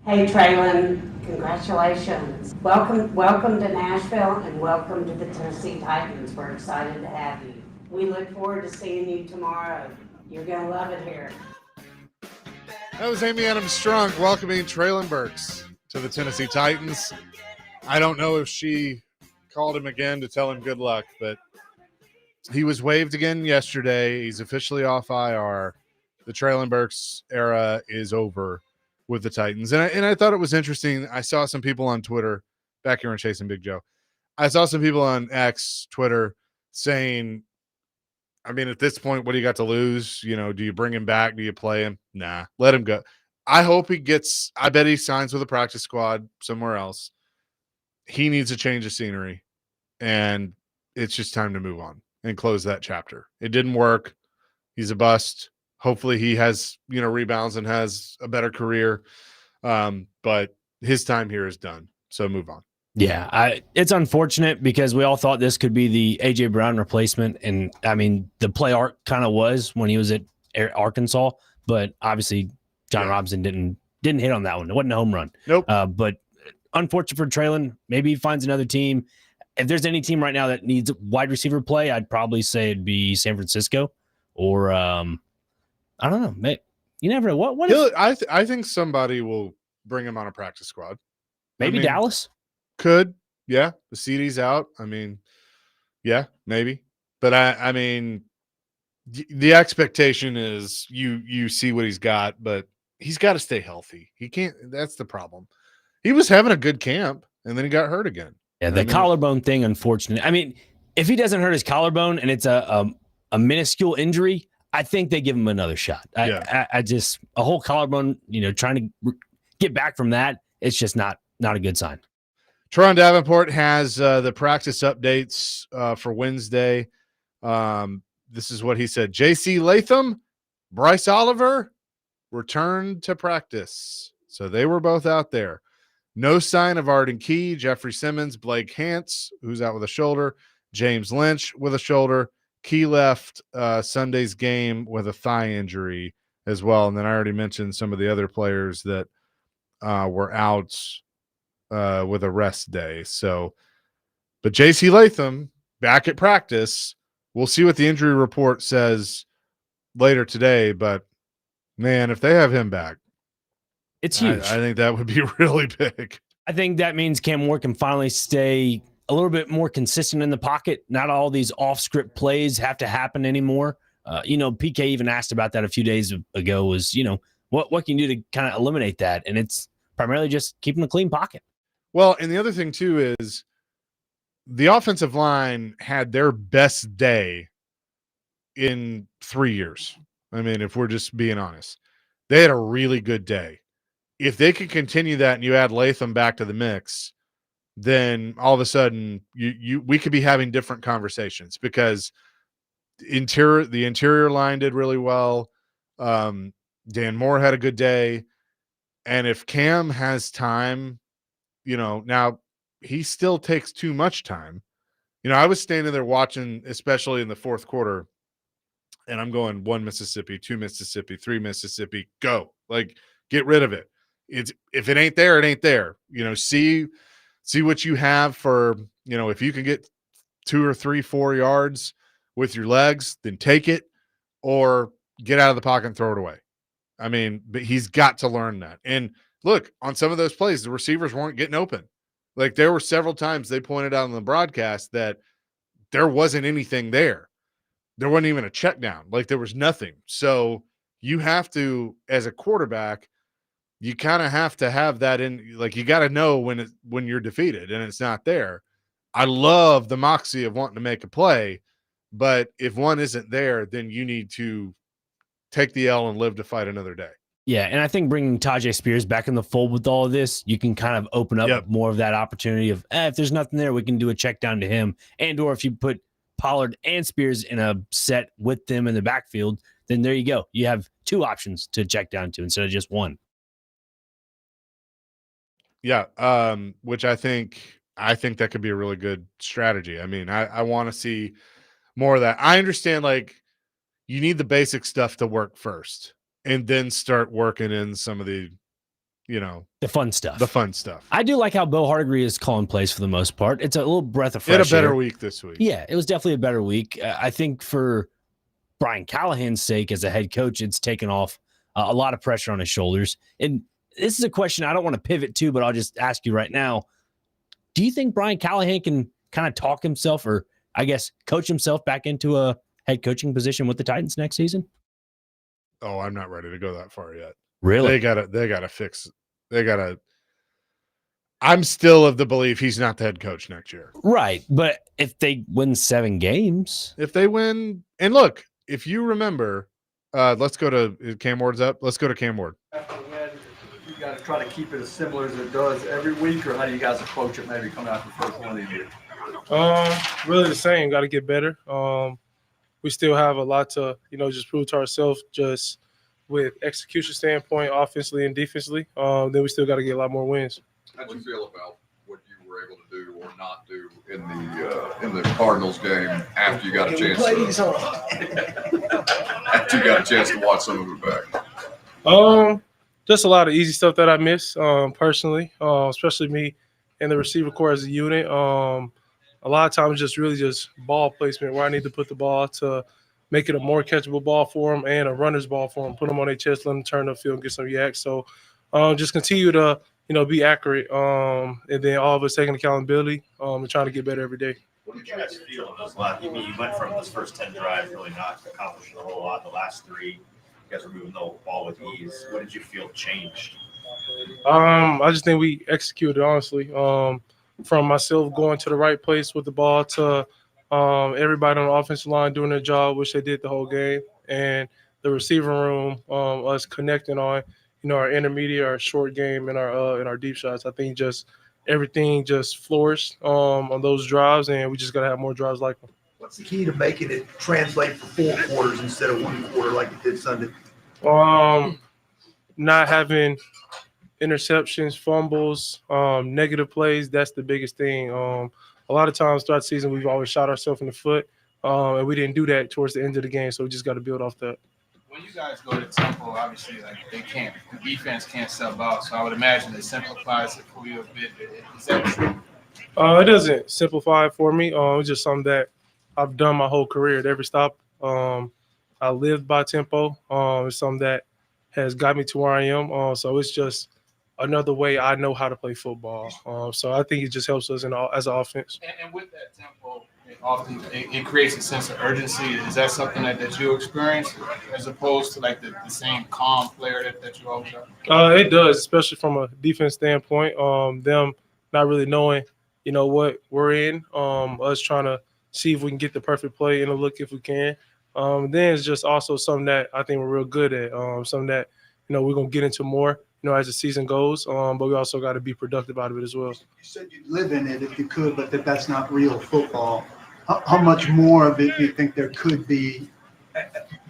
Hey Traylon, congratulations. Welcome to Nashville and welcome to the Tennessee Titans. We're excited to have you. We look forward to seeing you tomorrow. You're going to love it here. That was Amy Adams Strunk welcoming Traylon Burks to the Tennessee Titans. I don't know if she called him again to tell him good luck, but he was waived again yesterday. He's officially off IR. The Traylon Burks era is over with the Titans. And I thought it was interesting. I saw some people on Twitter, back here on Chasing Big Joe. I saw some people on X, Twitter, saying, I mean, at this point, what do you got to lose? You know, do you bring him back? Do you play him? Nah, let him go. I hope he gets, I bet he signs with a practice squad somewhere else. He needs a change of scenery, and it's just time to move on and close that chapter. It didn't work. He's a bust. Hopefully he has, rebounds and has a better career. But his time here is done. So move on. Yeah, it's unfortunate because we all thought this could be the A.J. Brown replacement. And, I mean, the play arc kind of was when he was at Arkansas. But obviously John Robinson didn't hit on that one. It wasn't a home run. Nope. But unfortunate for Traylon. Maybe he finds another team. If there's any team right now that needs wide receiver play, I'd probably say it'd be San Francisco or I don't know. Maybe, you never know. What if, I think somebody will bring him on a practice squad. Maybe Dallas? Could. Yeah. The CD's out. I mean, yeah, maybe. But I mean, the expectation is you see what he's got, but he's got to stay healthy. He can't. That's the problem. He was having a good camp, and then he got hurt again. Yeah, the collarbone thing, unfortunate. I mean, if he doesn't hurt his collarbone and it's a minuscule injury, I think they give him another shot. I just a whole collarbone, trying to get back from that, it's just not a good sign. Teron Davenport has the practice updates for Wednesday. This is what he said. J.C. Latham, Bryce Oliver returned to practice. So they were both out there. No sign of Arden Key, Jeffrey Simmons, Blake Hance, who's out with a shoulder, James Lynch with a shoulder. Key left Sunday's game with a thigh injury as well. And then I already mentioned some of the other players that were out with a rest day. So, but J.C. Latham back at practice. We'll see what the injury report says later today. But, man, if they have him back, it's huge. I think that would be really big. I think that means Cam Moore can finally stay a little bit more consistent in the pocket. Not all these off-script plays have to happen anymore. PK even asked about that a few days ago was, what can you do to kind of eliminate that? And it's primarily just keeping a clean pocket. Well, and the other thing, too, is the offensive line had their best day in 3 years. I mean, if we're just being honest, they had a really good day. If they could continue that and you add Latham back to the mix, then all of a sudden we could be having different conversations because the interior line did really well. Dan Moore had a good day. And if Cam has time, now he still takes too much time. I was standing there watching, especially in the fourth quarter, and I'm going 1 Mississippi, 2 Mississippi, 3 Mississippi, go. Like, get rid of it. If it ain't there, it ain't there. See what you have for, if you can get 2 or 3, 4 yards with your legs, then take it or get out of the pocket and throw it away. I mean, but he's got to learn that. And look, on some of those plays, the receivers weren't getting open. Like there were several times they pointed out on the broadcast that there wasn't anything there. There wasn't even a check down. Like there was nothing. So you have to, as a quarterback, you kind of have to have that in, like you got to know when you're defeated and it's not there. I love the moxie of wanting to make a play, but if one isn't there, then you need to take the L and live to fight another day. Yeah, and I think bringing Tajay Spears back in the fold with all of this, you can kind of open up more of that opportunity of if there's nothing there, we can do a check down to him. And or if you put Pollard and Spears in a set with them in the backfield, then there you go. You have 2 options to check down to instead of just one. Yeah, which I think that could be a really good strategy. I mean, I want to see more of that. I understand, like, you need the basic stuff to work first and then start working in some of the the fun stuff. The fun stuff. I do like how Bo Hargree is calling plays for the most part. It's a little breath of fresh He had a better air. week this week. Yeah, it was definitely a better week. I think for Brian Callahan's sake as a head coach, it's taken off a lot of pressure on his shoulders. And this is a question I don't want to pivot to, but I'll just ask you right now. Do you think Brian Callahan can kind of talk himself, or I guess coach himself back into a head coaching position with the Titans next season? Oh, I'm not ready to go that far yet. Really? They gotta fix. I'm still of the belief he's not the head coach next year. Right. But if they win 7 games. If they win, and look, if you remember, let's go to Cam Ward's up. Let's go to Cam Ward. After the win, you got to try to keep it as similar as it does every week, or how do you guys approach it maybe coming out the first one of the year? Really the same. Got to get better. We still have a lot to, just prove to ourselves, just with execution standpoint, offensively and defensively. Then we still got to get a lot more wins. How do you feel about what you were able to do or not do in the Cardinals game after you got a chance? After you got a chance to watch some of it back. Just a lot of easy stuff that I miss personally, especially me and the receiver core as a unit. A lot of times just really just ball placement where I need to put the ball to make it a more catchable ball for them and a runner's ball for them. Put them on their chest, let them turn upfield and get some yak. So just continue to be accurate, and then all of us taking accountability and trying to get better every day. What did you guys feel in those last? You went from those first 10 drives really not accomplishing a whole lot. The last 3, you guys were moving the ball with ease. What did you feel changed? I just think we executed, honestly. From myself going to the right place with the ball to everybody on the offensive line doing their job, which they did the whole game, and the receiver room, us connecting on our intermediate, our short game, and our deep shots. I think just everything just flourished on those drives, and we just got to have more drives like them. What's the key to making it translate for 4 quarters instead of 1 quarter like it did Sunday? Not having interceptions, fumbles, negative plays. That's the biggest thing. A lot of times throughout the season, we've always shot ourselves in the foot, and we didn't do that towards the end of the game. So we just got to build off that. When you guys go to tempo, obviously, the defense can't sub out. So I would imagine it simplifies it for you a bit. Is that true? It doesn't simplify it for me. It's just something that I've done my whole career at every stop. I lived by tempo. It's something that has got me to where I am. So it's just another way I know how to play football. So I think it just helps us as an offense. And with that tempo, it creates a sense of urgency. Is that something that you experience as opposed to like the same calm player that you always are? It does, especially from a defense standpoint. Them not really knowing, what we're in. Us trying to see if we can get the perfect play in a look if we can. Then it's just also something that I think we're real good at. Something that we're gonna get into more. As the season goes, but we also got to be productive out of it as well. You said you'd live in it if you could, but that's not real football. How much more of it do you think there could be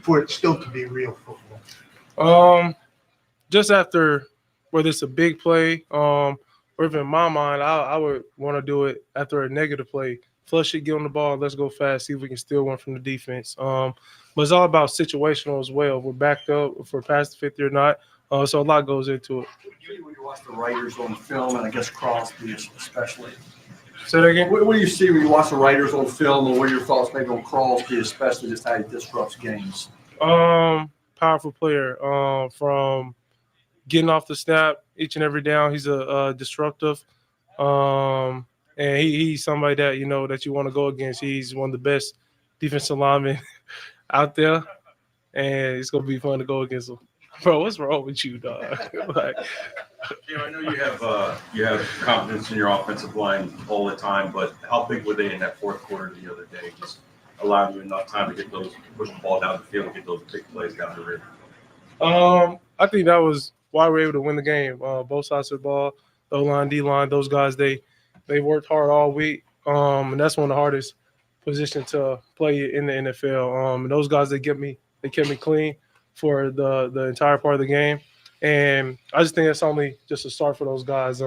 for it still to be real football? Just after, whether it's a big play, or if in my mind, I would want to do it after a negative play. Flush it, get on the ball, let's go fast, see if we can steal one from the defense. But it's all about situational as well. If we're backed up, if we're past the 50 or not. So a lot goes into it. When you watch the Raiders on film, and I guess Crosby especially. Say that again? What do you see when you watch the Raiders on film, and what are your thoughts maybe on Crosby, especially just how he disrupts games? Powerful player. From getting off the snap each and every down, he's a disruptive. And he's somebody that, that you want to go against. He's one of the best defensive linemen out there, and it's going to be fun to go against him. Bro, what's wrong with you, dog? I know you have confidence in your offensive line all the time, but how big were they in that fourth quarter the other day? Just allowing you enough time to push the ball down the field and get those big plays down the rim. I think that was why we were able to win the game. Both sides of the ball, the O-line, D-line, those guys, they worked hard all week, and that's one of the hardest positions to play in the NFL. And those guys, they kept me clean for the entire part of the game. And I just think that's only just a start for those guys.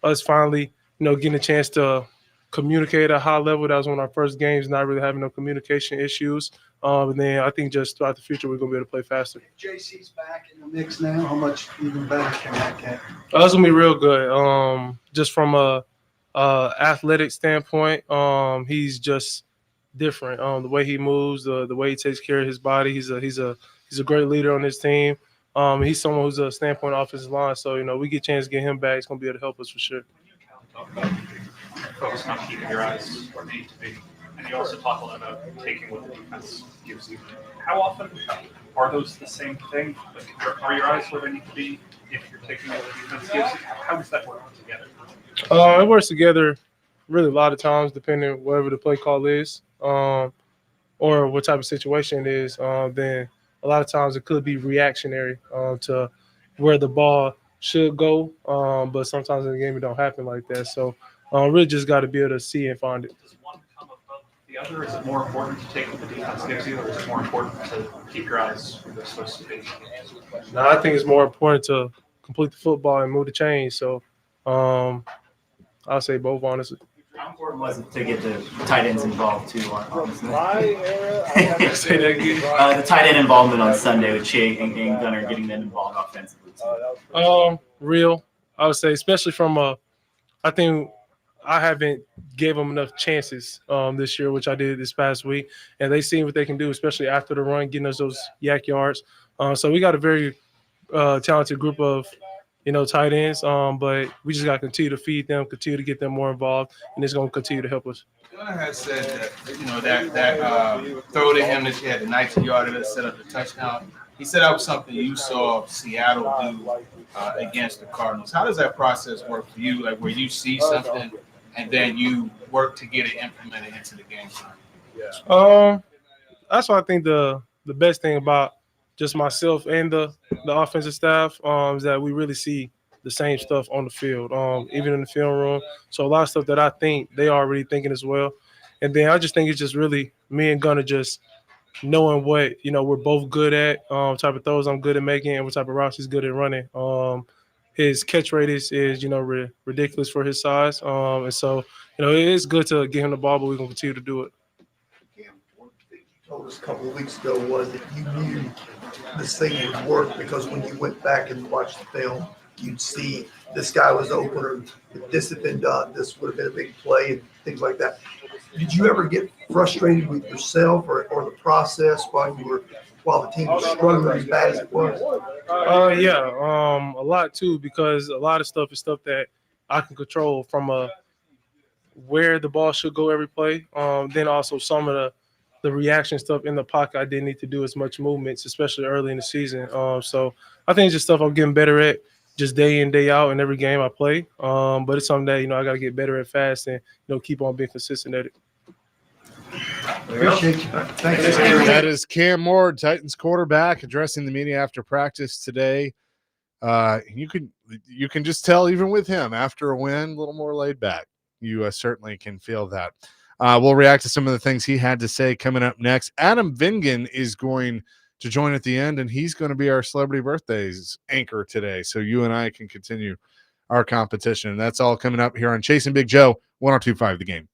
Us finally, getting a chance to communicate at a high level. That was one of our first games, not really having no communication issues. And then I think just throughout the future, we're going to be able to play faster. If JC's back in the mix now, how much even better can that get? That's going to be real good. Just from a athletic standpoint, he's just different. The way he moves, the way he takes care of his body, he's a great leader on this team. He's someone who's a standpoint offensive line. So, we get a chance to get him back. It's going to be able to help us for sure. Focus on keeping your eyes where they need to be. And you also talk a lot about taking what the defense gives you. How often are those the same thing? Like, are your eyes where they need to be if you're taking what the defense gives you? How does that work together? It works together really a lot of times, depending on whatever the play call is, or what type of situation it is. Then a lot of times it could be reactionary to where the ball should go, but sometimes in the game it don't happen like that. So really just got to be able to see and find it. Does one come above the other? Is it more important to take what the defense gives you, or is it more important to keep your eyes where they're supposed to be? Now, I think it's more important to complete the football and move the chains. So I'll say both, honestly. How important was it to get the tight ends involved too? Honestly? Say that again. The tight end involvement on Sunday with Chig and Gunner getting them involved offensively too. Real. I would say, especially from I think I haven't gave them enough chances this year, which I did this past week, and they seen what they can do, especially after the run, getting us those yak yards. So we got a very talented group of tight ends, but we just got to continue to feed them, continue to get them more involved, and it's going to continue to help us. Gunnar has said that that throw to him that she had the 90-yarder that set up the touchdown. He said that was something you saw Seattle do against the Cardinals. How does that process work for you? Like where you see something and then you work to get it implemented into the game plan? That's why I think the best thing about just myself and the offensive staff is that we really see the same stuff on the field, even in the film room. So a lot of stuff that I think they are already thinking as well. And then I just think it's just really me and Gunnar just knowing what we're both good at, type of throws I'm good at making, and what type of routes he's good at running. His catch rate is ridiculous for his size, and so it is good to get him the ball, but we're gonna continue to do it. One thing you told us a couple of weeks ago was that you knew this thing would work because when you went back and watched the film, you'd see this guy was open, or if this had been done, this would have been a big play and things like that. Did you ever get frustrated with yourself or the process while the team was struggling as bad as it was? A lot too, because a lot of stuff is stuff that I can control from where the ball should go every play. Then also some of the reaction stuff in the pocket I didn't need to do as much movements, especially early in the season. So I think it's just stuff I'm getting better at just day in, day out in every game I play. But it's something that, I got to get better at fast and, keep on being consistent at it. Appreciate you. Thanks. That is Cam Moore, Titans quarterback, addressing the media after practice today. You can just tell, even with him, after a win, a little more laid back. You certainly can feel that. We'll react to some of the things he had to say coming up next. Adam Vingan is going to join at the end, and he's going to be our Celebrity Birthdays anchor today, so you and I can continue our competition. That's all coming up here on Chasing Big Joe, 102.5 The Game.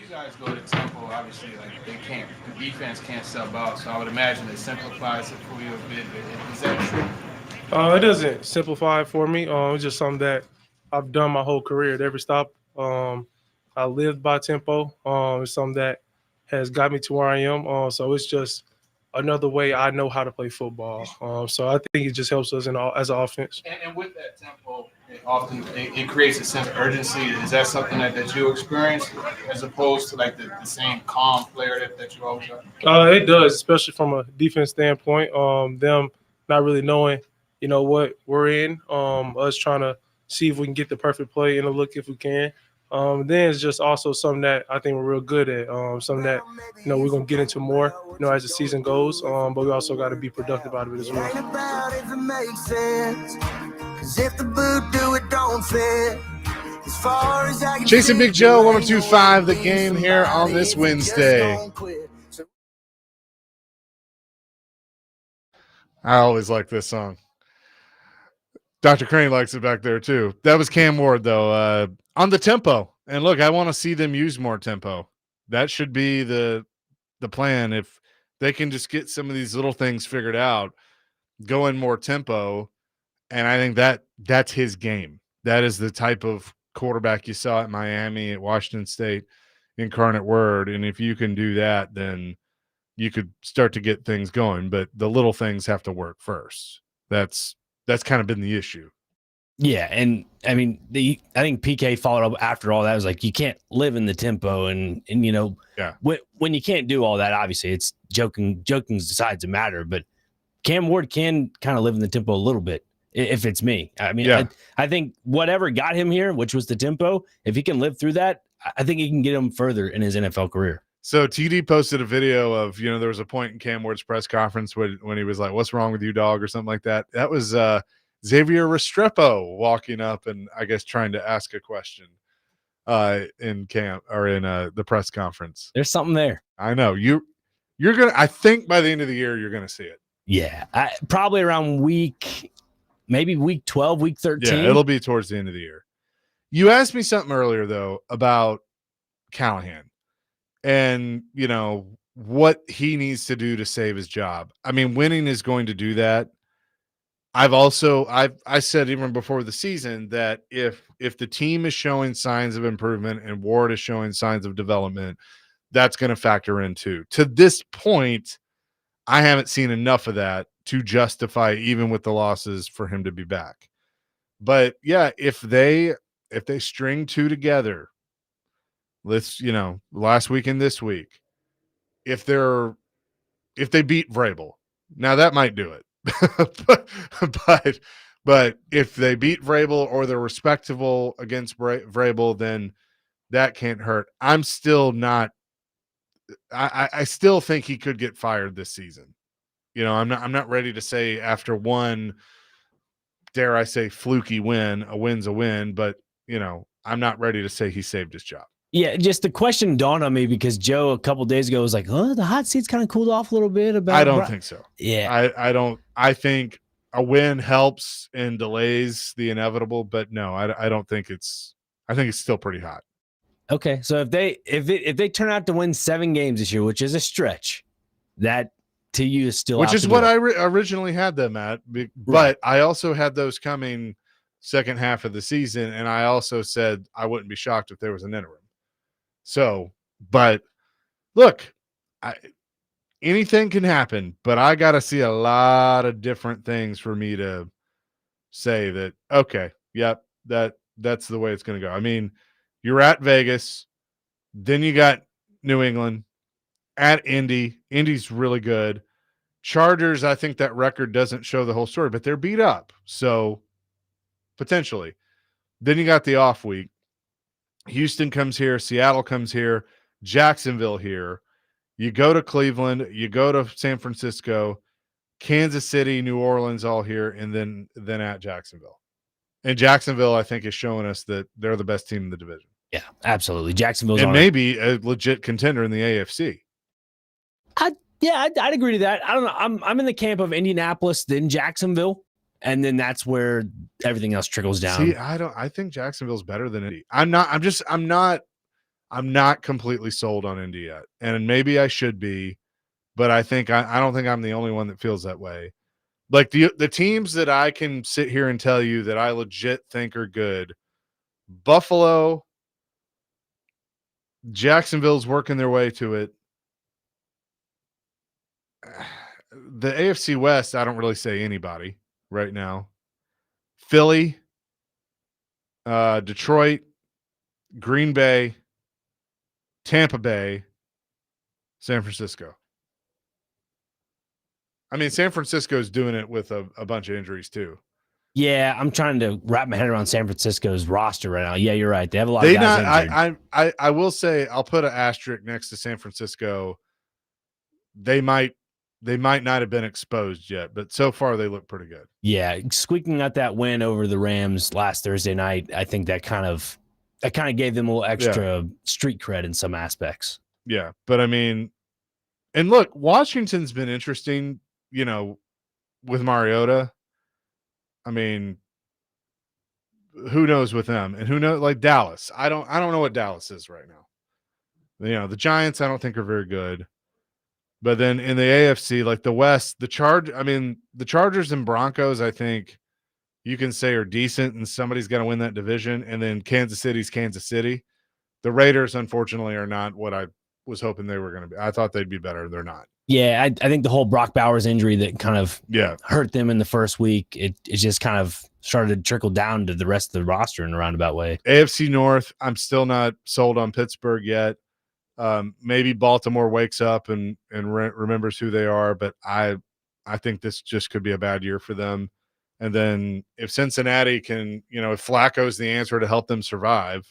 you guys go to tempo, obviously, like the defense can't sub out. So I would imagine it simplifies it for you a bit. Is that true? It doesn't simplify it for me. It's just something that I've done my whole career at every stop. I lived by tempo. It's something that has got me to where I am. So it's just another way I know how to play football. So I think it just helps us as an offense. And with that tempo, it creates a sense of urgency. Is that something that you experience as opposed to like the same calm player that you always are? It does, especially from a defense standpoint. Them not really knowing, what we're in. Us trying to see if we can get the perfect play in the look if we can. Then it's just also something that I think we're real good at. Something that we're gonna get into more, as the season goes. But we also got to be productive out of it as well. Chasing Big Joe, 102.5 The Game here on this Wednesday. I always like this song. Dr. Crane likes it back there too. That was Cam Ward though, on the tempo. And look, I want to see them use more tempo. That should be the plan. If they can just get some of these little things figured out, go in more tempo. And I think that's his game. That is the type of quarterback you saw at Miami, at Washington State, Incarnate Word. And if you can do that, then you could start to get things going. But the little things have to work first. That's kind of been the issue. Yeah, and I mean, I think PK followed up after all that. Was like, you can't live in the tempo, and when you can't do all that, obviously it's joking decides to matter. But Cam Ward can kind of live in the tempo a little bit. If it's me, I mean, I think whatever got him here, which was the tempo, if he can live through that, I think he can get him further in his NFL career. So TD posted a video of, there was a point in Cam Ward's press conference when he was like, "What's wrong with you, dog?" or something like that. That was Xavier Restrepo walking up and I guess trying to ask a question in camp or in the press conference. There's something there. I know you're gonna. I think by the end of the year you're gonna see it. Yeah, probably around maybe week 12, week 13. Yeah, it'll be towards the end of the year. You asked me something earlier though about Callahan. And, what he needs to do to save his job. I mean, winning is going to do that. I said even before the season that if the team is showing signs of improvement and Ward is showing signs of development, that's going to factor in too. To this point, I haven't seen enough of that to justify, even with the losses, for him to be back. But yeah, if they string two together, last week and this week, if they beat Vrabel, now that might do it. but if they beat Vrabel or they're respectable against Vrabel, then that can't hurt. I'm still not. I still think he could get fired this season. I'm not ready to say after one, dare I say, fluky win, a win's a win, but I'm not ready to say he saved his job. Yeah, just the question dawned on me because Joe a couple days ago was like, "Oh, the hot seat's kind of cooled off a little bit." I don't think so. Yeah, I don't. I think a win helps and delays the inevitable, but no, I don't think it's. I think it's still pretty hot. Okay, so if they turn out to win 7 games this year, which is a stretch, that to you is still which is what I originally had them at, but I also had those coming second half of the season, and I also said I wouldn't be shocked if there was an interim. So, but look, anything can happen, but I got to see a lot of different things for me to say that, okay, yep, that's the way it's going to go. I mean, you're at Vegas, then you got New England, at Indy. Indy's really good. Chargers, I think that record doesn't show the whole story, but they're beat up. So, potentially. Then you got the off week. Houston comes here, Seattle comes here, Jacksonville here. You go to Cleveland, you go to San Francisco, Kansas City, New Orleans, all here, and then at Jacksonville. And Jacksonville, I think, is showing us that they're the best team in the division. Yeah, absolutely. Jacksonville's and maybe a legit contender in the AFC. I'd agree to that. I don't know. I'm in the camp of Indianapolis, then Jacksonville. And then that's where everything else trickles down. See, I think Jacksonville's better than Indy. I'm not I'm not completely sold on Indy yet, and maybe I should be, but I don't think I'm the only one that feels that way. Like the teams that I can sit here and tell you that I legit think are good, Buffalo, Jacksonville's working their way to it. The AFC West, I don't really say anybody right now. Philly, Detroit, Green Bay, Tampa Bay, San Francisco. I mean, San Francisco's doing it with a bunch of injuries too. Yeah, I'm trying to wrap my head around San Francisco's roster right now. Yeah, you're right. They have a lot of guys injured. I will say I'll put an asterisk next to San Francisco. They might not have been exposed yet, but so far they look pretty good. Yeah, squeaking out that win over the Rams last Thursday night, I think that kind of gave them a little extra street cred in some aspects. Yeah, but I mean, and look, Washington's been interesting, with Mariota. I mean, who knows with them, and who knows, like Dallas. I don't know what Dallas is right now. The Giants I don't think are very good. But then in the AFC, like the West, the Chargers and Broncos, I think you can say are decent, and somebody's got to win that division. And then Kansas City's Kansas City. The Raiders, unfortunately, are not what I was hoping they were going to be. I thought they'd be better. They're not. Yeah, I think the whole Brock Bowers injury that kind of hurt them in the first week, it just kind of started to trickle down to the rest of the roster in a roundabout way. AFC North, I'm still not sold on Pittsburgh yet. Maybe Baltimore wakes up and remembers who they are, but I think this just could be a bad year for them. And then if Cincinnati can, if Flacco's the answer to help them survive,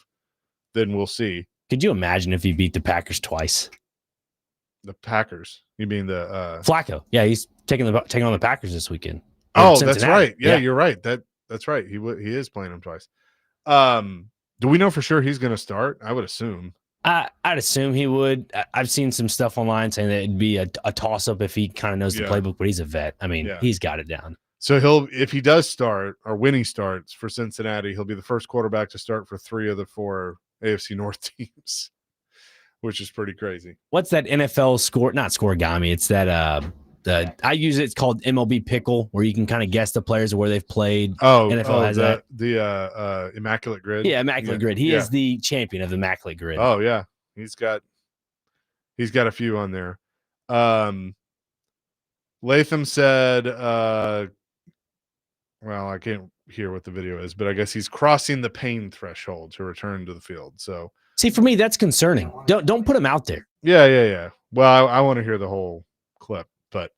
then we'll see. Could you imagine if he beat the Packers twice? The Packers? You mean the Flacco? Yeah, he's taking on the Packers this weekend. Oh, that's right. Yeah, you're right. That's right. He is playing them twice. Do we know for sure he's going to start? I would assume. I'd assume he would. I've seen some stuff online saying that it'd be a toss-up if he kind of knows the playbook, but he's a vet. I mean, he's got it down. So if he does start, or when he starts for Cincinnati, he'll be the first quarterback to start for 3 of the 4 AFC North teams, which is pretty crazy. What's that NFL score? Not scoregami. It's that I use it. It's called MLB Pickle, where you can kind of guess the players or where they've played. NFL has that. The Immaculate Grid. Yeah, Immaculate Grid. He is the champion of the Immaculate Grid. Oh yeah, he's got a few on there. Latham said, well, I can't hear what the video is, but I guess he's crossing the pain threshold to return to the field. So see, for me, that's concerning. Don't put him out there. Yeah. Well, I want to hear the whole clip. But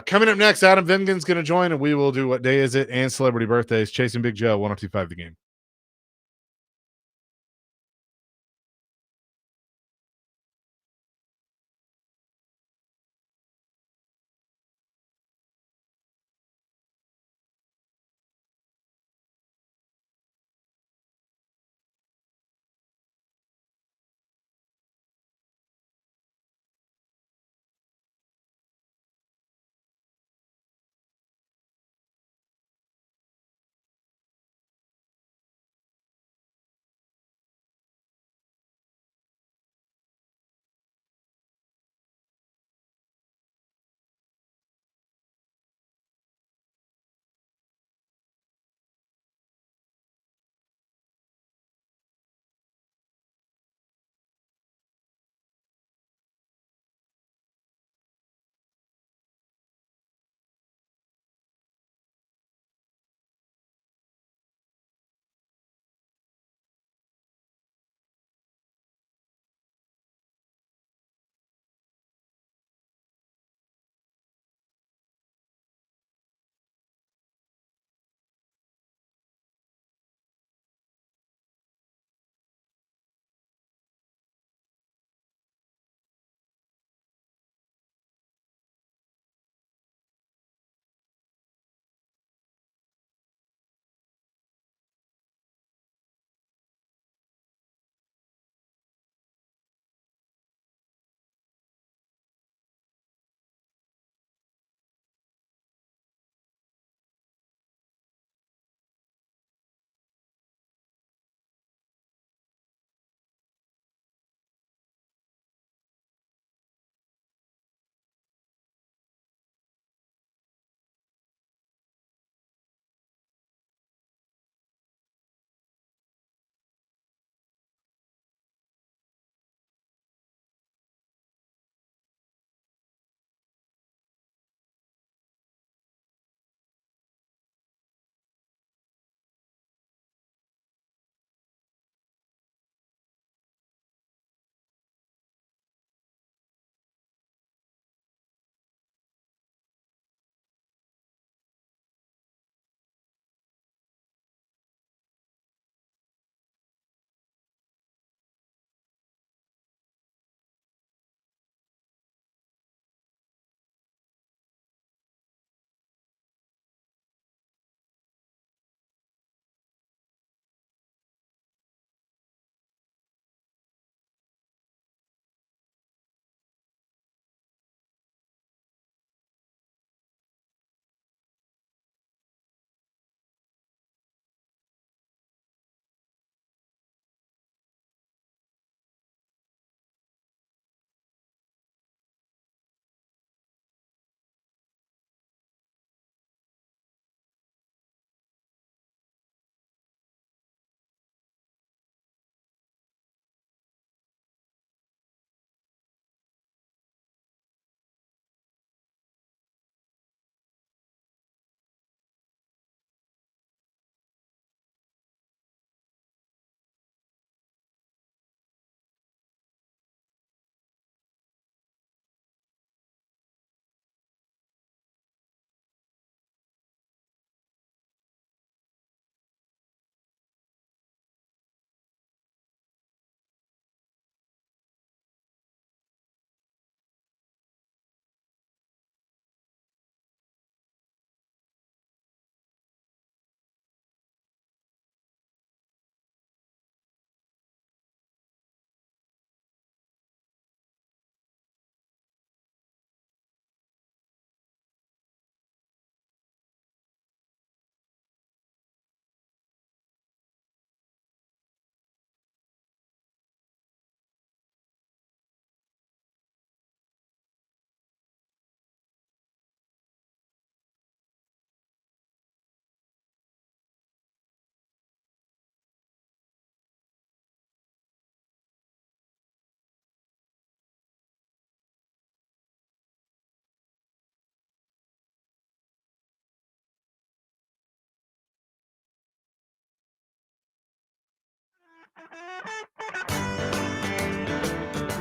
coming up next, Adam Vingan's going to join, and we will do What Day Is It and Celebrity Birthdays. Chasing Big Joe, 102.5 The Game.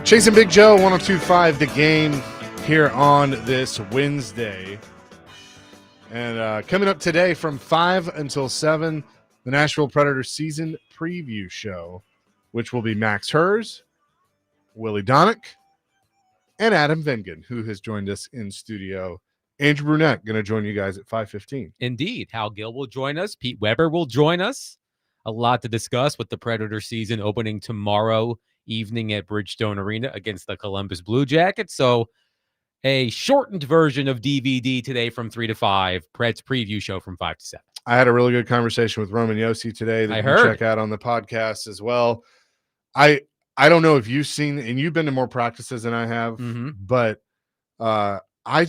Chasing Big Joe, 102.5 The Game here on this Wednesday. And coming up today from 5 until 7, the Nashville Predators season preview show, which will be Max Hers, Willie Donick, and Adam Vengen, who has joined us in studio. Andrew Brunette going to join you guys at 5:15. Indeed. Hal Gill will join us. Pete Weber will join us. A lot to discuss with the Predator season opening tomorrow evening at Bridgestone Arena against the Columbus Blue Jackets. So a shortened version of DVD today from 3 to 5. Preds preview show from 5 to 7. I had a really good conversation with Roman Josi today that I you heard. can check out on the podcast as well. I don't know if you've seen, and you've been to more practices than I have, but I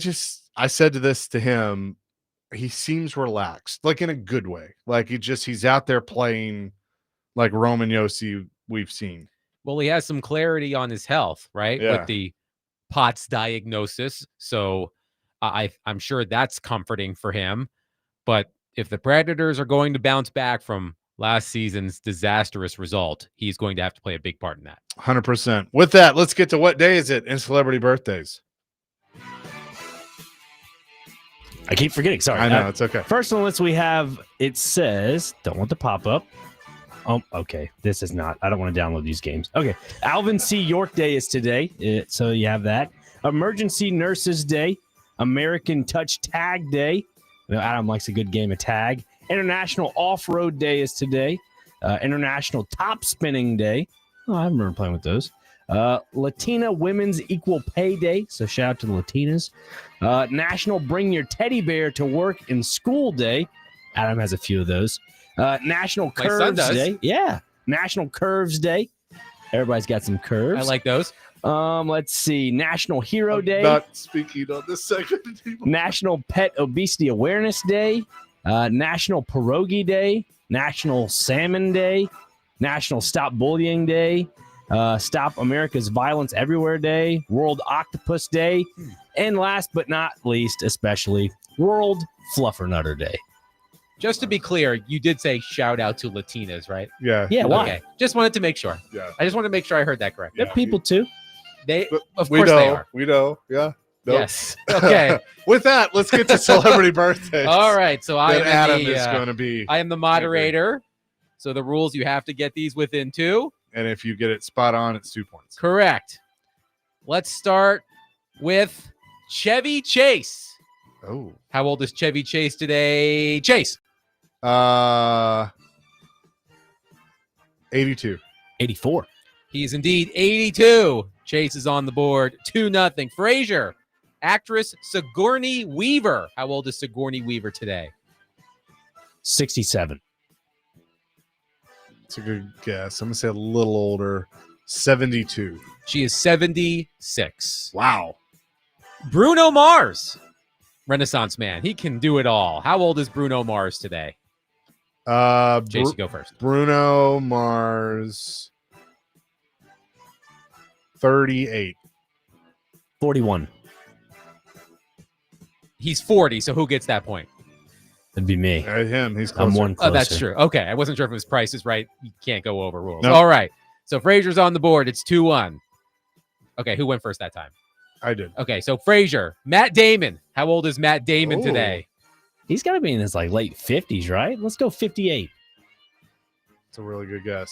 said to him, he seems relaxed, like in a good way. Like he's out there playing like Roman Josi we've seen. Well, he has some clarity on his health, right? Yeah. With the POTS diagnosis. So I'm sure that's comforting for him. But if the Predators are going to bounce back from last season's disastrous result, he's going to have to play a big part in that. 100%. With that, let's get to what day is it in celebrity birthdays. I keep forgetting. Sorry. I know. It's okay. First on the list we have, it says, don't want the pop-up. Oh, okay. This is not. I don't want to download these games. Okay. Alvin C. York Day is today. So you have that. Emergency Nurses Day. American Touch Tag Day. You know, Adam likes a good game of tag. International Off-Road Day is today. International Top Spinning Day. Oh, I remember playing with those. Latina Women's Equal Pay Day. So shout out to the Latinas. National Bring Your Teddy Bear to Work in School Day. Adam has a few of those. National Curves Day. Yeah. National Curves Day. Everybody's got some curves. I like those. Let's see. National Hero Day. Not speaking on this segment. National Pet Obesity Awareness Day. National Pierogi Day. National Salmon Day. National Stop Bullying Day. Stop America's Violence Everywhere Day. World Octopus Day. And last but not least, especially, World Fluffernutter Day. Just to be clear, you did say shout out to Latinas, right? Yeah. Yeah, why? Okay. Just wanted to make sure. Yeah. I just wanted to make sure I heard that correct. They're people too. They, of We course know. they are. We know. Yeah. Nope. Yes. Okay. With that, let's get to celebrity birthdays. All right. So I am Adam the, is going to be. I am the moderator. So the rules, you have to get these within 2. And if you get it spot on, it's 2 points. Correct. Let's start with Chevy Chase. Oh. How old is Chevy Chase today? Chase. 82. 84. He is indeed 82. Chase is on the board. 2-0. Frazier. Actress Sigourney Weaver. How old is Sigourney Weaver today? 67. It's a good guess. I'm going to say a little older. 72. She is 76. Wow. Bruno Mars. Renaissance man. He can do it all. How old is Bruno Mars today? Chase, you go first. Bruno Mars. 38. 41. He's 40, so who gets that point? That'd be me. Him. He's closer. I'm one closer. Oh, that's true. Okay. I wasn't sure if his price is right. You can't go over rules. Nope. All right. So Frazier's on the board. It's 2-1. Okay. Who went first that time? I did. Okay. So Frazier. Matt Damon. How old is Matt Damon Oh. today? He's got to be in his like late 50s, right? Let's go 58. It's a really good guess.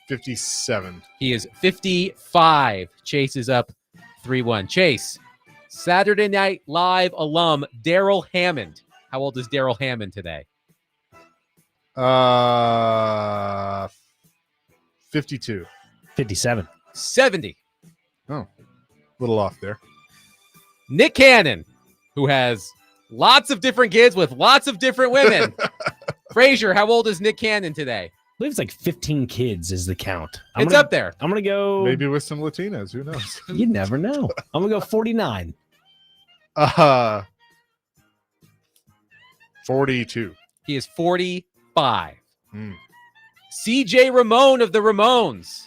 57. He is 55. Chase is up 3-1. Chase. Saturday Night Live alum Daryl Hammond. How old is Daryl Hammond today? 52. 57. 70. Oh, a little off there. Nick Cannon, who has lots of different kids with lots of different women. Frazier, how old is Nick Cannon today? I believe it's like 15 kids is the count. It's up there. I'm going to go. Maybe with some Latinas. Who knows? You never know. I'm going to go 49. 42. He is 45. CJ Ramone of the Ramones.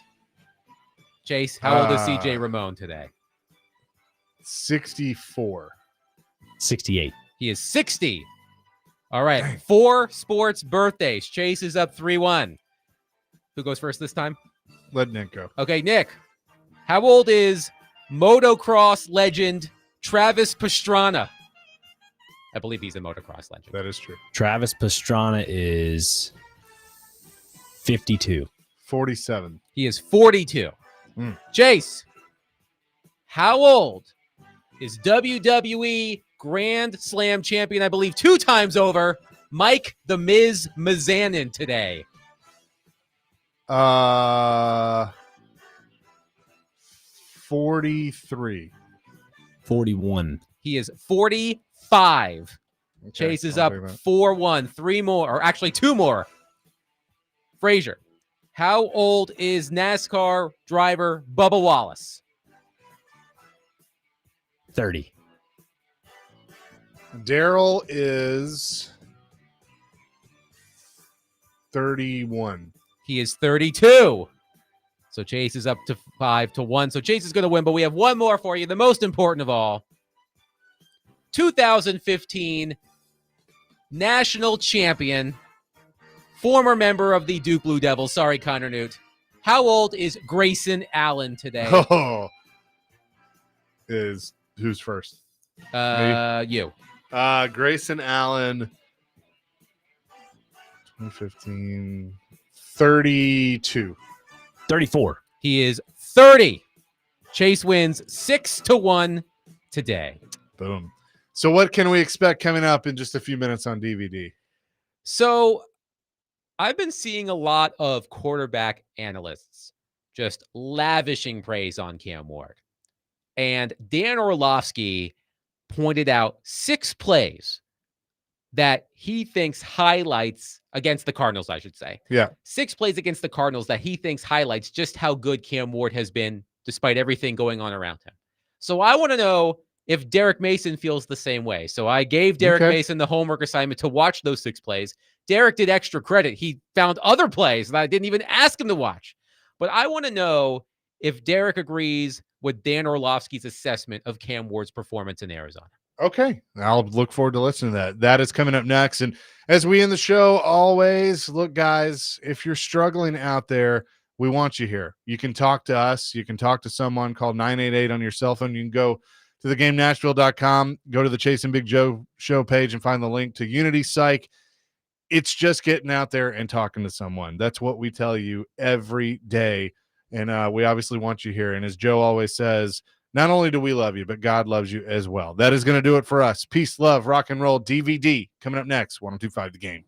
Chase, how old is CJ Ramone today? 64. 68. He is 60. All right. 4 sports birthdays. Chase is up 3-1. Who goes first this time? Let Nick go. Okay, Nick. How old is motocross legend Travis Pastrana? I believe he's a motocross legend. That is true. Travis Pastrana is 52. 47. He is 42. Chase, how old is WWE Grand Slam champion, I believe 2 times over, Mike the Miz Mizanin today? 43. 41. He is 45. Okay, Chase is I'll up take that. 4-1. 3 more, or actually 2 more. Frazier, how old is NASCAR driver Bubba Wallace? 30. Daryl is 31. He is 32. So Chase is up to 5-1. So Chase is going to win, but we have one more for you. The most important of all. 2015 national champion, former member of the Duke Blue Devils. Sorry, Connor Newt. How old is Grayson Allen today? Oh, who's first? You. Grayson Allen, 2015, 32. 34. He is 30. Chase wins 6-1 today. Boom. So what can we expect coming up in just a few minutes on DVD? So I've been seeing a lot of quarterback analysts just lavishing praise on Cam Ward. And Dan Orlovsky pointed out 6 plays that he thinks highlights against the Cardinals, I should say. Yeah. 6 plays against the Cardinals that he thinks highlights just how good Cam Ward has been despite everything going on around him. So I want to know if Derek Mason feels the same way. So I gave Derek Mason the homework assignment to watch those 6 plays. Derek did extra credit. He found other plays that I didn't even ask him to watch. But I want to know if Derek agrees with Dan Orlovsky's assessment of Cam Ward's performance in Arizona. Okay. I'll look forward to listening to that. That is coming up next. And as we end the show, always look, guys, if you're struggling out there, we want you here. You can talk to us. You can talk to someone. Call 988 on your cell phone. You can go to thegamenashville.com, go to the Chase and Big Joe show page and find the link to Unity Psych. It's just getting out there and talking to someone. That's what we tell you every day. And we obviously want you here. And as Joe always says, not only do we love you, but God loves you as well. That is going to do it for us. Peace, love, rock and roll, DVD coming up next. 102.5 The Game.